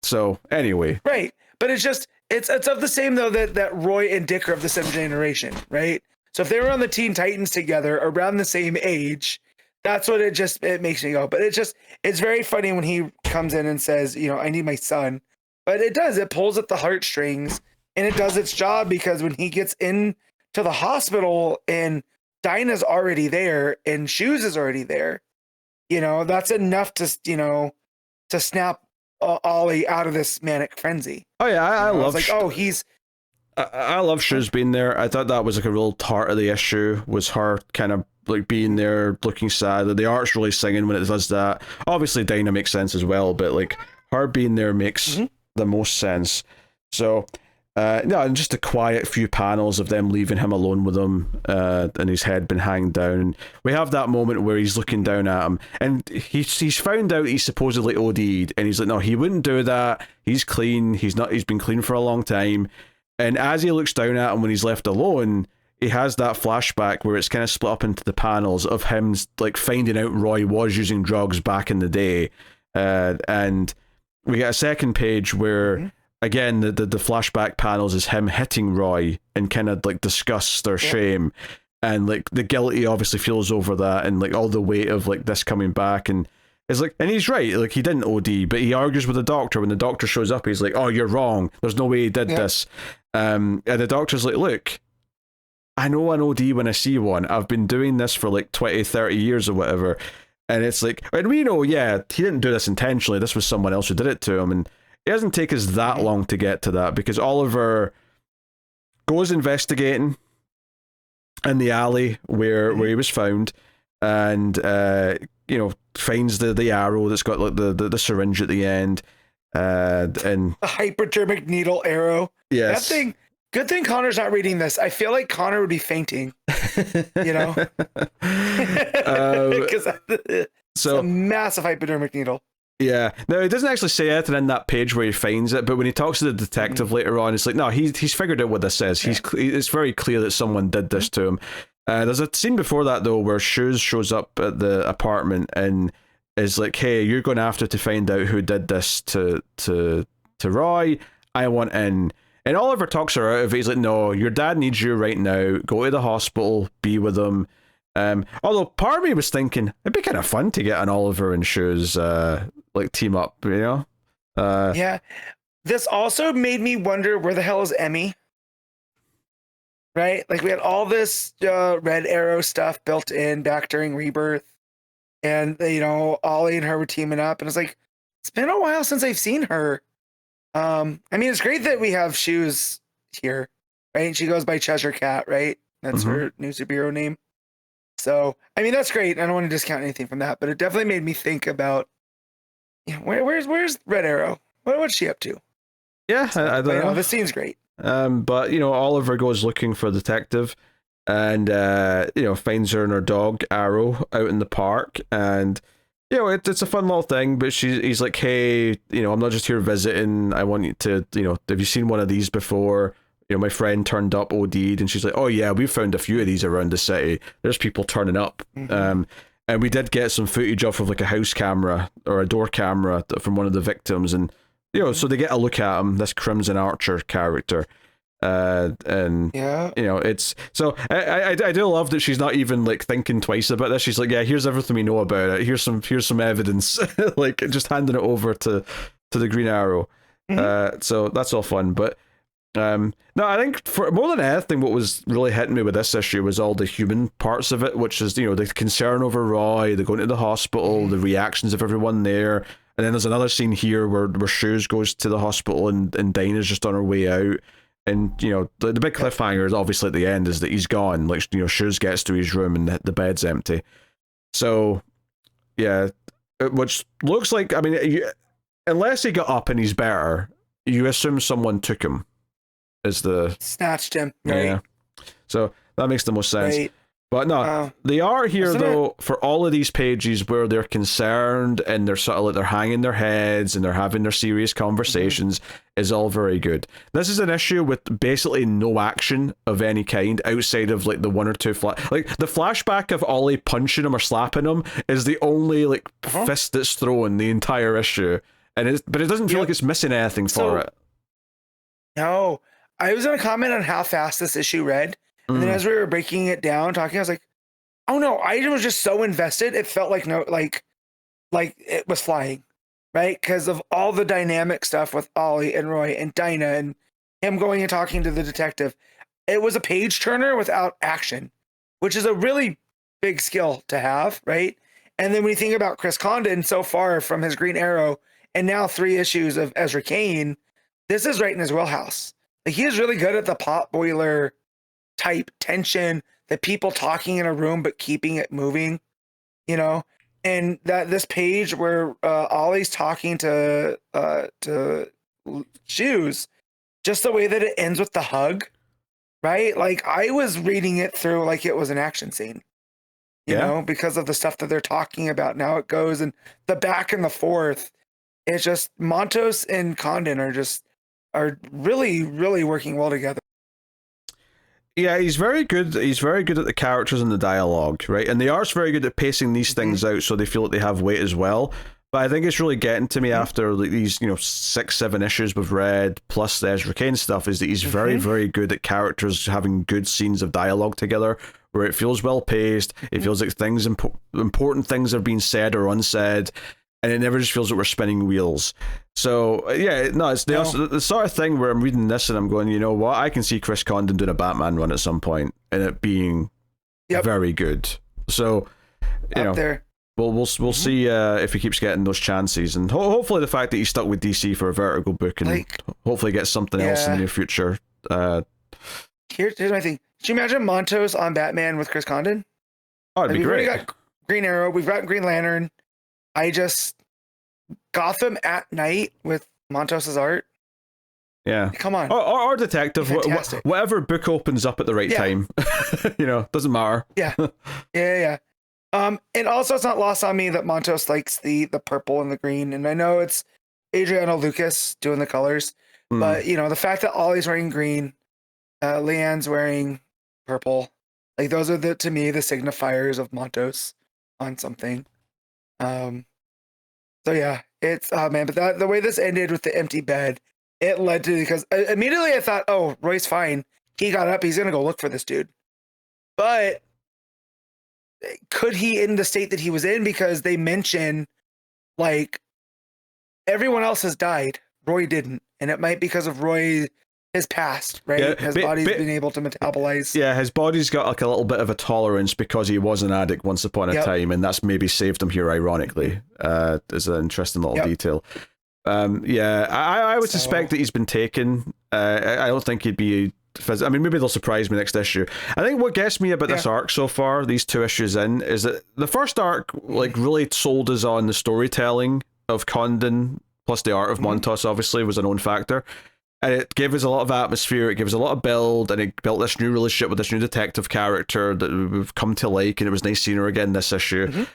So anyway, but it's just it's of the same though that Roy and Dick are of the same generation, right? So if they were on the Teen Titans together around the same age, that's what it makes me go. But it's very funny when he comes in and says, I need my son, but it pulls at the heartstrings, and it does its job, because when he gets into the hospital and Dinah's already there and Shoes is already there, that's enough to snap Ollie out of this manic frenzy. Oh yeah, I love I love Shoes being there. I thought that was like a real heart of the issue, was her kind of like being there looking sad. The art's really singing when it does that. Obviously Dinah makes sense as well, but like her being there makes the most sense. So and just a quiet few panels of them leaving him alone with him, and his head been hanging down. And we have that moment where he's looking down at him, and he's found out he's supposedly OD'd, and he's like, no, he wouldn't do that. He's clean. He's been clean for a long time. And as he looks down at him when he's left alone, he has that flashback where it's kind of split up into the panels of him like finding out Roy was using drugs back in the day, and we get a second page where. Again, the flashback panels is him hitting Roy and kind of like disgust or shame, and like the guilt he obviously feels over that, and like all the weight of like this coming back, and it's like, and he's right, like he didn't OD, but he argues with the doctor. When the doctor shows up, he's like, oh, you're wrong, there's no way he did this, and the doctor's like, look, I know an OD when I see one. I've been doing this for like 20, 30 years or whatever, and it's like, and we know, he didn't do this intentionally, this was someone else who did it to him. And it doesn't take us that long to get to that, because Oliver goes investigating in the alley where he was found, and finds the arrow that's got like the syringe at the end, and the hypodermic needle arrow. Yes. That thing. Good thing Connor's not reading this. I feel like Connor would be fainting. Because it's a massive hypodermic needle. Yeah. Now, it doesn't actually say anything in that page where he finds it, but when he talks to the detective later on, it's like, no, he's figured out what this is. It's very clear that someone did this to him. There's a scene before that though where Shoes shows up at the apartment and is like, "Hey, you're going after to find out who did this to Roy. I want in." And Oliver talks her out of it. He's like, "No, your dad needs you right now. Go to the hospital, be with him." Although part of me was thinking it'd be kind of fun to get an Oliver and Shoes like team up, you know? Yeah. This also made me wonder where the hell is Emmy? Right? Like we had all this Red Arrow stuff built in back during Rebirth. And, you know, Ollie and her were teaming up. And it's like, it's been a while since I've seen her. I mean, it's great that we have Shoes here, right? She goes by Cheshire Cat, right? That's her new superhero name. So, I mean, that's great. I don't want to discount anything from that, but it definitely made me think about, you know, where's Red Arrow? What's she up to? Yeah, So, I don't know. This scene's great. But you know, Oliver goes looking for the detective, and you know, finds her and her dog Arrow out in the park, and you know, it's a fun little thing. But he's like, "Hey, you know, I'm not just here visiting. I want you to, you know, have you seen one of these before? You know, my friend turned up, OD'd," and she's like, "Oh yeah, we've found a few of these around the city. There's people turning up." And we did get some footage off of like a house camera or a door camera from one of the victims, and you know, so they get a look at him, this Crimson Archer character. And yeah, you know, it's so I do love that she's not even like thinking twice about this. She's like, "Yeah, here's everything we know about it. Here's some evidence," like just handing it over to the Green Arrow. So that's all fun. But no, I think for more than anything, what was really hitting me with this issue was all the human parts of it, which is, you know, the concern over Roy, the going to the hospital, the reactions of everyone there. And then there's another scene here where Shoes goes to the hospital and Dinah's just on her way out. And, you know, the big cliffhanger is obviously at the end is that he's gone. Like, you know, Shoes gets to his room and the bed's empty. So, yeah, which looks like, I mean, unless he got up and he's better, you assume someone took him. Snatched him. Right. Yeah. So that makes the most sense. Right. But no, they are here though for all of these pages where they're concerned and they're sort of like they're hanging their heads and they're having their serious conversations is all very good. This is an issue with basically no action of any kind outside of like the one or two like the flashback of Ollie punching him or slapping him is the only like fist that's thrown the entire issue, and but it doesn't feel like it's missing anything for it. No, I was gonna comment on how fast this issue read. And then as we were breaking it down, talking, I was like, "Oh no!" I was just so invested. It felt like like it was flying, right? Because of all the dynamic stuff with Ollie and Roy and Dinah and him going and talking to the detective. It was a page turner without action, which is a really big skill to have, right? And then when you think about Chris Condon so far from his Green Arrow and now 3 issues of Ezra Cain, this is right in his wheelhouse. Like he is really good at the pot boiler type tension, the people talking in a room but keeping it moving, you know. And that this page where Ollie's talking to Shoes, just the way that it ends with the hug, right? Like I was reading it through like it was an action scene, you know, because of the stuff that they're talking about. Now it goes and the back and the forth. It's just Montos and Condon are really, really working well together. Yeah, he's very good. He's very good at the characters and the dialogue, right? And the art's very good at pacing these things out so they feel like they have weight as well. But I think it's really getting to me after like these, you know, 6-7 issues we've read, plus the Ezra Cain stuff, is that he's very, very good at characters having good scenes of dialogue together, where it feels well paced. It feels like things important things are being said or unsaid, and it never just feels like we're spinning wheels. So yeah, no, it's the sort of thing where I'm reading this and I'm going, you know what, I can see Chris Condon doing a Batman run at some point and it being very good. So you know, there. we'll see if he keeps getting those chances, and hopefully the fact that he's stuck with DC for a Vertigo book and hopefully gets something else in the near future. Here's my thing. Could you imagine Montos on Batman with Chris Condon? Oh, it'd be great. We've already got Green Arrow, we've got Green Lantern. I just Gotham at night with Montos's art. Yeah, come on. Or Detective, whatever book opens up at the right time. You know, doesn't matter. Yeah. And also it's not lost on me that Montos likes the purple and the green, and I know it's Adriano Lucas doing the colors, but you know, the fact that Ollie's wearing green, Leanne's wearing purple, Like those are to me the signifiers of Montos on something. So yeah, it's oh man, but the way this ended with the empty bed, it led to because immediately I thought, oh, Roy's fine. He got up, he's gonna go look for this dude. But could he in the state that he was in? Because they mention like everyone else has died, Roy didn't, and it might be because of Roy. His past, right? Yeah, his body's been able to metabolize. Yeah, his body's got like a little bit of a tolerance because he was an addict once upon a time, and that's maybe saved him here, ironically. Is an interesting little detail. I would suspect that he's been taken. I don't think he'd be... I mean, maybe they'll surprise me next issue. I think what gets me about this arc so far, these 2 issues in, is that the first arc like really sold us on the storytelling of Condon, plus the art of Montos, obviously, was a known factor. And it gave us a lot of atmosphere, it gave us a lot of build, and it built this new relationship with this new detective character that we've come to like, and it was nice seeing her again this issue.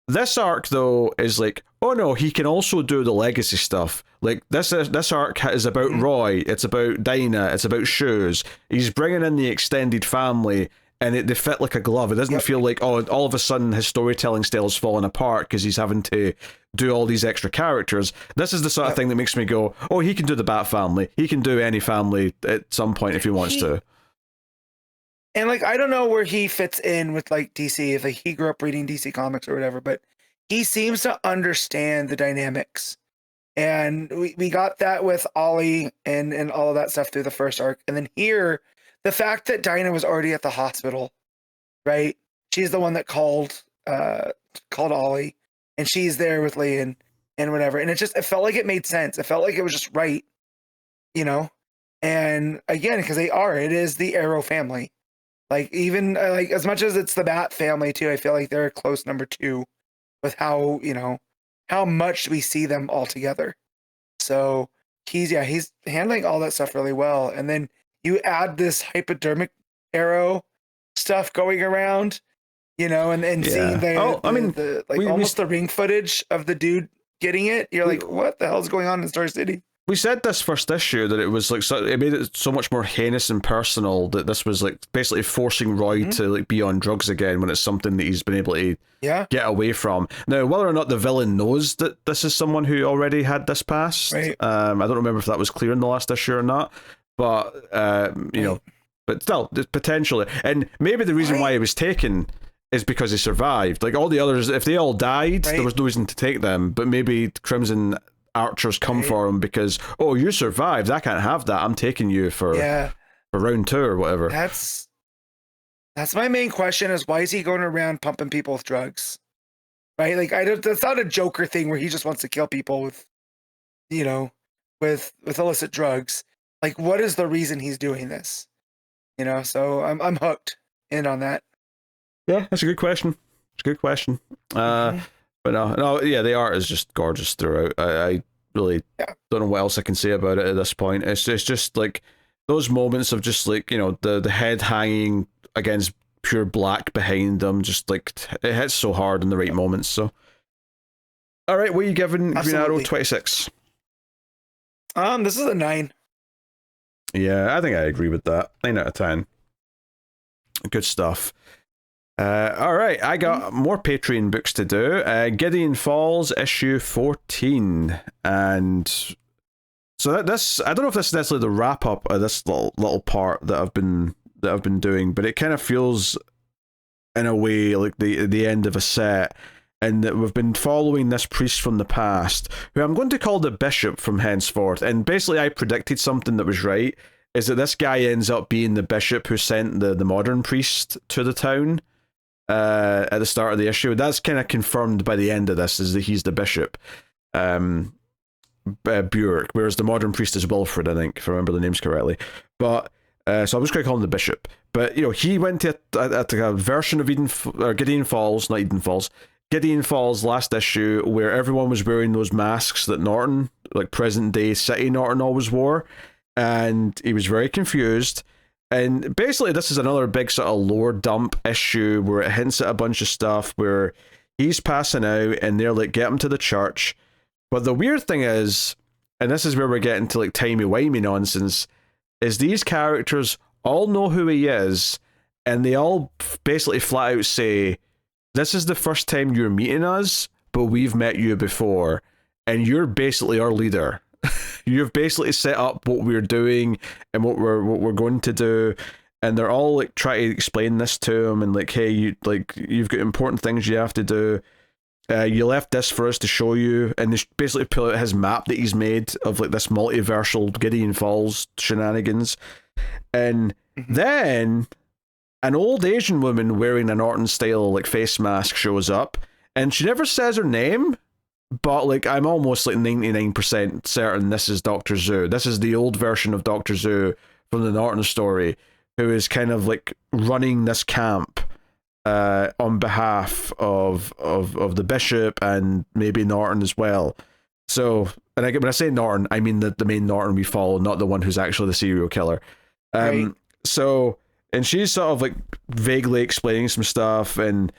This arc, though, is like, oh no, he can also do the legacy stuff. Like, this arc is about Roy, it's about Dinah, it's about Shoes. He's bringing in the extended family, and they fit like a glove. It doesn't feel like, oh, all of a sudden his storytelling style is falling apart because he's having to do all these extra characters. This is the sort of thing that makes me go, oh, he can do the Bat family. He can do any family at some point if he wants to. And like, I don't know where he fits in with like DC, if like he grew up reading DC comics or whatever, but he seems to understand the dynamics. And we got that with Ollie and all of that stuff through the first arc. And then here, the fact that Dinah was already at the hospital, right? She's the one that called Ollie, and she's there with Lee and whatever. And it felt like it made sense. It felt like it was just right, you know? And again, because it is the Arrow family. Like, even like as much as it's the Bat family too, I feel like they're a close number 2 with how, you know, how much we see them all together. So he's handling all that stuff really well. And then you add this hypodermic arrow stuff going around, you know, and seeing the ring footage of the dude getting it. You're like, what the hell's going on in Star City? We said this first issue that it was like, it made it so much more heinous and personal that this was like basically forcing Roy to like be on drugs again when it's something that he's been able to get away from. Now, whether or not the villain knows that this is someone who already had this past, I don't remember if that was clear in the last issue or not, but you know, but still, potentially. And maybe the reason why he was taken is because he survived. Like all the others, if they all died, there was no reason to take them, but maybe Crimson Archers come for him because, oh, you survived, I can't have that, I'm taking you for round 2 or whatever. That's my main question, is why is he going around pumping people with drugs, right? Like, that's not a Joker thing where he just wants to kill people with, you know, with illicit drugs. Like, what is the reason he's doing this, you know? So I'm hooked in on that. Yeah, that's a good question. But no, the art is just gorgeous throughout. I really don't know what else I can say about it at this point. It's just like those moments of just like, you know, the head hanging against pure black behind them, just like it hits so hard in the right moments. So, all right, what are you giving Green Arrow 26? This is a 9. Yeah, I think I agree with that. 9 out of 10. Good stuff. All right, I got more Patreon books to do. Gideon Falls issue 14, and so this, I don't know if this is necessarily the wrap up of this little part that I've been doing, but it kind of feels in a way like the end of a set, and that we've been following this priest from the past, who I'm going to call the bishop from henceforth. And basically, I predicted something that was right, is that this guy ends up being the bishop who sent the modern priest to the town. At the start of the issue, that's kind of confirmed by the end of this, is that he's the bishop, Bjork, whereas the modern priest is Wilfred, I think, if I remember the names correctly. But so I'm just going to call him the bishop. But you know, he went to a version of Gideon Falls last issue, where everyone was wearing those masks that Norton, like present day city Norton, always wore, and he was very confused. And basically, this is another big sort of lore dump issue where it hints at a bunch of stuff where he's passing out and they're like, get him to the church. But the weird thing is, and this is where we're getting to like timey-wimey nonsense, is these characters all know who he is, and they all basically flat out say, this is the first time you're meeting us, but we've met you before, and you're basically our leader. You've basically set up what we're doing and what we're going to do, and they're all like trying to explain this to him and like, hey, you've got important things you have to do. You left this for us to show you, and they basically pull out his map that he's made of like this multiversal Gideon Falls shenanigans, and then an old Asian woman wearing a Norton style like face mask shows up, and she never says her name. But like, I'm almost like 99% certain this is Dr. Zhu. This is the old version of Dr. Zhu from the Norton story, who is kind of like running this camp on behalf of the bishop and maybe Norton as well. So, and when I say Norton, I mean the main Norton we follow, not the one who's actually the serial killer. Right. So, and she's sort of like vaguely explaining some stuff, and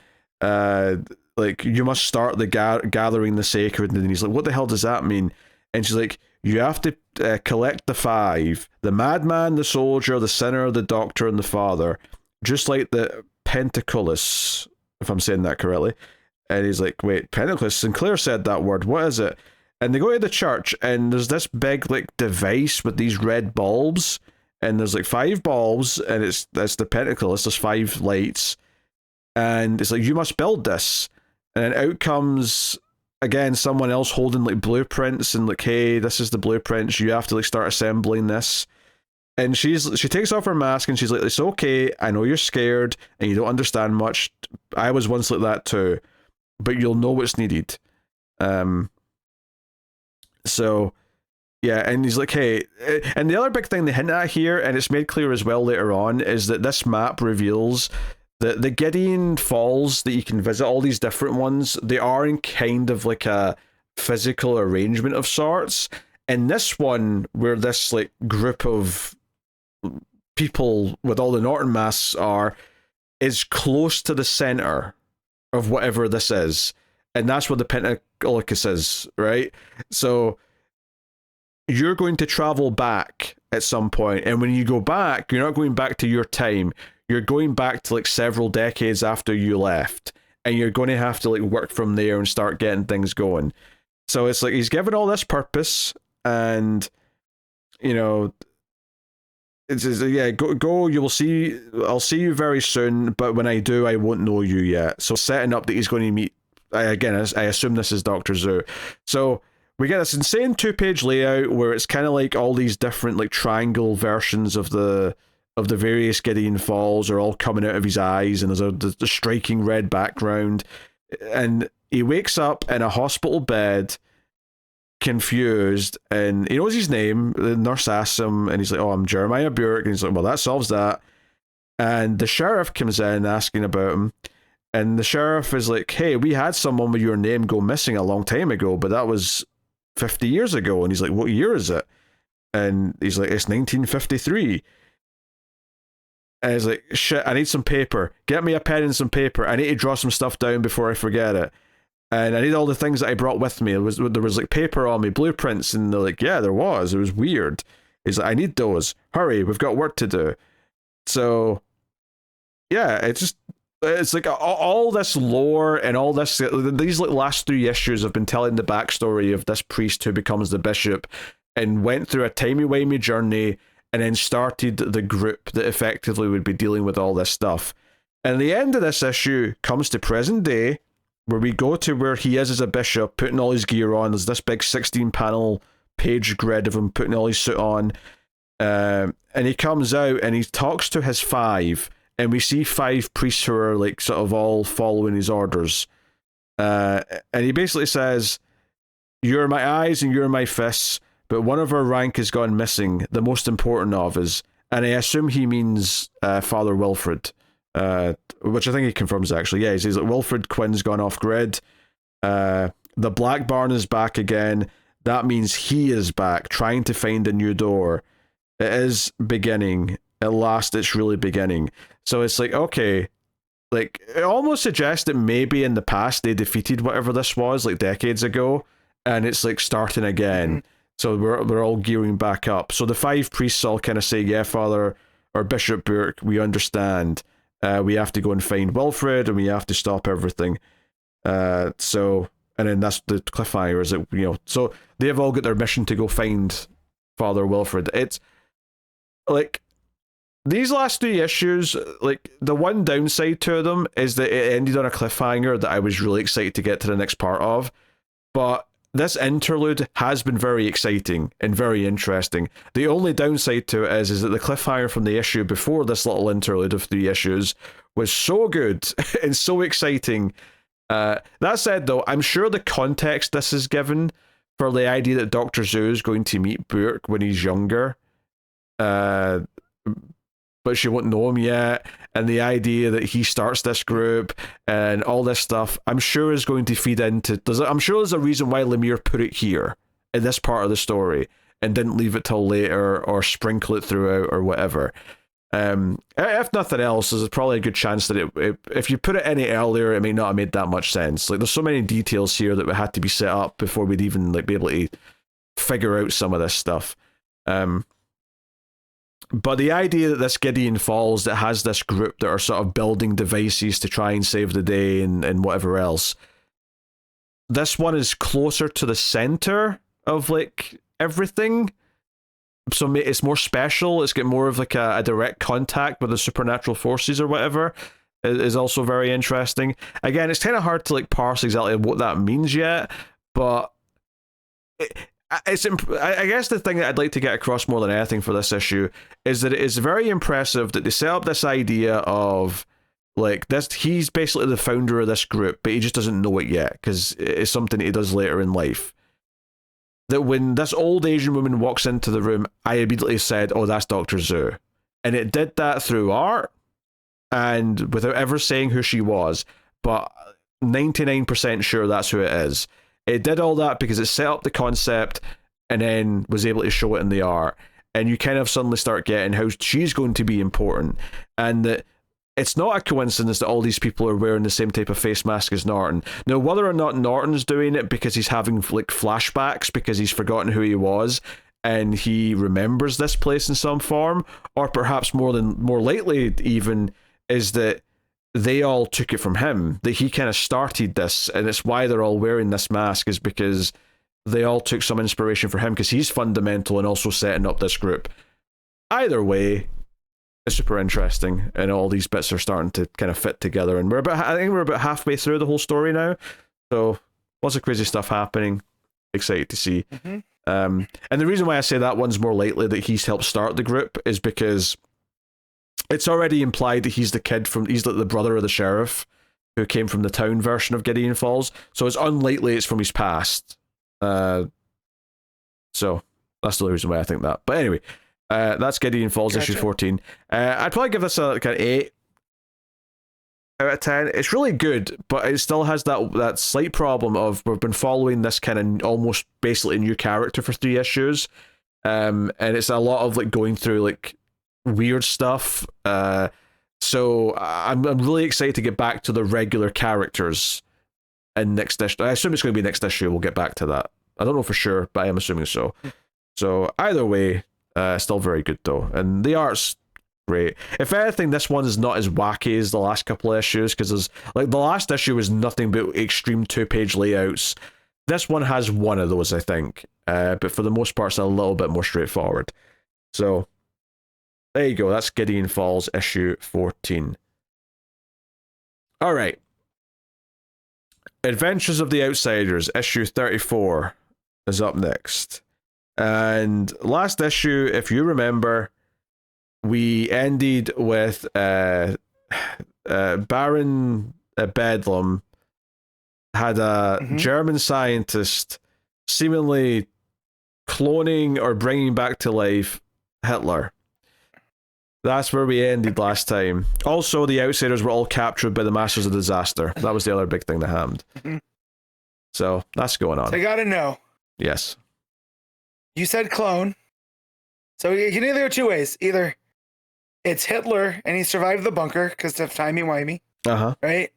like, you must start the gathering the sacred, and he's like, what the hell does that mean? And she's like, you have to collect the 5, the madman, the soldier, the sinner, the doctor, and the father, just like the Pentacles, if I'm saying that correctly. And he's like, wait, Pentacles? Sinclair said that word, what is it? And they go to the church, and there's this big like device with these red bulbs, and there's like 5 bulbs, and that's the Pentacles, there's 5 lights, and it's like, you must build this. And then out comes, again, someone else holding like blueprints and like, hey, this is the blueprints, you have to like start assembling this. And she takes off her mask and she's like, it's okay, I know you're scared and you don't understand much. I was once like that too, but you'll know what's needed. So yeah, and he's like, hey, and the other big thing they hint at here, and it's made clear as well later on, is that this map reveals the Gideon Falls that you can visit, all these different ones, they are in kind of like a physical arrangement of sorts. And this one, where this like group of people with all the Norton masks are, is close to the center of whatever this is. And that's what the Pentacles is, right? So you're going to travel back at some point, and when you go back, you're not going back to your time. You're going back to like several decades after you left, and you're going to have to like work from there and start getting things going. So it's like he's given all this purpose, and you know, it's yeah, go. You will see. I'll see you very soon, but when I do, I won't know you yet. So setting up that he's going to meet again. I assume this is Dr. Zhu. So we get this insane 2-page layout where it's kind of like all these different like triangle versions of the various Gideon Falls are all coming out of his eyes, and there's a striking red background, and he wakes up in a hospital bed, confused, and he knows his name. The nurse asks him, and he's like, oh, I'm Jeremiah Burke, and he's like, well, that solves that. And the sheriff comes in asking about him, and the sheriff is like, hey, we had someone with your name go missing a long time ago, but that was 50 years ago. And he's like, what year is it? And he's like, it's 1953. And he's like, shit, I need some paper. Get me a pen and some paper. I need to draw some stuff down before I forget it. And I need all the things that I brought with me. There was like paper on me, blueprints, and they're like, yeah, there was. It was weird. He's like, I need those. Hurry, we've got work to do. So, yeah, it's like all this lore and all this, these like last 3 issues have been telling the backstory of this priest who becomes the bishop and went through a timey-wimey journey, and then started the group that effectively would be dealing with all this stuff. And the end of this issue comes to present day, where we go to where he is as a bishop, putting all his gear on. There's this big 16-panel page grid of him putting all his suit on. And he comes out and he talks to his 5, and we see 5 priests who are like sort of all following his orders. And he basically says, you're my eyes and you're my fists, but one of our rank has gone missing, the most important of us. And I assume he means Father Wilfred, which I think he confirms actually. Yeah, he's like, Wilfred Quinn's gone off grid. The Black Barn is back again. That means he is back, trying to find a new door. It is beginning. At last, it's really beginning. So it's like, okay, like, it almost suggests that maybe in the past they defeated whatever this was, like decades ago, and it's like starting again. Mm-hmm. So we're all gearing back up. So the 5 priests all kind of say, yeah, Father, or Bishop Burke, we understand. We have to go and find Wilfred, and we have to stop everything. And then that's the cliffhanger, is that, so they've all got their mission to go find Father Wilfred. It's like these last 3 issues, like the one downside to them is that it ended on a cliffhanger that I was really excited to get to the next part of. But this interlude has been very exciting and very interesting. The only downside to it is that the cliffhanger from the issue before this little interlude of 3 issues was so good and so exciting. That said, though, I'm sure the context this is given for the idea that Dr. Zoo is going to meet Burke when he's younger, but she won't know him yet, and the idea that he starts this group and all this stuff, I'm sure is going to feed into... I'm sure there's a reason why Lemire put it here, in this part of the story, and didn't leave it till later, or sprinkle it throughout, or whatever. If nothing else, there's probably a good chance that if you put it any earlier, it may not have made that much sense. Like, there's so many details here that had to be set up before we'd even be able to figure out some of this stuff. But the idea that this Gideon Falls that has this group that are sort of building devices to try and save the day and whatever else, this one is closer to the center of like everything. So it's more special. It's got more of like a direct contact with the supernatural forces or whatever. Is also very interesting. Again, it's kind of hard to like parse exactly what that means yet, but I guess the thing that I'd like to get across more than anything for this issue is that it is very impressive that they set up this idea of like this. He's basically the founder of this group, but he just doesn't know it yet because it's something he does later in life. That when this old Asian woman walks into the room, I immediately said, "Oh, that's Dr. Zoo," and it did that through art and without ever saying who she was. But 99% sure that's who it is. It did all that because it set up the concept and then was able to show it in the art. And you kind of suddenly start getting how she's going to be important. And that it's not a coincidence that all these people are wearing the same type of face mask as Norton. Now, whether or not Norton's doing it because he's having like flashbacks because he's forgotten who he was and he remembers this place in some form, or perhaps more likely even is that they all took it from him, that he kind of started this, and it's why they're all wearing this mask is because they all took some inspiration from him because he's fundamental and also setting up this group. Either way, it's super interesting, and all these bits are starting to kind of fit together, and I think we're about halfway through the whole story now, so lots of crazy stuff happening. Excited to see. Mm-hmm. And the reason why I say that one's more likely that he's helped start the group is because it's already implied that he's like the brother of the sheriff who came from the town version of Gideon Falls. So it's unlikely it's from his past. So that's the only reason why I think that. But anyway, that's Gideon Falls issue 14. I'd probably give this like an 8 out of 10. It's really good, but it still has that slight problem of we've been following this kind of almost basically new character for 3 issues. And it's a lot of like going through like weird stuff, so I'm really excited to get back to the regular characters in next issue. I assume it's going to be next issue. We'll get back to that. I don't know for sure, but I am assuming so. So either way, still very good though, and the art's great. If anything, this one is not as wacky as the last couple of issues because there's like the last issue was nothing but extreme 2-page layouts. This one has one of those, I think, but for the most part, it's a little bit more straightforward. So there you go. That's Gideon Falls issue 14. All right. Adventures of the Outsiders issue 34 is up next. And last issue, if you remember, we ended with Baron Bedlam had a German scientist seemingly cloning or bringing back to life Hitler. That's where we ended last time. Also, the Outsiders were all captured by the Masters of Disaster. That was the other big thing that happened. So that's going on. So I gotta know. Yes. You said clone. So you can either go 2 ways. Either it's Hitler and he survived the bunker because of timey-wimey. Right?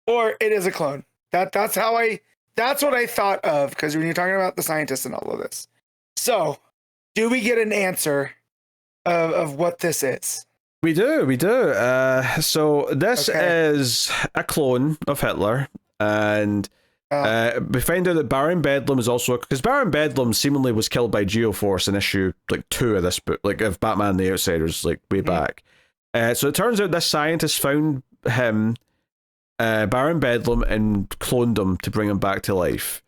Or it is a clone. That's what I thought of, because when you're talking about the scientists and all of this. So, do we get an answer of what this is? We do, we do. So this Okay. is a clone of Hitler, and Oh, we find out that Baron Bedlam is also, because Baron Bedlam seemingly was killed by Geoforce in issue like 2 of this book, like of Batman and the Outsiders, like way back. So it turns out this scientist found him, Baron Bedlam, and cloned him to bring him back to life.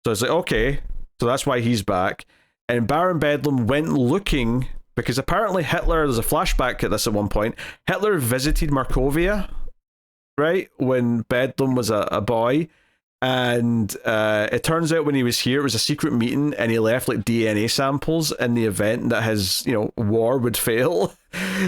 So it's like, okay, so that's why he's back. And Baron Bedlam went looking, because apparently Hitler, there's a flashback at this at one point, Hitler visited Markovia, right, when Bedlam was a boy. And it turns out when he was here, it was a secret meeting, and he left like DNA samples in the event that his, war would fail.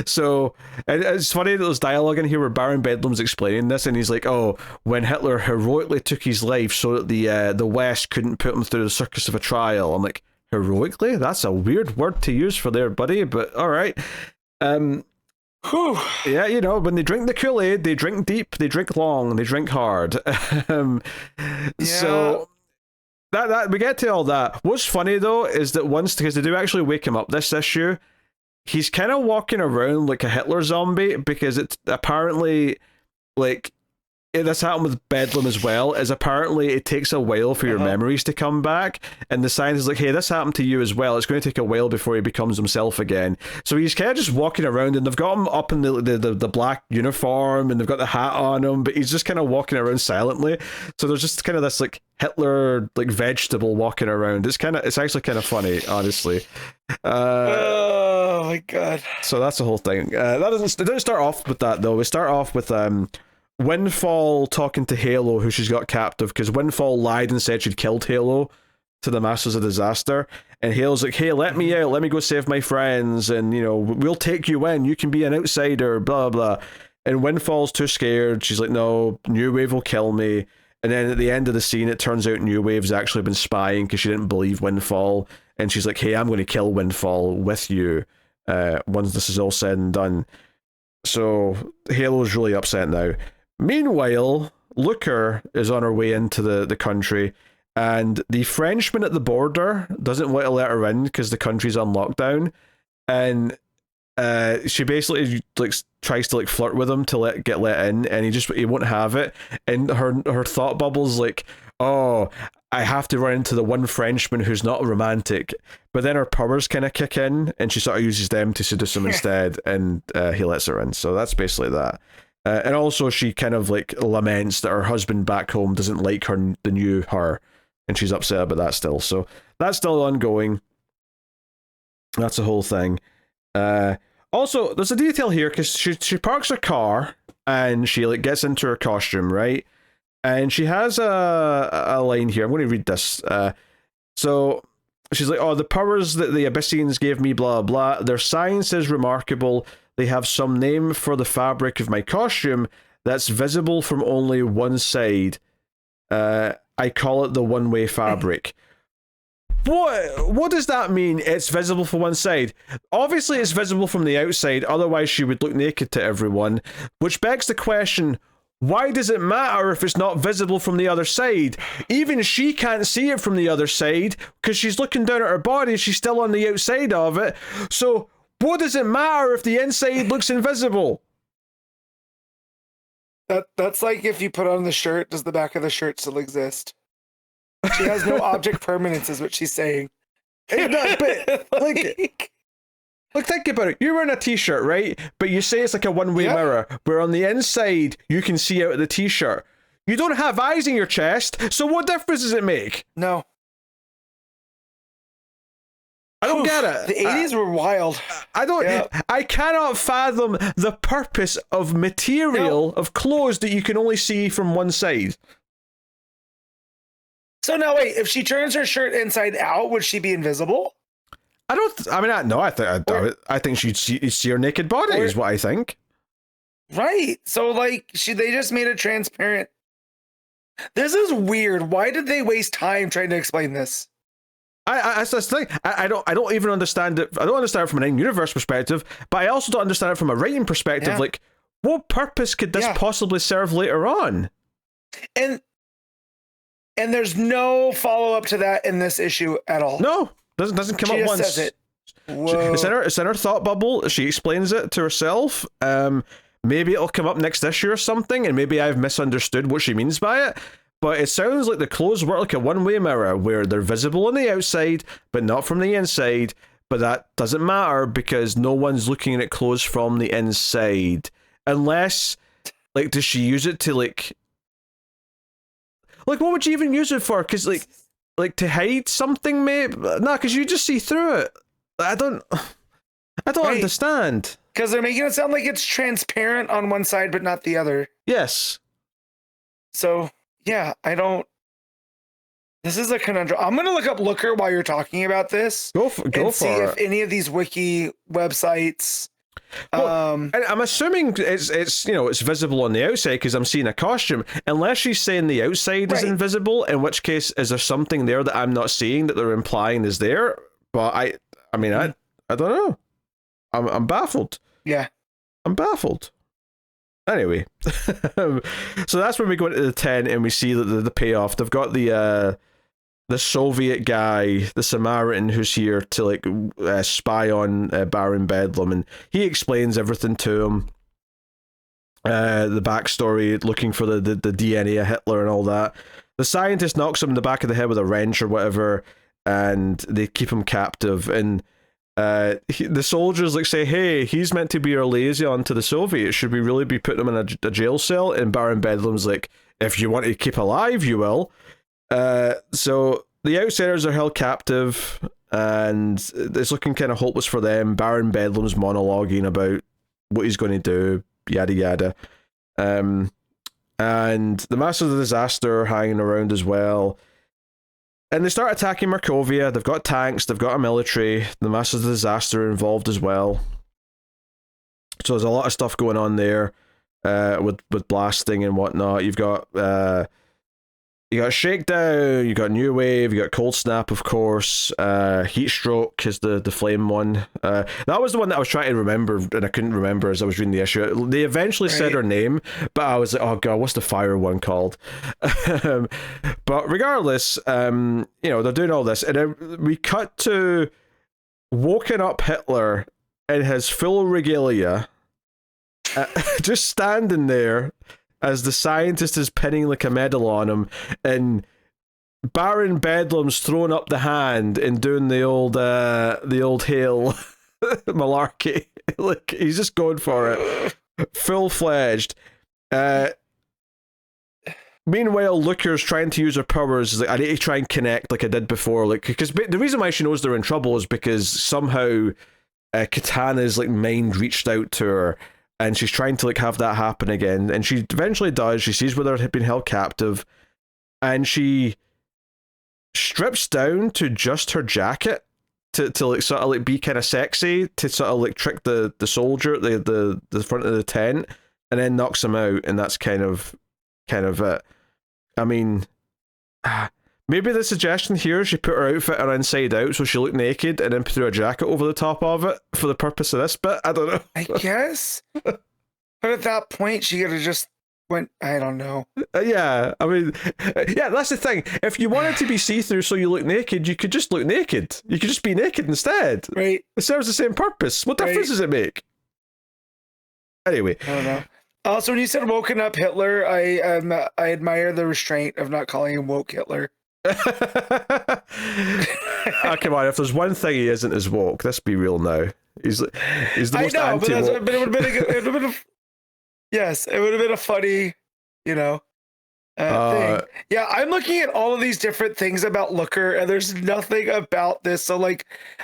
So it's funny that there's dialogue in here where Baron Bedlam's explaining this, and he's like, "Oh, when Hitler heroically took his life so that the West couldn't put him through the circus of a trial." I'm like, heroically? That's a weird word to use for there, buddy. But all right. whew. Yeah, when they drink the Kool-Aid, they drink deep, they drink long, they drink hard. um, So that we get to all that. What's funny though is that once, because they do actually wake him up this issue, he's kind of walking around like a Hitler zombie, because it's apparently like this happened with Bedlam as well, is apparently it takes a while for your memories to come back, and the scientist is like, hey, this happened to you as well, it's going to take a while before he becomes himself again. So he's kind of just walking around, and they've got him up in the black uniform, and they've got the hat on him, but he's just kind of walking around silently. So there's just kind of this like Hitler like vegetable walking around. It's actually kind of funny, honestly. Oh my god. So that's the whole thing. It doesn't start off with that though. We start off with Windfall talking to Halo, who she's got captive, because Windfall lied and said she'd killed Halo to the Masters of Disaster. And Halo's like, hey, let me out, let me go save my friends, and we'll take you in, you can be an outsider, blah blah. And Windfall's too scared. She's like, no, New Wave will kill me. And then at the end of the scene, it turns out New Wave's actually been spying because she didn't believe Windfall, and she's like, hey, I'm going to kill Windfall with you once this is all said and done. So Halo's really upset now. Meanwhile, Looker is on her way into the country, and the Frenchman at the border doesn't want to let her in because the country's on lockdown, and she basically like tries to like flirt with him to get let in, and he won't have it. And her thought bubble's like, oh, I have to run into the one Frenchman who's not romantic. But then her powers kind of kick in, and she sort of uses them to seduce him instead, and he lets her in. So that's basically that. And also she kind of like laments that her husband back home doesn't like the new her, and she's upset about that still. So that's still ongoing. That's the whole thing. Also, there's a detail here, because she parks her car and she like gets into her costume, right? And she has a line here. I'm going to read this. So she's like, oh, the powers that the Abyssinians gave me, blah, blah. Their science is remarkable. They have some name for the fabric of my costume that's visible from only one side. I call it the one-way fabric. What does that mean? It's visible from one side. Obviously, it's visible from the outside. Otherwise, she would look naked to everyone. Which begs the question, why does it matter if it's not visible from the other side? Even she can't see it from the other side because she's looking down at her body. She's still on the outside of it. So what does it matter if the inside looks invisible? That's like if you put on the shirt, does the back of the shirt still exist? She has no object permanence, is what she's saying. But like, think about it. You're wearing a t-shirt, right? But you say it's like a one-way mirror, where on the inside you can see out of the t-shirt. You don't have eyes in your chest, so what difference does it make? No. I don't get it. The 80s were wild. I cannot fathom the purpose of material, of clothes that you can only see from one side. So now wait, if she turns her shirt inside out, would she be invisible? I think she'd see her naked body, is what I think. Right. So like they just made it transparent. This is weird. Why did they waste time trying to explain this? That's the thing. I don't even understand it. I don't understand it from an in-universe perspective, but I also don't understand it from a writing perspective. Yeah. Like, what purpose could this possibly serve later on? And there's no follow-up to that in this issue at all. No, doesn't come up once. Says it. Whoa. It's in her thought bubble. She explains it to herself. Maybe it'll come up next issue or something, and maybe I've misunderstood what she means by it. But it sounds like the clothes work like a one-way mirror, where they're visible on the outside, but not from the inside. But that doesn't matter because no one's looking at clothes from the inside. Unless, like, does she use it to, like, what would you even use it for? Because, like to hide something, maybe? No, because you just see through it. I don't understand. Because they're making it sound like it's transparent on one side, but not the other. Yes. So, yeah, this is a conundrum. I'm going to look up Looker while you're talking about this. Go for see it. if any of these wiki websites... Well, I'm assuming it's visible on the outside because I'm seeing a costume. Unless she's saying the outside is invisible, in which case, is there something there that I'm not seeing that they're implying is there? But I don't know. I'm baffled. Yeah, I'm baffled. Anyway, so that's when we go into the tent and we see that the payoff. They've got the Soviet guy, the Samaritan, who's here to spy on Baron Bedlam, and he explains everything to him. The backstory, looking for the DNA of Hitler and all that. The scientist knocks him in the back of the head with a wrench or whatever, and they keep him captive. And the soldiers say, "Hey, he's meant to be our liaison to the Soviets. Should we really be putting him in a jail cell?" And Baron Bedlam's like, "If you want to keep alive, you will." So the outsiders are held captive, and it's looking kind of hopeless for them. Baron Bedlam's monologuing about what he's going to do, yada yada. And the Masters of the Disaster are hanging around as well. And they start attacking Markovia. They've got tanks, they've got a military. The Masters of the Disaster are involved as well. So there's a lot of stuff going on there, with blasting and whatnot. You've got Shakedown, you got New Wave, you got Cold Snap, of course. Heat Stroke is the flame one. That was the one that I was trying to remember, and I couldn't remember as I was reading the issue. They eventually said her name, but I was like, oh god, what's the fire one called? But regardless, they're doing all this, and then we cut to woken up Hitler in his full regalia, just standing there as the scientist is pinning like a medal on him, and Baron Bedlam's throwing up the hand and doing the old hail malarkey. Like, he's just going for it, full-fledged. Meanwhile, Looker's trying to use her powers. Like, I need to try and connect like I did before, like, because the reason why she knows they're in trouble is because somehow Katana's mind reached out to her. And she's trying to have that happen again, and she eventually does. She sees where they're being held captive, and she strips down to just her jacket to sort of be kind of sexy, to sort of trick the soldier, the front of the tent, and then knocks him out. And that's kind of it. I mean, maybe the suggestion here is she put her outfit around inside out so she looked naked, and then threw a jacket over the top of it for the purpose of this bit. I don't know. I guess. But at that point, she could have just went, I don't know. Yeah, I mean, yeah, that's the thing. If you wanted to be see-through so you look naked, you could just look naked. You could just be naked instead. Right. It serves the same purpose. What difference does it make? Anyway. I don't know. Also, when you said woken up Hitler, I admire the restraint of not calling him woke Hitler. Oh, come on, if there's one thing he isn't is woke, let's be real now. He's the most anti-woke. But it would have been yes, it would have been a funny, thing. Yeah, I'm looking at all of these different things about Looker, and there's nothing about this. So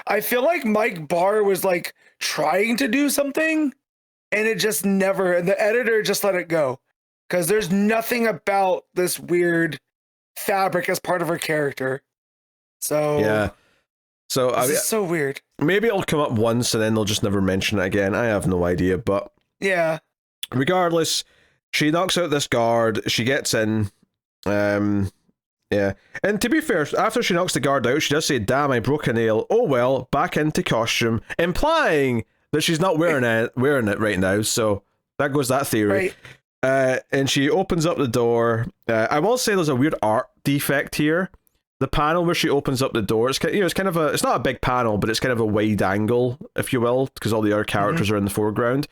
I feel like Mike Barr was trying to do something, and it just never. And the editor just let it go because there's nothing about this weird fabric as part of her character. So yeah, so this is so weird. Maybe it'll come up once and then they'll just never mention it again. I have no idea, but yeah. Regardless, she knocks out this guard. She gets in. Yeah, and to be fair, after she knocks the guard out, she does say, "Damn, I broke a nail. Oh well, back into costume," implying that she's not wearing it right now. So that goes that theory. Right. And she opens up the door. I will say there's a weird art defect here. the panel where she opens up the door, it's kind, it's kind of it's not a big panel, but it's kind of a wide angle, if you will, because all the other characters are in the foreground.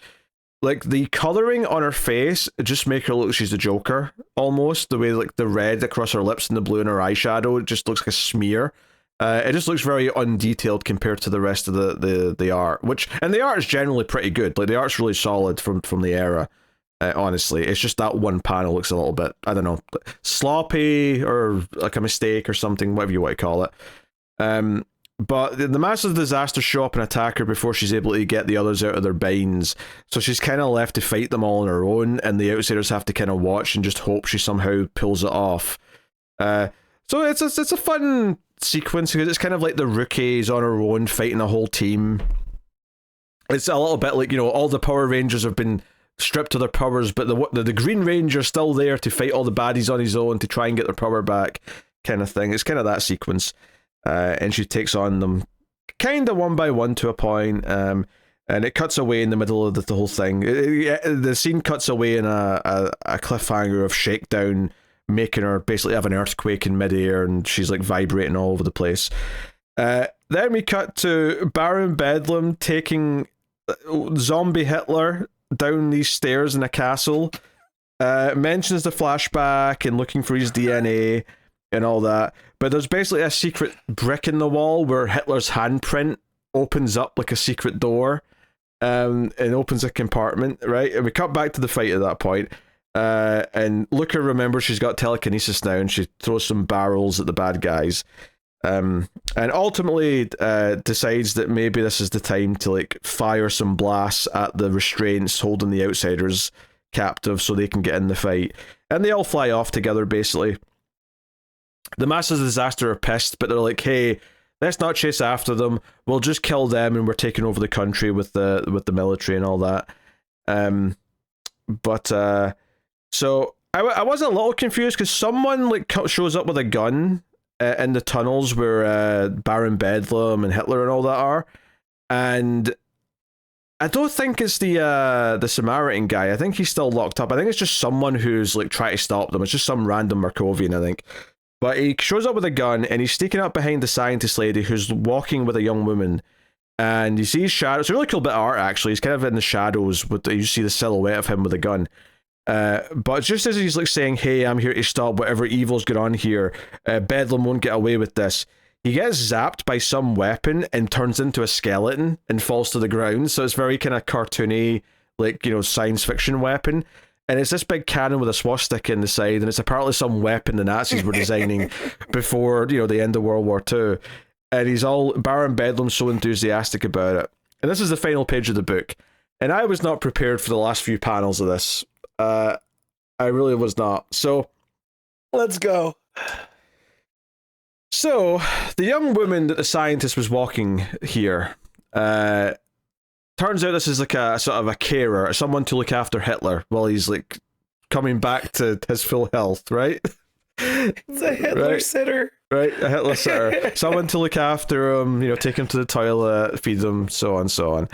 Like, the colouring on her face just make her look like she's the Joker, almost. The way, like, the red across her lips and the blue in her eyeshadow, it just looks like a smear. It just looks very undetailed compared to the rest of the art, and the art is generally pretty good. Like, the art's really solid from the era, honestly. It's just that one panel looks a little bit, I don't know, sloppy, or like a mistake or something, whatever you want to call it. But the Masters of Disaster show up and attack her before she's able to get the others out of their binds. So she's kind of left to fight them all on her own, and the Outsiders have to kind of watch and just hope she somehow pulls it off. So it's a fun sequence, because it's kind of like the Rookies on her own fighting a whole team. It's a little bit like, all the Power Rangers have been stripped of their powers, but the Green Ranger's still there to fight all the baddies on his own to try and get their power back, kind of thing. It's kind of that sequence. And she takes on them kind of one by one to a point, and it cuts away in the middle of the whole thing. The scene cuts away in a cliffhanger of Shakedown, making her basically have an earthquake in midair, and she's like vibrating all over the place. Then we cut to Baron Bedlam taking zombie Hitler down these stairs in a castle, mentions the flashback and looking for his DNA and all that, but there's basically a secret brick in the wall where Hitler's handprint opens up like a secret door, and opens a compartment, right? And we cut back to the fight at that point, and Luca remembers she's got telekinesis now, and she throws some barrels at the bad guys, and ultimately decides that maybe this is the time to like fire some blasts at the restraints holding the Outsiders captive so they can get in the fight, and they all fly off together basically. The Masters of Disaster are pissed, but they're like, hey, let's not chase after them. We'll just kill them, and we're taking over the country with the military and all that. So I was a little confused, because someone like shows up with a gun in the tunnels where Baron Bedlam and Hitler and all that are, and I don't think it's the Samaritan guy. I think he's still locked up. I think it's just someone who's like trying to stop them. It's just some random Markovian, I think. But he shows up with a gun, and he's sneaking up behind the scientist lady who's walking with a young woman. And you see his shadow. It's a really cool bit of art, actually. He's kind of in the shadows. You see the silhouette of him with a gun. But just as he's like saying, hey, I'm here to stop whatever evil's going on here, Bedlam won't get away with this, he gets zapped by some weapon and turns into a skeleton and falls to the ground. So it's very kind of cartoony, like, science fiction weapon. And it's this big cannon with a swastika in the side, and it's apparently some weapon the Nazis were designing before, the end of World War II. And Baron Bedlam's so enthusiastic about it. And this is the final page of the book. And I was not prepared for the last few panels of this. I really was not. So, let's go. So, the young woman that the scientist was walking here, turns out this is like a sort of a carer, someone to look after Hitler while he's like coming back to his full health, right? It's a Hitler sitter. Right, a Hitler sitter. Someone to look after him, take him to the toilet, feed him, so on, so on.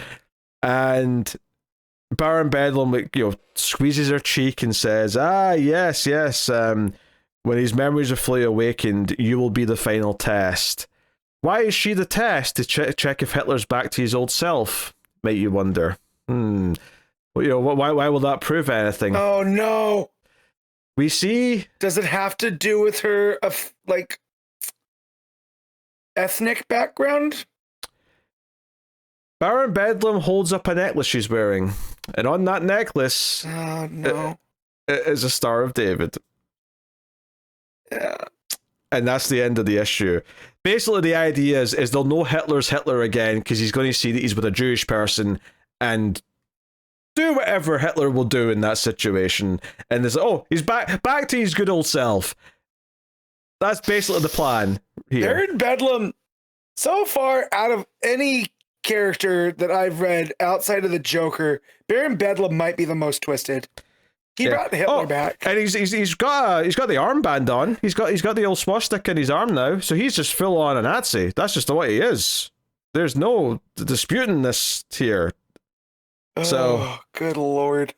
And Baron Bedlam, squeezes her cheek and says, yes, when his memories are fully awakened, you will be the final test. Why is she the test? To check if Hitler's back to his old self, might you wonder. Well, why will that prove anything? Oh, no. We see... Does it have to do with her, ethnic background? Baron Bedlam holds up a necklace she's wearing, and on that necklace, oh no, is a Star of David. Yeah. And that's the end of the issue. Basically, the idea is they'll know Hitler's Hitler again, because he's going to see that he's with a Jewish person and do whatever Hitler will do in that situation. And there's, he's back to his good old self. That's basically the plan here. Baron Bedlam, so far out of any character that I've read outside of the Joker, Baron Bedlam might be the most twisted. He brought Hitler back, and he's got the armband on. He's got the old swastika in his arm now, so he's just full on a Nazi. That's just the way he is. There's no disputing this here. So, good lord.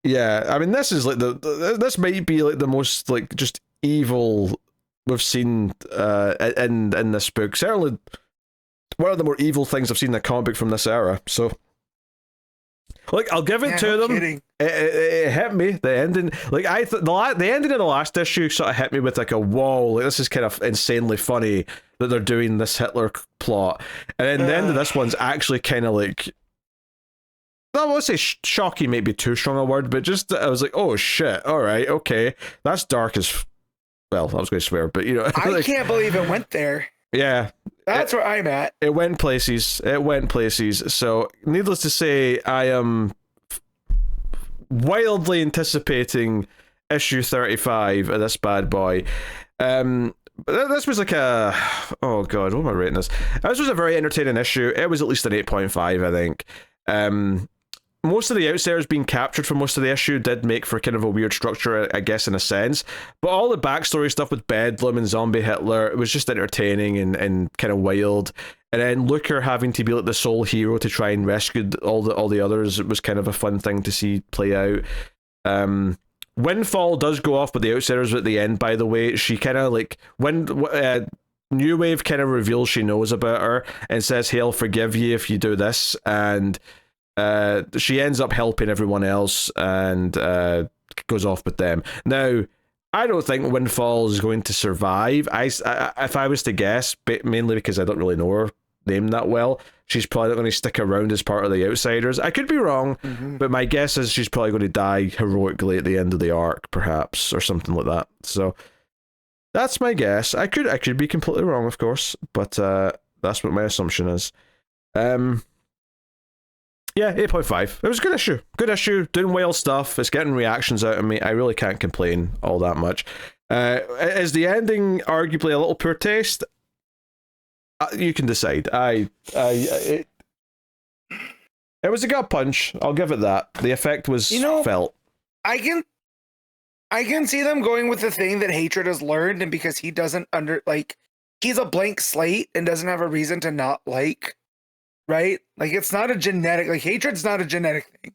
Yeah, I mean, this is like this might be like the most like just evil we've seen in this book. Certainly one of the more evil things I've seen in a comic book from this era. So, like, I'll give it to them. Kidding. It hit me. The ending, like the ending of the last issue, sort of hit me with like a whoa. Like, this is kind of insanely funny that they're doing this Hitler plot, and then the end of this one's actually kind of like, I won't say shocking, maybe too strong a word, but just I was like, oh shit, all right, okay, that's dark as well. I was going to swear, but you know, I like, can't believe it went there. Yeah, that's where I'm at. It went places. It went places. So, needless to say, I am wildly anticipating issue 35 of this bad boy. This was like a, oh god, what am I rating this? This was a very entertaining issue. It was at least an 8.5, I think. Most of the outsiders being captured for most of the issue did make for kind of a weird structure, I guess, in a sense. But all the backstory stuff with Bedlam and Zombie Hitler, it was just entertaining and kind of wild. And then Looker having to be like the sole hero to try and rescue all the others, it was kind of a fun thing to see play out. Windfall does go off with the outsiders at the end, by the way. She kind of like, New Wave kind of reveals she knows about her and says, hey, I'll forgive you if you do this. And she ends up helping everyone else and goes off with them. Now, I don't think Windfall is going to survive. If I was to guess, mainly because I don't really know her name that well, she's probably not going to stick around as part of the Outsiders. I could be wrong, but my guess is she's probably going to die heroically at the end of the arc, perhaps, or something like that. So that's my guess. I could be completely wrong, of course, but that's what my assumption is. Yeah, 8.5. It was a good issue. Good issue, doing well stuff. It's getting reactions out of me. I really can't complain all that much. Is the ending arguably a little poor taste? You can decide. It was a gut punch. I'll give it that. The effect was felt. I can see them going with the thing that Hatred has learned, and because he doesn't he's a blank slate and doesn't have a reason to not like. Right? Like, it's not a genetic, like, hatred's not a genetic thing.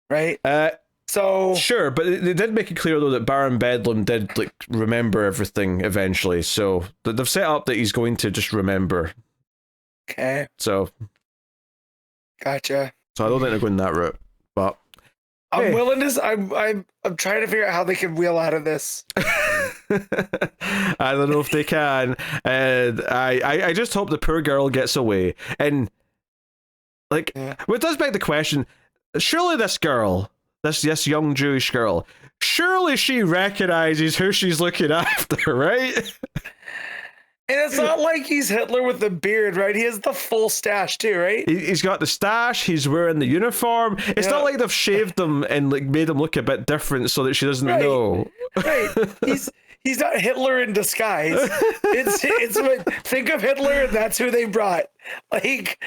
Right? So sure, but they did make it clear though that Baron Bedlam did like remember everything eventually. So they've set up that he's going to just remember. Okay. So gotcha. So I don't think they're going that route. But I'm willing to I'm trying to figure out how they can wheel out of this. I don't know if they can. And I just hope the poor girl gets away. And like, what does beg the question, surely this girl, this young Jewish girl, surely she recognizes who she's looking after, right? And it's not like he's Hitler with the beard, right? He has the full stash too, right? He's got the stash, he's wearing the uniform. It's not like they've shaved him and like made him look a bit different so that she doesn't know. Right. He's not Hitler in disguise. It's what, think of Hitler and that's who they brought. Like,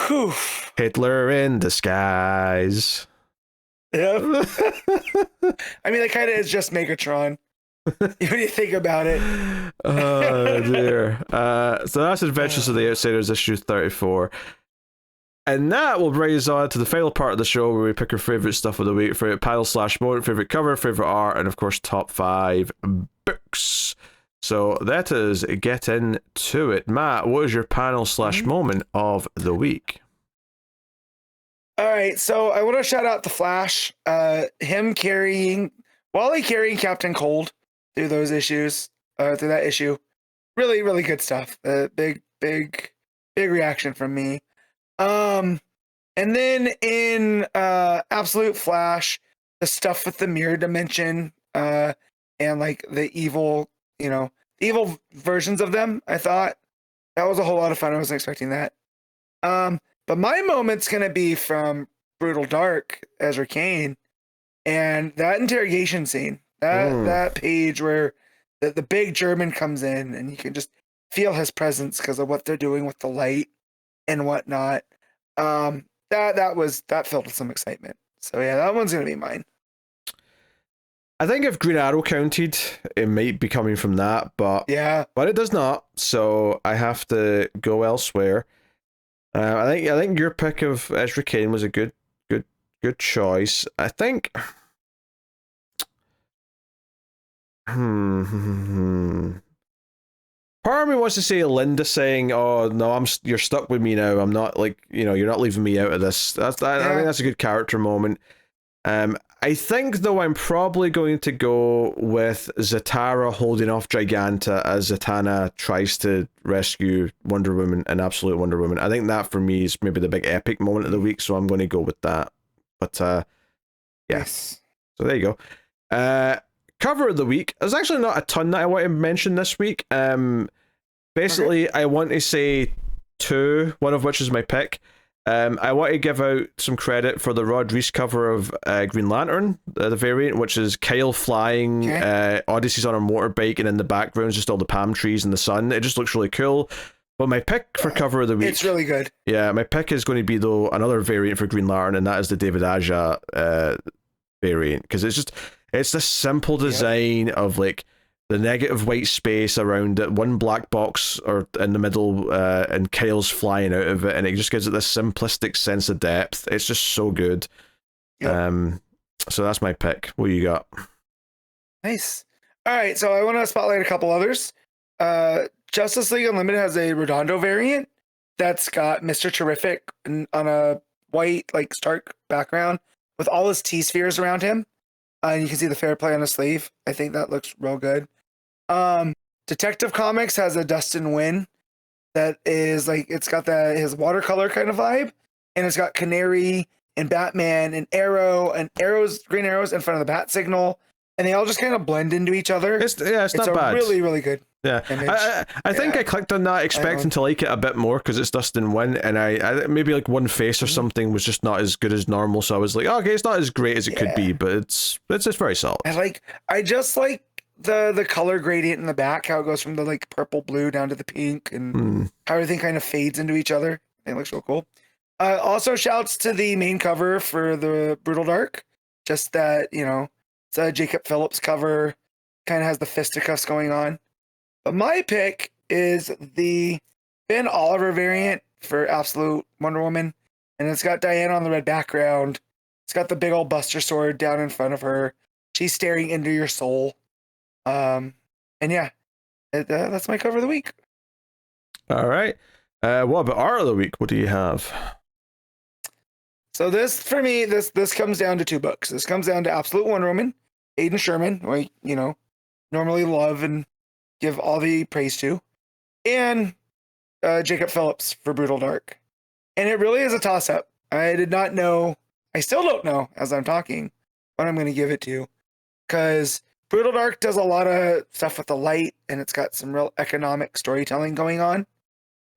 whew. Hitler in disguise. Yeah. I mean, that kind of is just Megatron. When you think about it. Oh dear. So that's Adventures of the Outsiders issue 34. And that will bring us on to the final part of the show where we pick our favourite stuff of the week, favourite panel / moment, favourite cover, favourite art, and of course top 5 books. So that is get into it. Matt, what is your panel / moment of the week? All right, so I want to shout out the Flash. Him carrying Captain Cold through those issues, through that issue. Really, really good stuff. Big reaction from me. And then in Absolute Flash, the stuff with the mirror dimension, and like the evil, evil versions of them, I thought that was a whole lot of fun. I wasn't expecting that. But my moment's gonna be from Brutal Dark, Ezra Cain, and that interrogation scene. That page where the big German comes in and you can just feel his presence because of what they're doing with the light and whatnot. That filled with some excitement. So yeah, that one's gonna be mine. I think if Green Arrow counted, it might be coming from that, but it does not. So I have to go elsewhere. I think your pick of Ezra Cain was a good choice. I think Part of me wants to say Linda saying, "Oh no, you're stuck with me now. I'm not like you're not leaving me out of this." I think that's a good character moment. I think though I'm probably going to go with Zatara holding off Giganta as Zatanna tries to rescue Wonder Woman and Absolute Wonder Woman. I think that for me is maybe the big epic moment of the week, so I'm going to go with that. But yes, so there you go. Cover of the week. There's actually not a ton that I want to mention this week. Basically, I want to say two, one of which is my pick. I want to give out some credit for the Rod Reese cover of Green Lantern, the variant, which is Kyle flying, Odyssey's on a motorbike, and in the background is just all the palm trees and the sun. It just looks really cool. But my pick for cover of the week... It's really good. Yeah, my pick is going to be, though, another variant for Green Lantern, and that is the David Aja variant. Because it's this simple design of, like, the negative white space around it, one black box or in the middle, and Kyle's flying out of it, and it just gives it this simplistic sense of depth. It's just so good. Yep. So that's my pick. What you got? Nice. All right, so I want to spotlight a couple others. Justice League Unlimited has a Redondo variant that's got Mr. Terrific on a white, like, stark background with all his T-spheres around him. And you can see the fair play on the sleeve. I think that looks real good. Detective Comics has a Dustin Wynn that is like, it's got his watercolor kind of vibe, and it's got Canary and Batman and green arrows in front of the bat signal, and they all just kind of blend into each other. It's not bad. Really, really good. Yeah, I think I clicked on that expecting to like it a bit more because it's Dustin Wynn, and I maybe like one face or something was just not as good as normal, so I was like, okay, it's not as great as it could be, but it's just very solid. I just like the color gradient in the back, how it goes from the like purple blue down to the pink, and how everything kind of fades into each other. It looks real cool. Also, shouts to the main cover for the Brutal Dark. Just that, it's a Jacob Phillips cover, kind of has the fisticuffs going on. But my pick is the Ben Oliver variant for Absolute Wonder Woman, and it's got Diana on the red background. It's got the big old Buster sword down in front of her. She's staring into your soul. And yeah, that's my cover of the week. All right. What about art of the week? What do you have? So this, for me, this comes down to two books. This comes down to Absolute Wonder Woman, Hayden Sherman, who I, normally love and give all the praise to, and Jacob Phillips for Brutal Dark. And it really is a toss-up. I did not know, I still don't know as I'm talking, what I'm going to give it to, because Brutal Dark does a lot of stuff with the light, and it's got some real economic storytelling going on,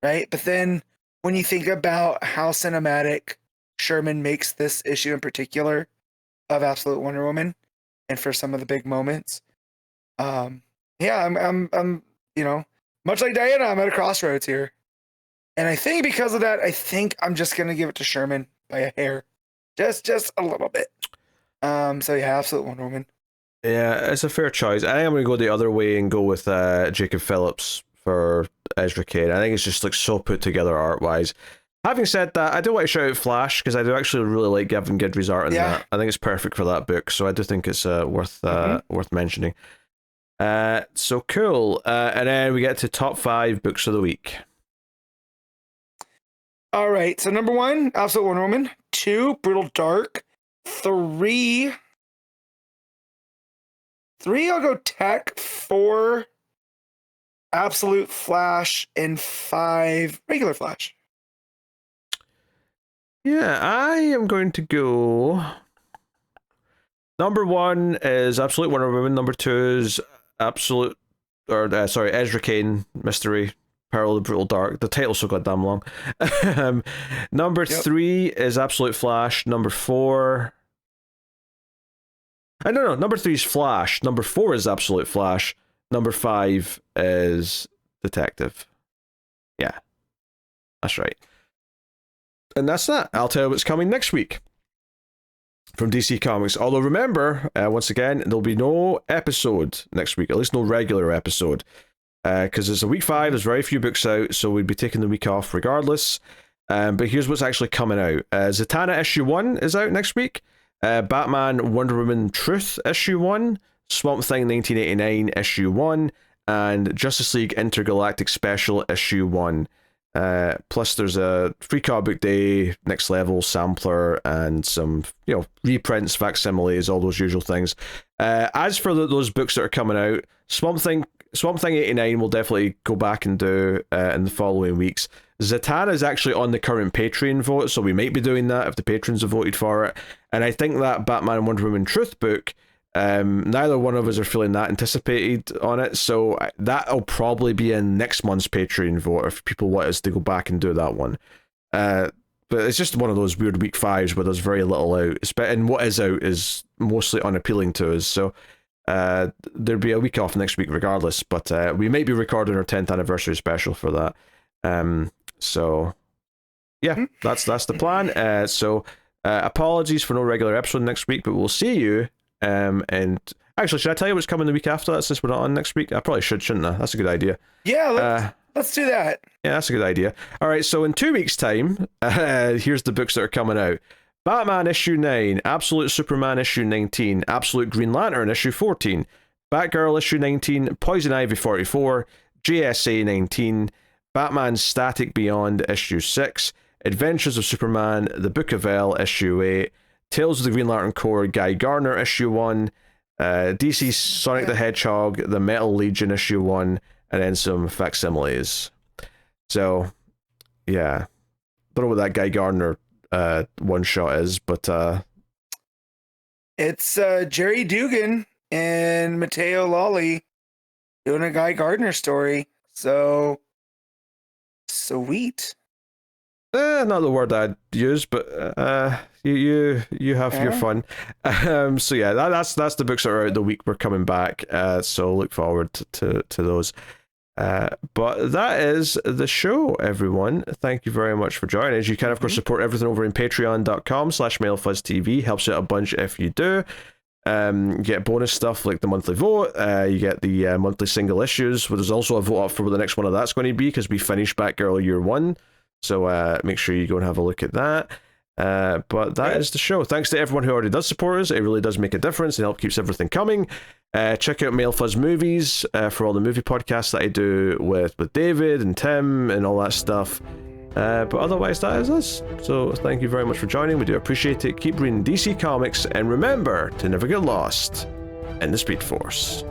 right? But then when you think about how cinematic Sherman makes this issue in particular of Absolute Wonder Woman, and for some of the big moments, I'm much like Diana, I'm at a crossroads here. And I think because of that, I think I'm just going to give it to Sherman by a hair. Just a little bit. So yeah, Absolute Wonder Woman. Yeah, it's a fair choice. I think I'm going to go the other way and go with Jacob Phillips for Ezra Cain. I think it's just like so put together art-wise. Having said that, I do want to shout out Flash, because I do actually really like Gavin Guidry's art in that. I think it's perfect for that book, so I do think it's worth mentioning. So cool. And then we get to top 5 books of the week. All right, so number 1, Absolute Wonder Woman. 2, Brutal Dark. 3, I'll go Tech. 4, Absolute Flash. And 5, regular Flash. Yeah, I am going to go... Number 1 is Absolute Wonder Woman. Number 2 is Ezra Cain Mystery, Peril, the Brutal Dark. The title's so goddamn long. Number 3 is Absolute Flash. Number 4... No. Number 3 is Flash. Number 4 is Absolute Flash. Number 5 is Detective. Yeah. That's right. And that's that. I'll tell you what's coming next week from DC Comics. Although remember, once again, there'll be no episode next week, at least no regular episode. Because it's a week 5, there's very few books out, so we'd be taking the week off regardless. But here's what's actually coming out. Zatanna issue 1 is out next week. Batman Wonder Woman Truth issue 1, Swamp Thing 1989 issue 1, and Justice League Intergalactic Special issue 1. Plus there's a free comic book day, next level sampler, and some reprints, facsimiles, all those usual things. As for those books that are coming out, Swamp Thing 89 will definitely go back and do in the following weeks. Zatanna is actually on the current Patreon vote, so we might be doing that if the patrons have voted for it. And I think that Batman and Wonder Woman Truth book, neither one of us are feeling that anticipated on it, so that'll probably be in next month's Patreon vote if people want us to go back and do that one. But it's just one of those weird week 5s where there's very little out, and what is out is mostly unappealing to us, so there'll be a week off next week regardless, but we might be recording our 10th anniversary special for that. So yeah, that's the plan. So apologies for no regular episode next week, but we'll see you. And actually, should I tell you what's coming the week after that since we're not on next week? I probably shouldn't I? That's a good idea. Yeah, let's do that. Yeah, that's a good idea. All right, so in 2 weeks' time, here's the books that are coming out. Batman issue 9, Absolute Superman issue 19, Absolute Green Lantern issue 14, Batgirl issue 19, Poison Ivy 44, JSA 19, Batman Static Beyond issue 6, Adventures of Superman, The Book of El issue 8, Tales of the Green Lantern Corps, Guy Gardner issue 1, DC Sonic the Hedgehog, The Metal Legion issue 1, and then some facsimiles. So, yeah. Don't know what that Guy Gardner one shot is, but it's Jerry Dugan and Matteo Lolli doing a Guy Gardner story. So sweet. Not the word I'd use, but you have your fun. So yeah, that's the books that are out the week we're coming back. So look forward to those. But that is the show, everyone. Thank you very much for joining us. You can, of course, support everything over in patreon.com/MailFuzzTV. Helps out a bunch if you do. You get bonus stuff like the monthly vote. You get the monthly single issues, where there's also a vote up for what the next one of that's going to be, because we finished Batgirl Year 1. So make sure you go and have a look at that. But that is the show. Thanks to everyone who already does support us. It really does make a difference and help keeps everything coming. Check out Mail Fuzz Movies for all the movie podcasts that I do with David and Tim and all that stuff. But otherwise, that is us. So thank you very much for joining. We do appreciate it. Keep reading DC Comics, and remember to never get lost in the Speed Force.